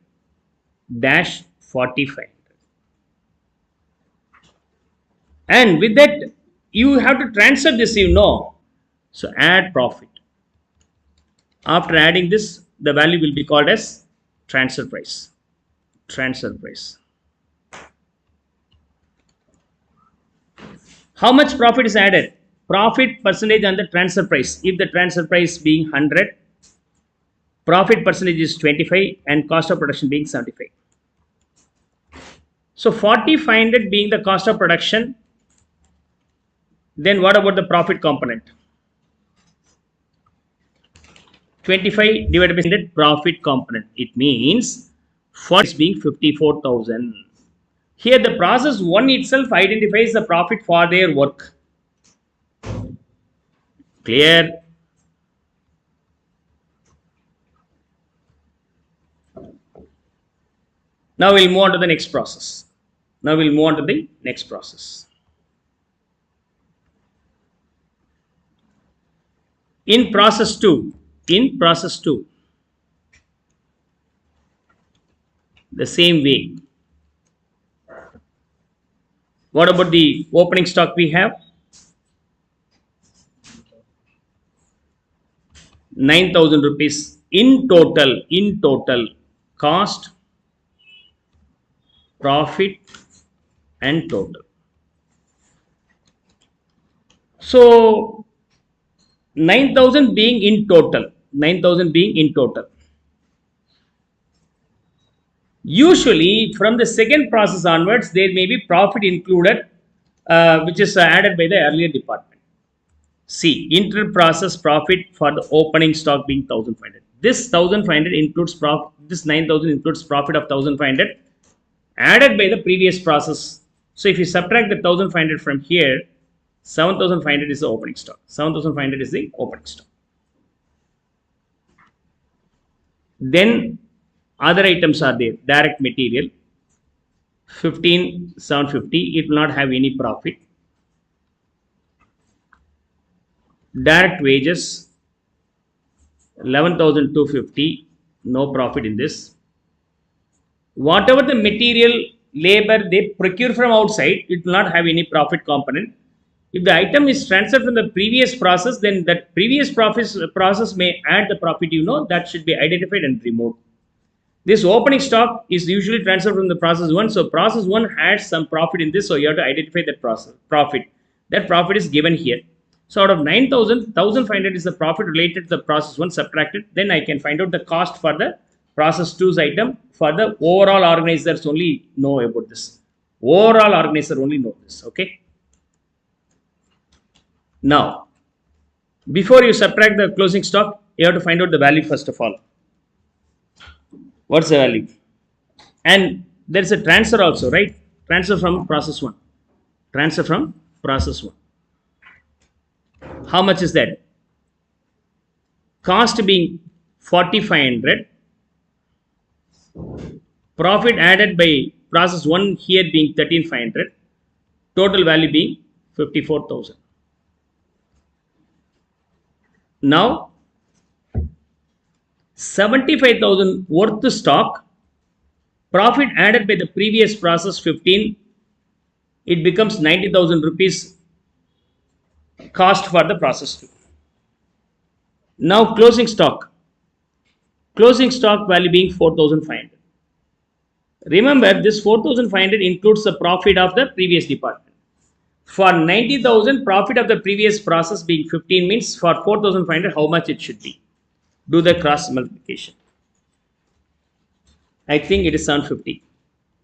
[SPEAKER 1] dash 4,500. And with that, you have to transfer this, you know. So add profit. After adding this, the value will be called as transfer price. Transfer price. How much profit is added? Profit percentage on the transfer price. If the transfer price being 100, profit percentage is 25 and cost of production being 75. So 4,500 being the cost of production. Then what about the profit component? 25 divided by 100 profit component. It means 40 being 54,000. Here the process 1 itself identifies the profit for their work. Clear? Now we'll move on to the next process. In process 2, the same way. What about the opening stock we have? 9,000 rupees in total cost, profit and total. So 9,000 being in total. Usually from the second process onwards, there may be profit included, which is added by the earlier department. See, inter-process profit for the opening stock being 1,500. This 1,500 includes profit. This 9,000 includes profit of 1,500 added by the previous process. So if you subtract the 1,500 from here, 7,500 is the opening stock. 7,500 is the opening stock. Then other items are there. Direct material 15,750. It will not have any profit. Direct wages 11,250. No profit in this. Whatever the material, labor they procure from outside, it will not have any profit component. If the item is transferred from the previous process, then that previous process may add the profit, you know, that should be identified and removed. This opening stock is usually transferred from the process 1. So process 1 has some profit in this. So you have to identify that profit. That profit is given here. So out of 9,000, 1,500 is the profit related to the process 1 subtracted. Then I can find out the cost for the process 2's item. For the overall organizers only know about this. Overall organizer only know this. Okay. Now, Before you subtract the closing stock, you have to find out the value first of all. What's the value? And there's a transfer also, right? Transfer from process 1. Transfer from process 1. How much is that? Cost being 4,500. Profit added by process 1 here being 13,500. Total value being 54,000. Now 75,000 worth the stock, profit added by the previous process 15, it becomes 90,000 rupees cost for the process 2. Now closing stock value being 4,500. Remember, this 4,500 includes the profit of the previous department. For 90,000, profit of the previous process being 15 means for 4,500 how much it should be. Do the cross multiplication. I think it is 750.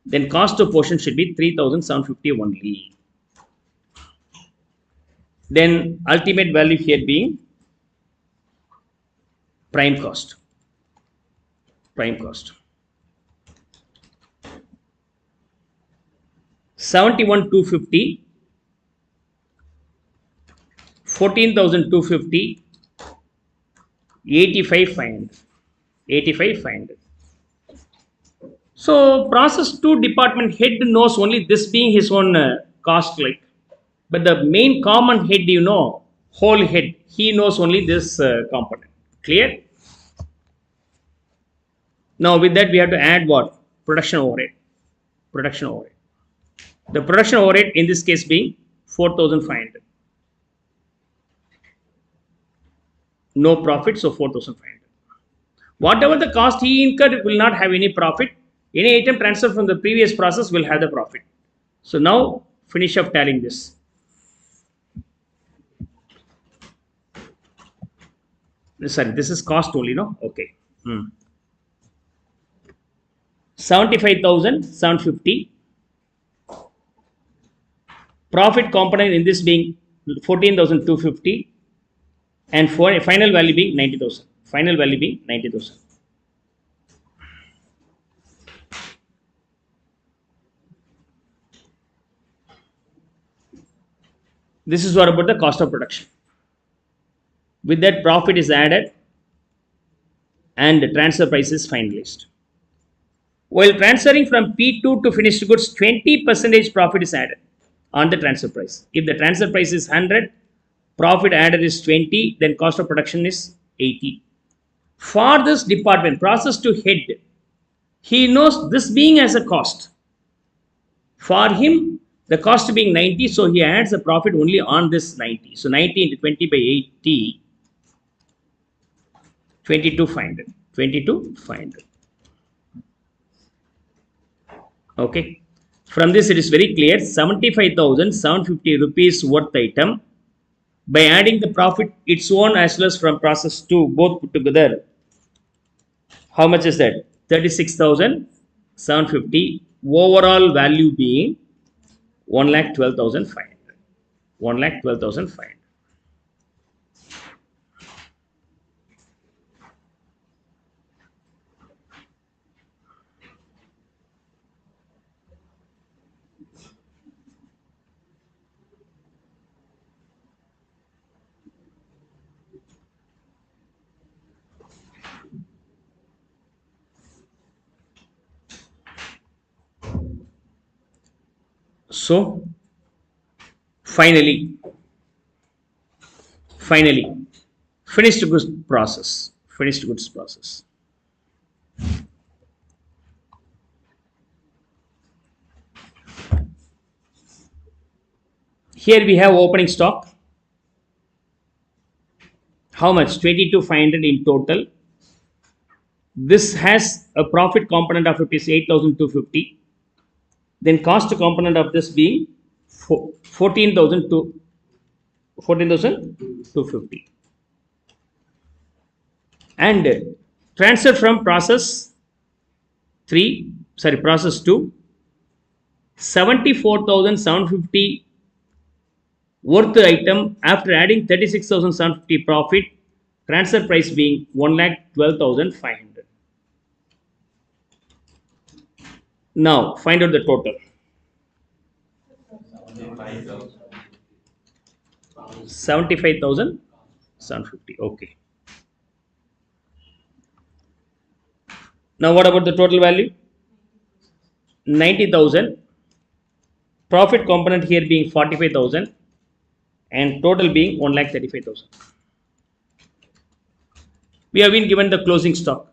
[SPEAKER 1] Then cost of portion should be 3,750 only. Then ultimate value here being prime cost. 71,250, 14,250, 85,500. So process 2 department head knows only this being his own cost, like, but the main common head, whole head, he knows only this component. Clear? Now with that we have to add what? Production overhead. The production overhead in this case being 4,500. No profit, so 4,500. Whatever the cost he incurred will not have any profit. Any item transferred from the previous process will have the profit. So now finish up tallying this. Sorry, this is cost only, no? Okay. 75,750. Profit component in this being 14,250. And for a final value being 90,000. This is what about the cost of production. With that, profit is added and the transfer price is finalized. While transferring from P2 to finished goods, 20% profit is added on the transfer price. If the transfer price is 100, profit added is 20, then cost of production is 80. For this department, process to head, he knows this being as a cost. For him, the cost being 90, so he adds the profit only on this 90. So 90 into 20 by 80, 22,500. Okay. From this, it is very clear, 75,750 rupees worth item. By adding the profit, its own as well as from process 2, both put together, how much is that? 36,750. Overall value being 1,12,500. So finally, finished goods process. Here we have opening stock. How much? 22,500 in total. This has a profit component of rupees 8,250. Then cost component of this being 14,250. And transfer from process 2, 74,750 worth item after adding 36,750 profit, transfer price being 1,12,500. Now find out the total. 75,750. Okay. Now what about the total value? 90,000. Profit component here being 45,000 and total being 1,35,000. We have been given the closing stock.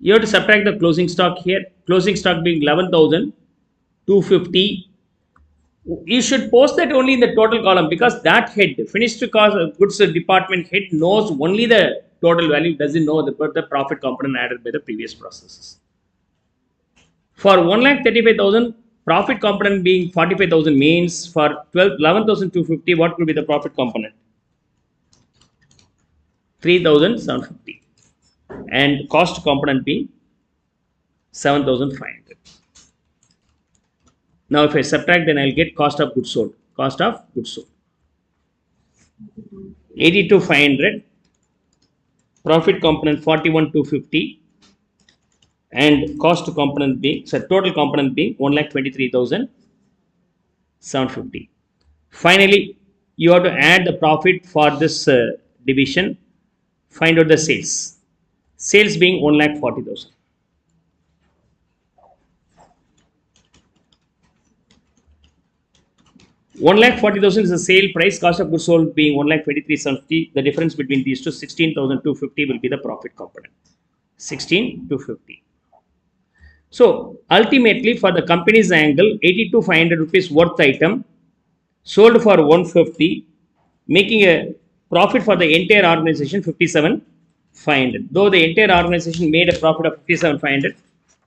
[SPEAKER 1] You have to subtract the closing stock here. Closing stock being 11,250. You should post that only in the total column because that head, finished goods department head, knows only the total value, doesn't know the profit component added by the previous processes. For 1,35,000, profit component being 45,000 means for 11,250, what will be the profit component? 3,750. And cost component being 7,500. Now if I subtract, then I'll get cost of goods sold. Cost of goods sold. 82,500. Profit component 41,250. And cost component being, so total component being 1,23,750. Finally, you have to add the profit for this division. Find out the sales. Sales being 1,40,000. 1,40,000 is the sale price. Cost of goods sold being 1,23,750. The difference between these two, 16,250 will be the profit component. 16,250. So ultimately, for the company's angle, 82,500 rupees worth item sold for 150, making a profit for the entire organization 57,500. Though the entire organization made a profit of 57,500,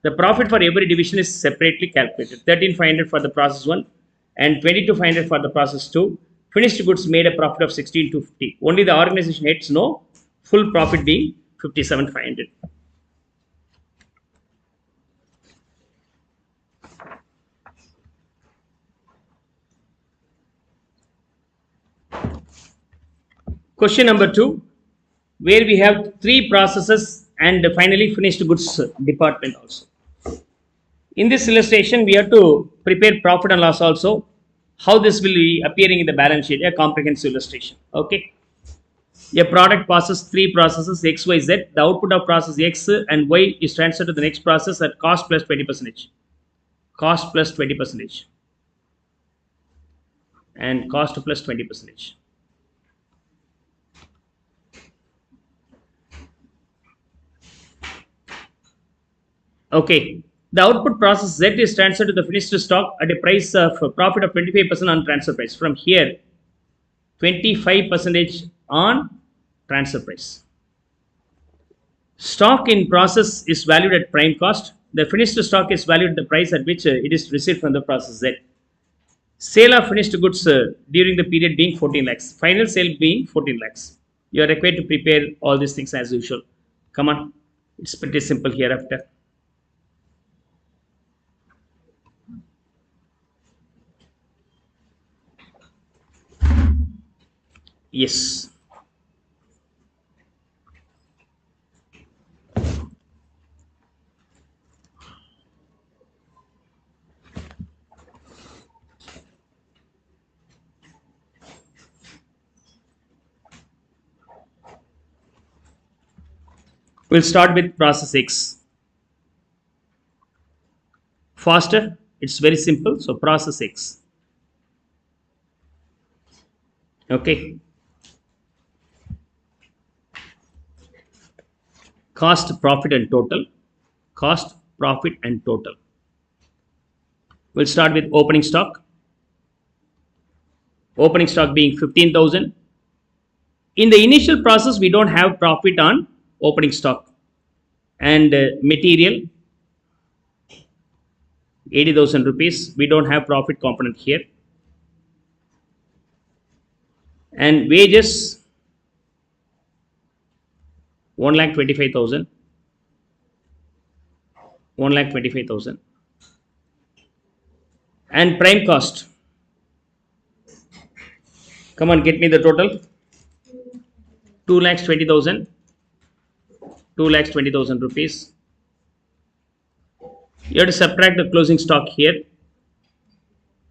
[SPEAKER 1] the profit for every division is separately calculated. 13,500 for the process 1 and 22,500 for the process 2. Finished goods made a profit of 16,250. Only the organization heads know full profit being 57,500. Question number 2, where we have 3 processes and finally finished goods department also. In this illustration, we have to prepare profit and loss also. How this will be appearing in the balance sheet, a comprehensive illustration. Okay. A product passes 3 processes X, Y, Z. The output of process X and Y is transferred to the next process at cost plus 20%. Cost plus 20%. And cost plus 20%. Okay, the output process Z is transferred to the finished stock at a price of profit of 25% on transfer price. From here, 25% on transfer price. Stock in process is valued at prime cost. The finished stock is valued at the price at which it is received from the process Z. Sale of finished goods during the period being 14 lakhs. Final sale being 14 lakhs. You are required to prepare all these things as usual. Come on, it's pretty simple hereafter. Yes. We'll start with process X. Faster, it's very simple. So process X. Okay. Cost, profit and total. Cost, profit and total. We'll start with opening stock. Opening stock being 15,000. In the initial process, we don't have profit on opening stock. And material, 80,000 rupees. We don't have profit component here. And wages, 1,25,000. 1,25,000. And prime cost, Come on, get me the total. 2,20,000. 2,20,000 rupees. You have to subtract the closing stock here.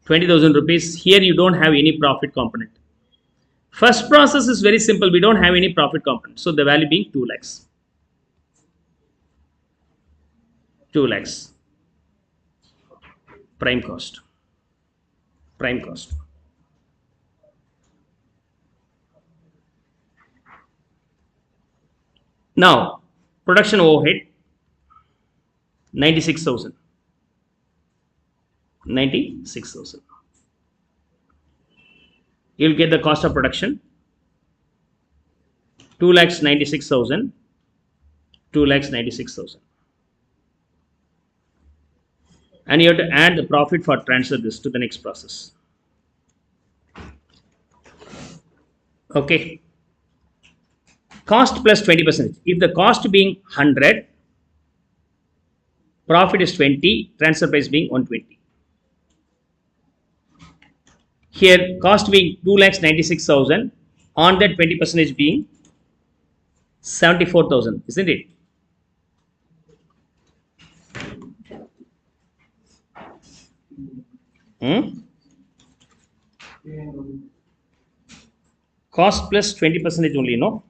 [SPEAKER 1] 20,000 rupees. Here you don't have any profit component. First process is very simple. We don't have any profit component. So the value being 2 lakhs. 2 lakhs. Prime cost. Prime cost. Now, production overhead 96,000. 96,000. You'll get the cost of production 2,96,000. 2,96,000. And you have to add the profit for transfer this to the next process. Okay. Cost plus 20%. If the cost being 100, profit is 20, transfer price being 120. Here cost being 2,96,000, on that 20% being 74,000, isn't it? Cost plus 20% only, no?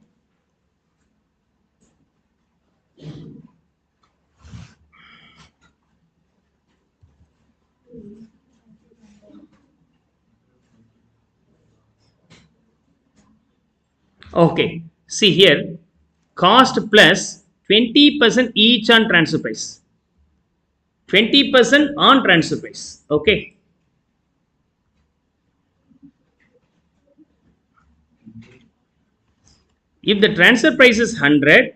[SPEAKER 1] Okay, see here, cost plus 20% each on transfer price. 20% on transfer price. Okay. If the transfer price is 100,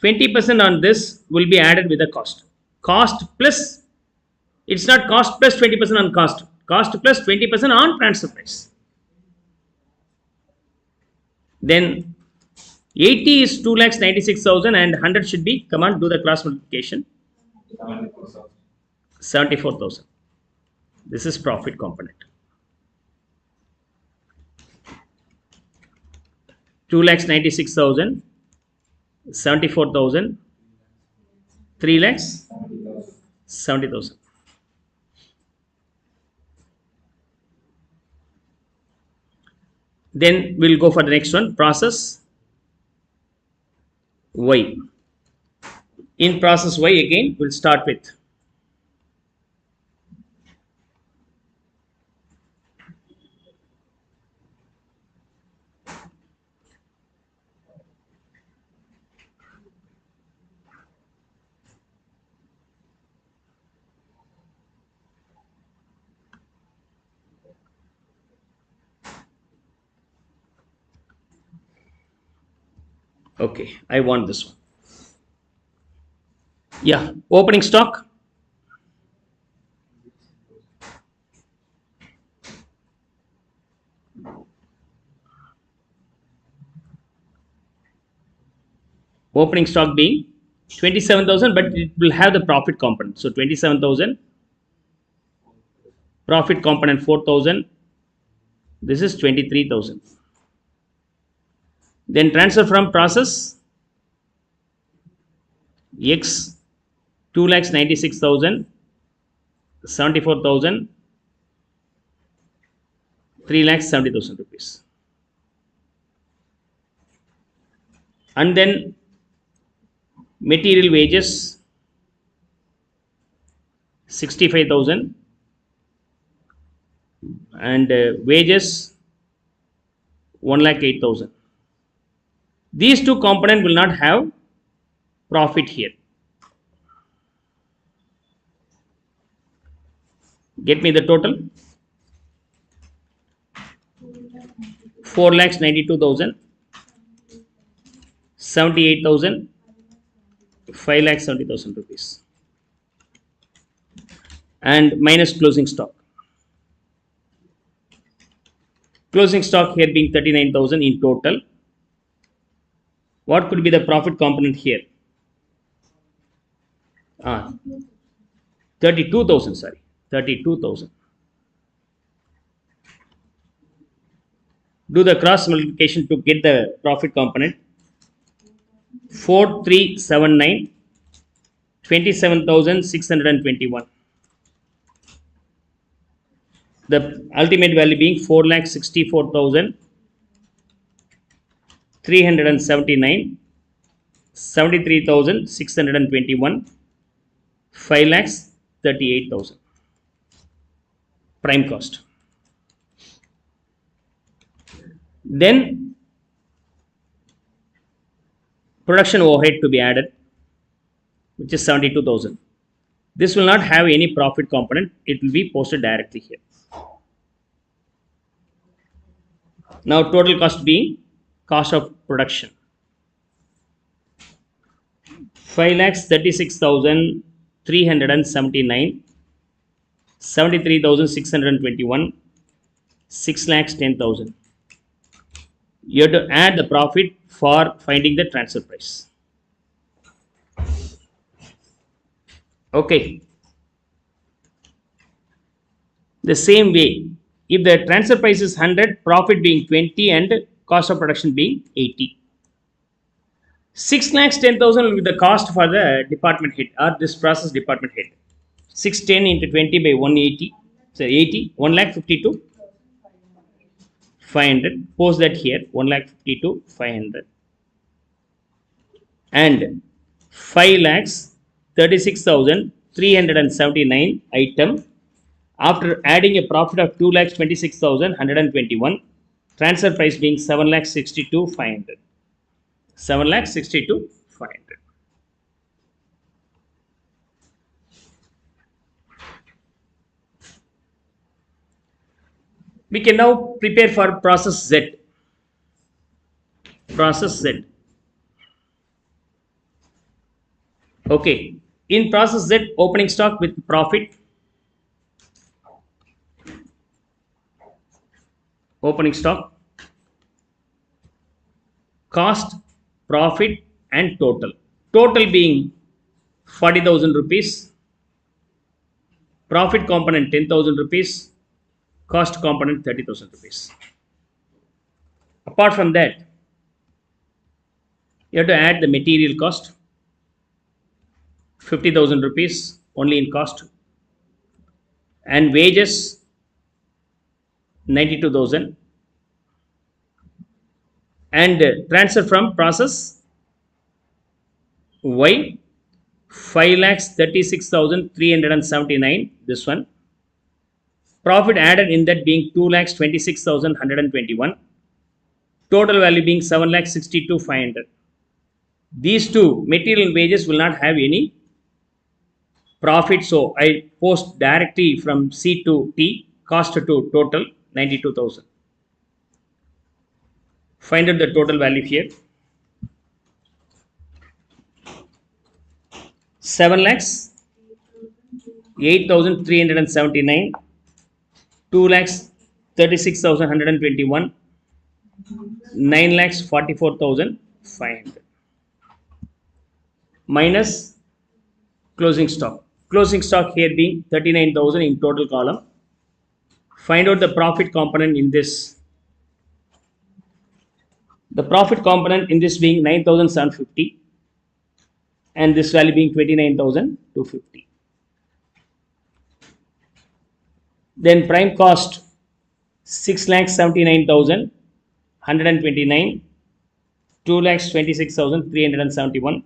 [SPEAKER 1] 20% on this will be added with the cost. Cost plus, it's not cost plus 20% on cost. Cost plus 20% on transfer price. Then 80 is 2,96,000 and 100 should be, come on, do the cross multiplication. 74,000. This is profit component. 2,96,000, 74,000, 3,70,000. Then we'll go for the next one, process Y. In process Y again, we'll start with okay, I want this one. Yeah, opening stock. Opening stock being 27,000, but it will have the profit component. So 27,000, profit component 4,000. This is 23,000. Then transfer from process X 2,96,000, 74,000, 3,70,000 rupees. And then material wages 65,000 and wages 1,08,000. These two components will not have profit here. Get me the total. 4,92,000, 78,000, 5,70,000 rupees. And minus closing stock. Closing stock here being 39,000 in total. What could be the profit component here? 32,000, sorry, 32,000. Do the cross multiplication to get the profit component. 4379, 27,621. The ultimate value being 4,64,379, 73,621, 5,38,000. Prime cost. Then production overhead to be added, which is 72,000. This will not have any profit component. It will be posted directly here. Now total cost being cost of production. 5,36,379, 73,621, 6,10,000. You have to add the profit for finding the transfer price. Okay. The same way, if the transfer price is 100, profit being 20 and cost of production being 80. 6,10,000 will be the cost for the department head or this process department head. 610 into 20 by 180, so 80, 1,52,500. Post that here, 1,52,500. And 5,36,379 item. After adding a profit of 2,26,121, transfer price being 7,62,500. 7,62,500. We can now prepare for process Z. Process Z. Okay. In process Z, opening stock with profit. Opening stock, cost, profit and total. Total being 40,000 rupees, profit component 10,000 rupees, cost component 30,000 rupees. Apart from that, you have to add the material cost, 50,000 rupees only in cost, and wages 92,000, and transfer from process Y 5,36,379. This one. Profit added in that being 2,26,121. Total value being 7,62,500. These two, material and wages, will not have any profit, so I post directly from C to T. Cost to total 92,000. Find out the total value here. 7 lakhs, 8,379, 2 lakhs, 36,121, 9 lakhs, 44,500. Minus closing stock. Closing stock here being 39,000 in total column. Find out the profit component in this. The profit component in this being 9,750 and this value being 29,250. Then prime cost 6,79,129, 2,26,371,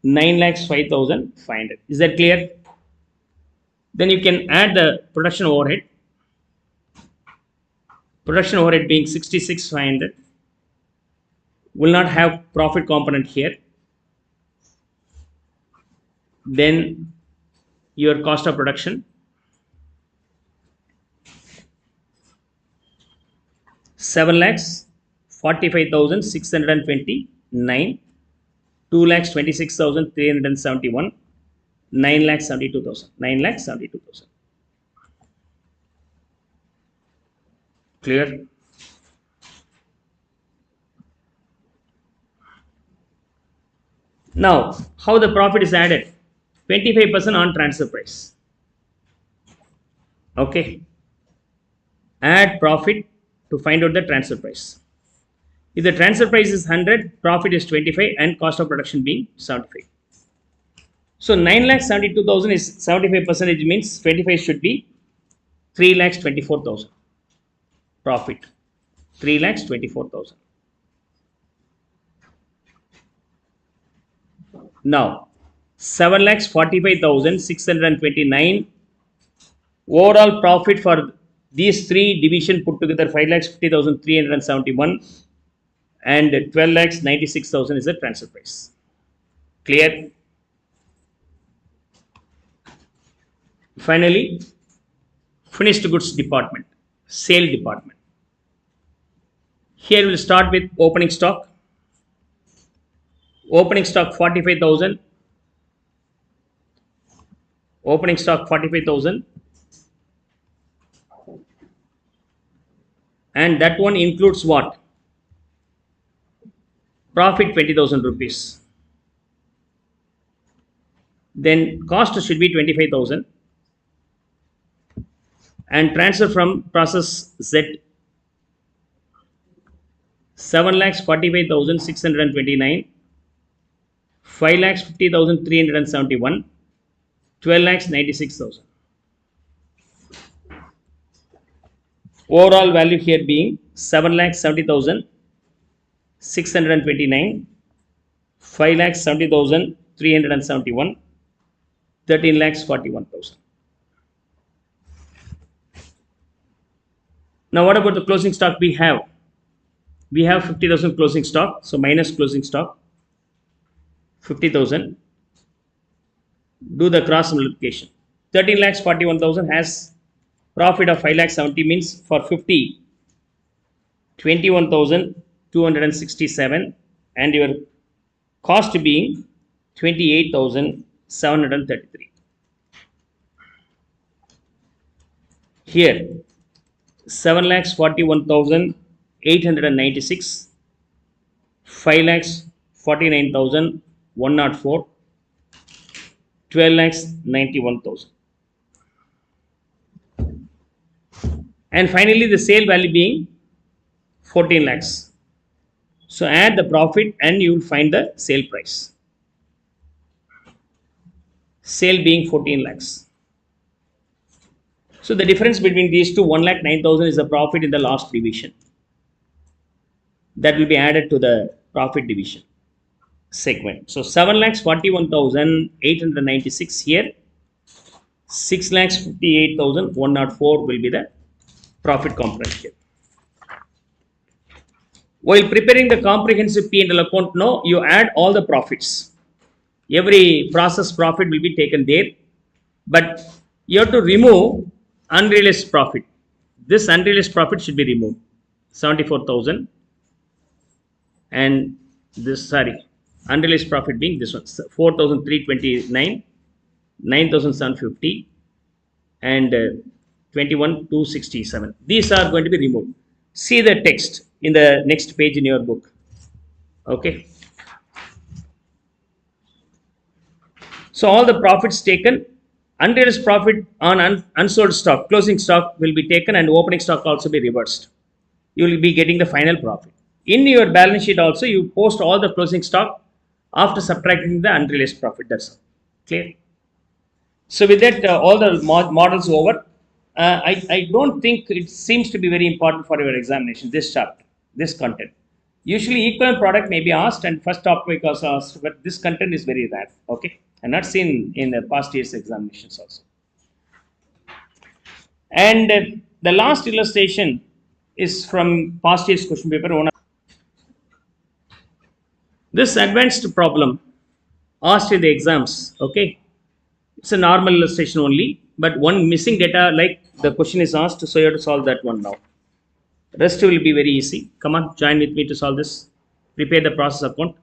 [SPEAKER 1] 9,05,500. Is that clear? Then you can add the production overhead. Production overhead being 66,500. Will not have profit component here. Then your cost of production 7,45,629, 2,26,371, 9,72,000. 9,72,000. Clear? Now, how the profit is added? 25% on transfer price. Okay. Add profit to find out the transfer price. If the transfer price is 100, profit is 25 and cost of production being 75. So 9,72,000 is 75% means 25 should be 3,24,000 profit. 3,24,000. Now 7,45,629 overall profit for these three division put together 5,50,371 and 12,96,000 is the transfer price. Clear? Finally, finished goods department, sale department. Here we will start with opening stock. Opening stock 45,000. Opening stock 45,000. And that one includes what? Profit 20,000 rupees. Then cost should be 25,000. And transfer from process Z 7,45,629, 5,50,371, 12,96,000. Overall value here being 7,70,629, 5,70,371, 13,41,000. Now, what about the closing stock we have? We have 50,000 closing stock. So, minus closing stock 50,000. Do the cross multiplication. 13,41,000 has profit of 5,70,000 means for 50, 21,267 and your cost being 28,733. Here 7,41,896, 5,49,104, 12,91,000. And finally, the sale value being 14 lakhs. So add the profit and you will find the sale price. Sale being 14 lakhs. So the difference between these two, 1,09,000 is the profit in the last division. That will be added to the profit division segment. So 7,41,896 here. 6,58,104 will be the profit component here. While preparing the comprehensive P&L account, now you add all the profits. Every process profit will be taken there, but you have to remove unrealized profit. This unrealized profit should be removed. 74,000 and this, unrealized profit being this one, 4,329, 9,750 and 21,267. These are going to be removed. See the text in the next page in your book. Okay. So all the profits taken, unrealized profit on unsold stock, closing stock will be taken and opening stock also be reversed. You will be getting the final profit. In your balance sheet also, you post all the closing stock after subtracting the unrealized profit. That's all. Clear? So with that, all the models over. I don't think it seems to be very important for your examination, this chapter, this content. Usually equivalent product may be asked and first topic was asked, but this content is very rare. Okay. And not seen in the past year's examinations also. And the last illustration is from past year's question paper. This advanced problem asked in the exams, okay, it's a normal illustration only, but one missing data like the question is asked, so you have to solve that one now. Rest will be very easy. Come on, join with me to solve this. Prepare the process account.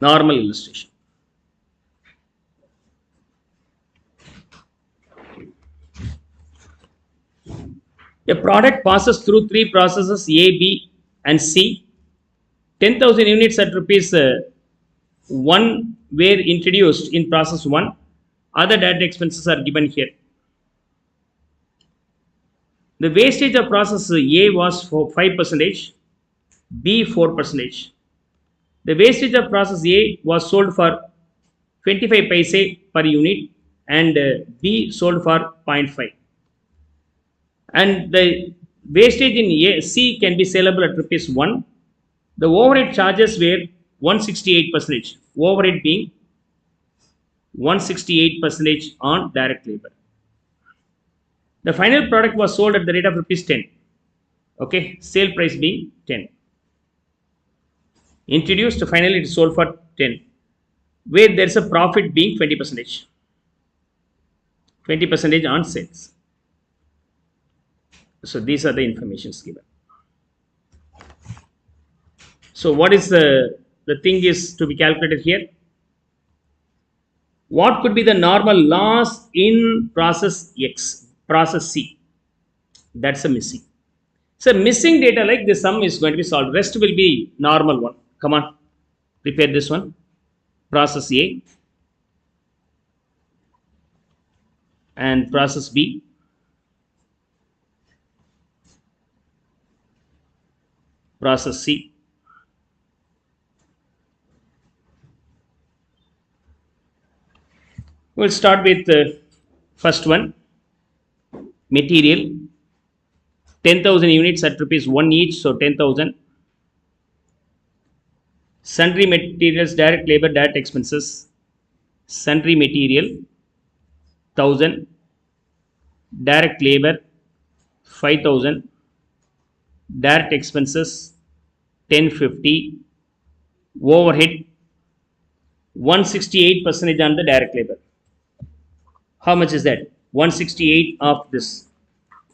[SPEAKER 1] Normal illustration. A product passes through three processes A, B and C. 10,000 units at rupees 1 were introduced in process 1. Other direct expenses are given here. The wastage of process A was for 5%, B 4%. The wastage of process A was sold for 25 paise per unit and B sold for 0.5. And the wastage in A, C can be saleable at rupees 1. The overhead charges were 168%, overhead being 168% on direct labor. The final product was sold at the rate of rupees 10. Okay, sale price being 10. Introduced, finally it is sold for 10. Where there is a profit being 20%. 20% on sales. So these are the informations given. So what is the thing is to be calculated here? What could be the normal loss in process X, process C? That's a missing. So missing data like this sum is going to be solved. Rest will be normal one. Come on, prepare this one. Process A and process B. Process C. We'll start with the first one. Material 10,000 units at rupees 1 each, so 10,000. Sundry materials, direct labor, direct expenses. Sundry material 1,000, direct labor 5,000, direct expenses 1050, overhead 168% on the direct labor. How much is that? 168 of this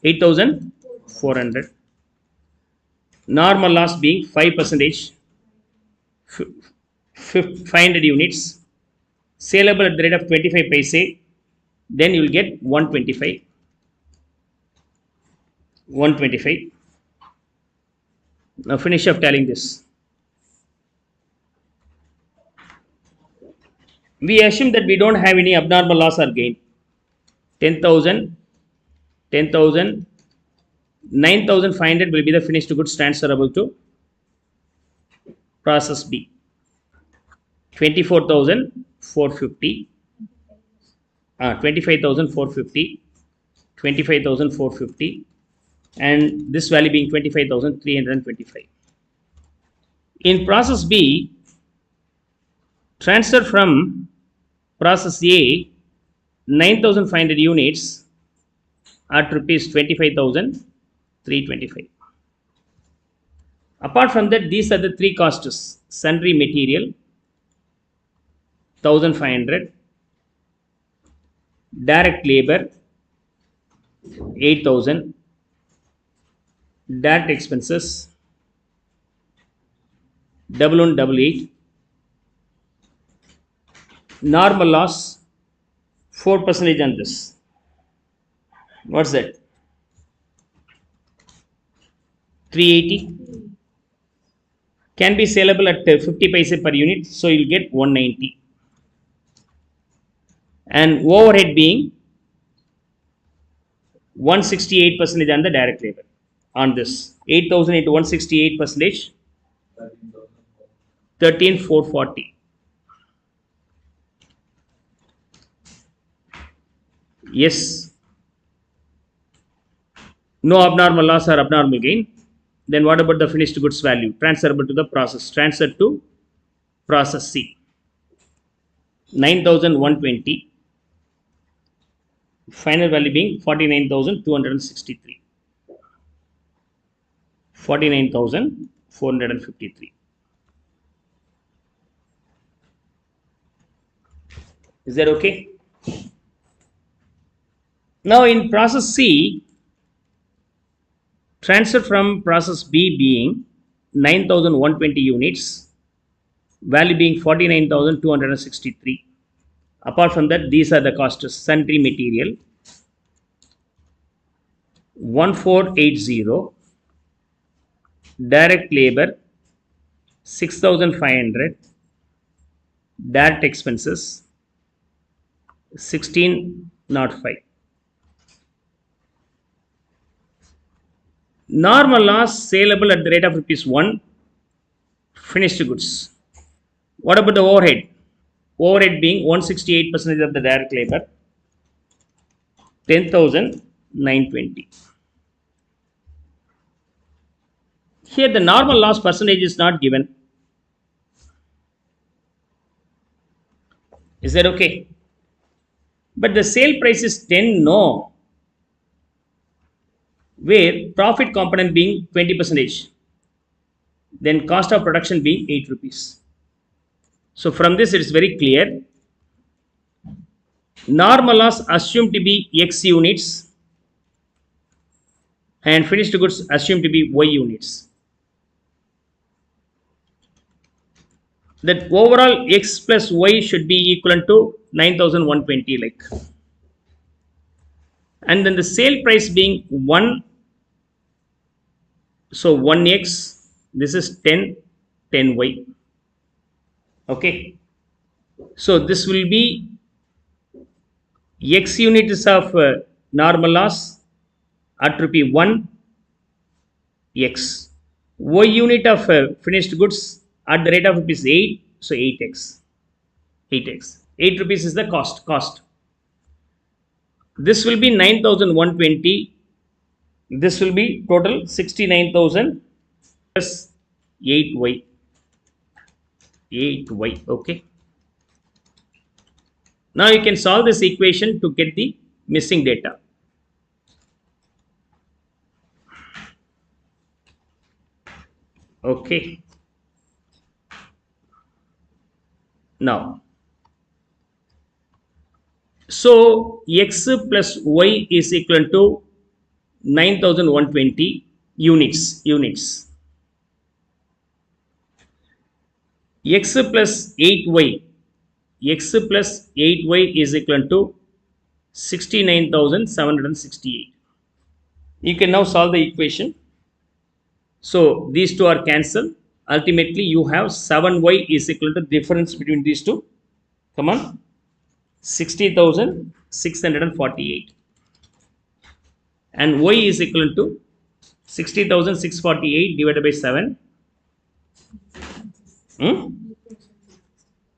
[SPEAKER 1] 8,400. Normal loss being 5%, 500 units, saleable at the rate of 25 paise, then you will get 125. 125. Now finish up tallying this. We assume that we don't have any abnormal loss or gain. 10,000, 10,000, 9,500 will be the finished goods transferable to process B. 24,450, 25,450, 25,450, and this value being 25,325. In process B, transfer from process A 9,500 units at rupees 25,325. Apart from that, these are the three costs: sundry material 1,500, direct labor 8,000, direct expenses 1188, normal loss 4% on this. What's that? 380. Can be saleable at 50 paise per unit, so you'll get 190. And overhead being 168% on the direct labor on this. 8,000 into 168%, 13,440. Yes. No abnormal loss or abnormal gain. Then what about the finished goods value? Transferable to the process. Transfer to process C. 9,120. Final value being 49,263. 49,453. Is that okay? Now in process C, transfer from process B being 9,120 units, value being 49,263. Apart from that, these are the costs: sundry material 1480, direct labor 6,500, direct expenses 1605. Normal loss saleable at the rate of rupees 1, finished goods. What about the overhead? Overhead being 168% of the direct labor, 10,920. Here the normal loss percentage is not given. Is that okay? But the sale price is 10, no. Where profit component being 20%, then cost of production being 8 rupees. So from this it is very clear. Normal loss assumed to be X units and finished goods assumed to be Y units. That overall X plus Y should be equivalent to 9,120 like. And then the sale price being 1, so 1x, this is 10, 10y. Okay. So this will be X units of normal loss at rupee 1 x. Y unit of finished goods at the rate of rupees 8, so 8x. 8x. 8 rupees is the cost. This will be 9,120. This will be total 69,000 plus 8y. 8y. Okay. Now you can solve this equation to get the missing data. Okay. Now, so x plus y is equal to 9,120 units. X plus 8y. X plus 8y is equal to 69,768. You can now solve the equation. So these two are cancelled. Ultimately, you have 7y is equal to the difference between these two. Come on. 60,648. And y is equal to 60,648 divided by 7.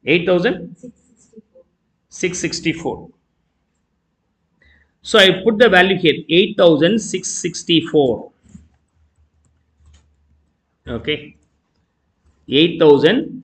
[SPEAKER 1] 8,664. So I put the value here 8,664. Okay. 8,664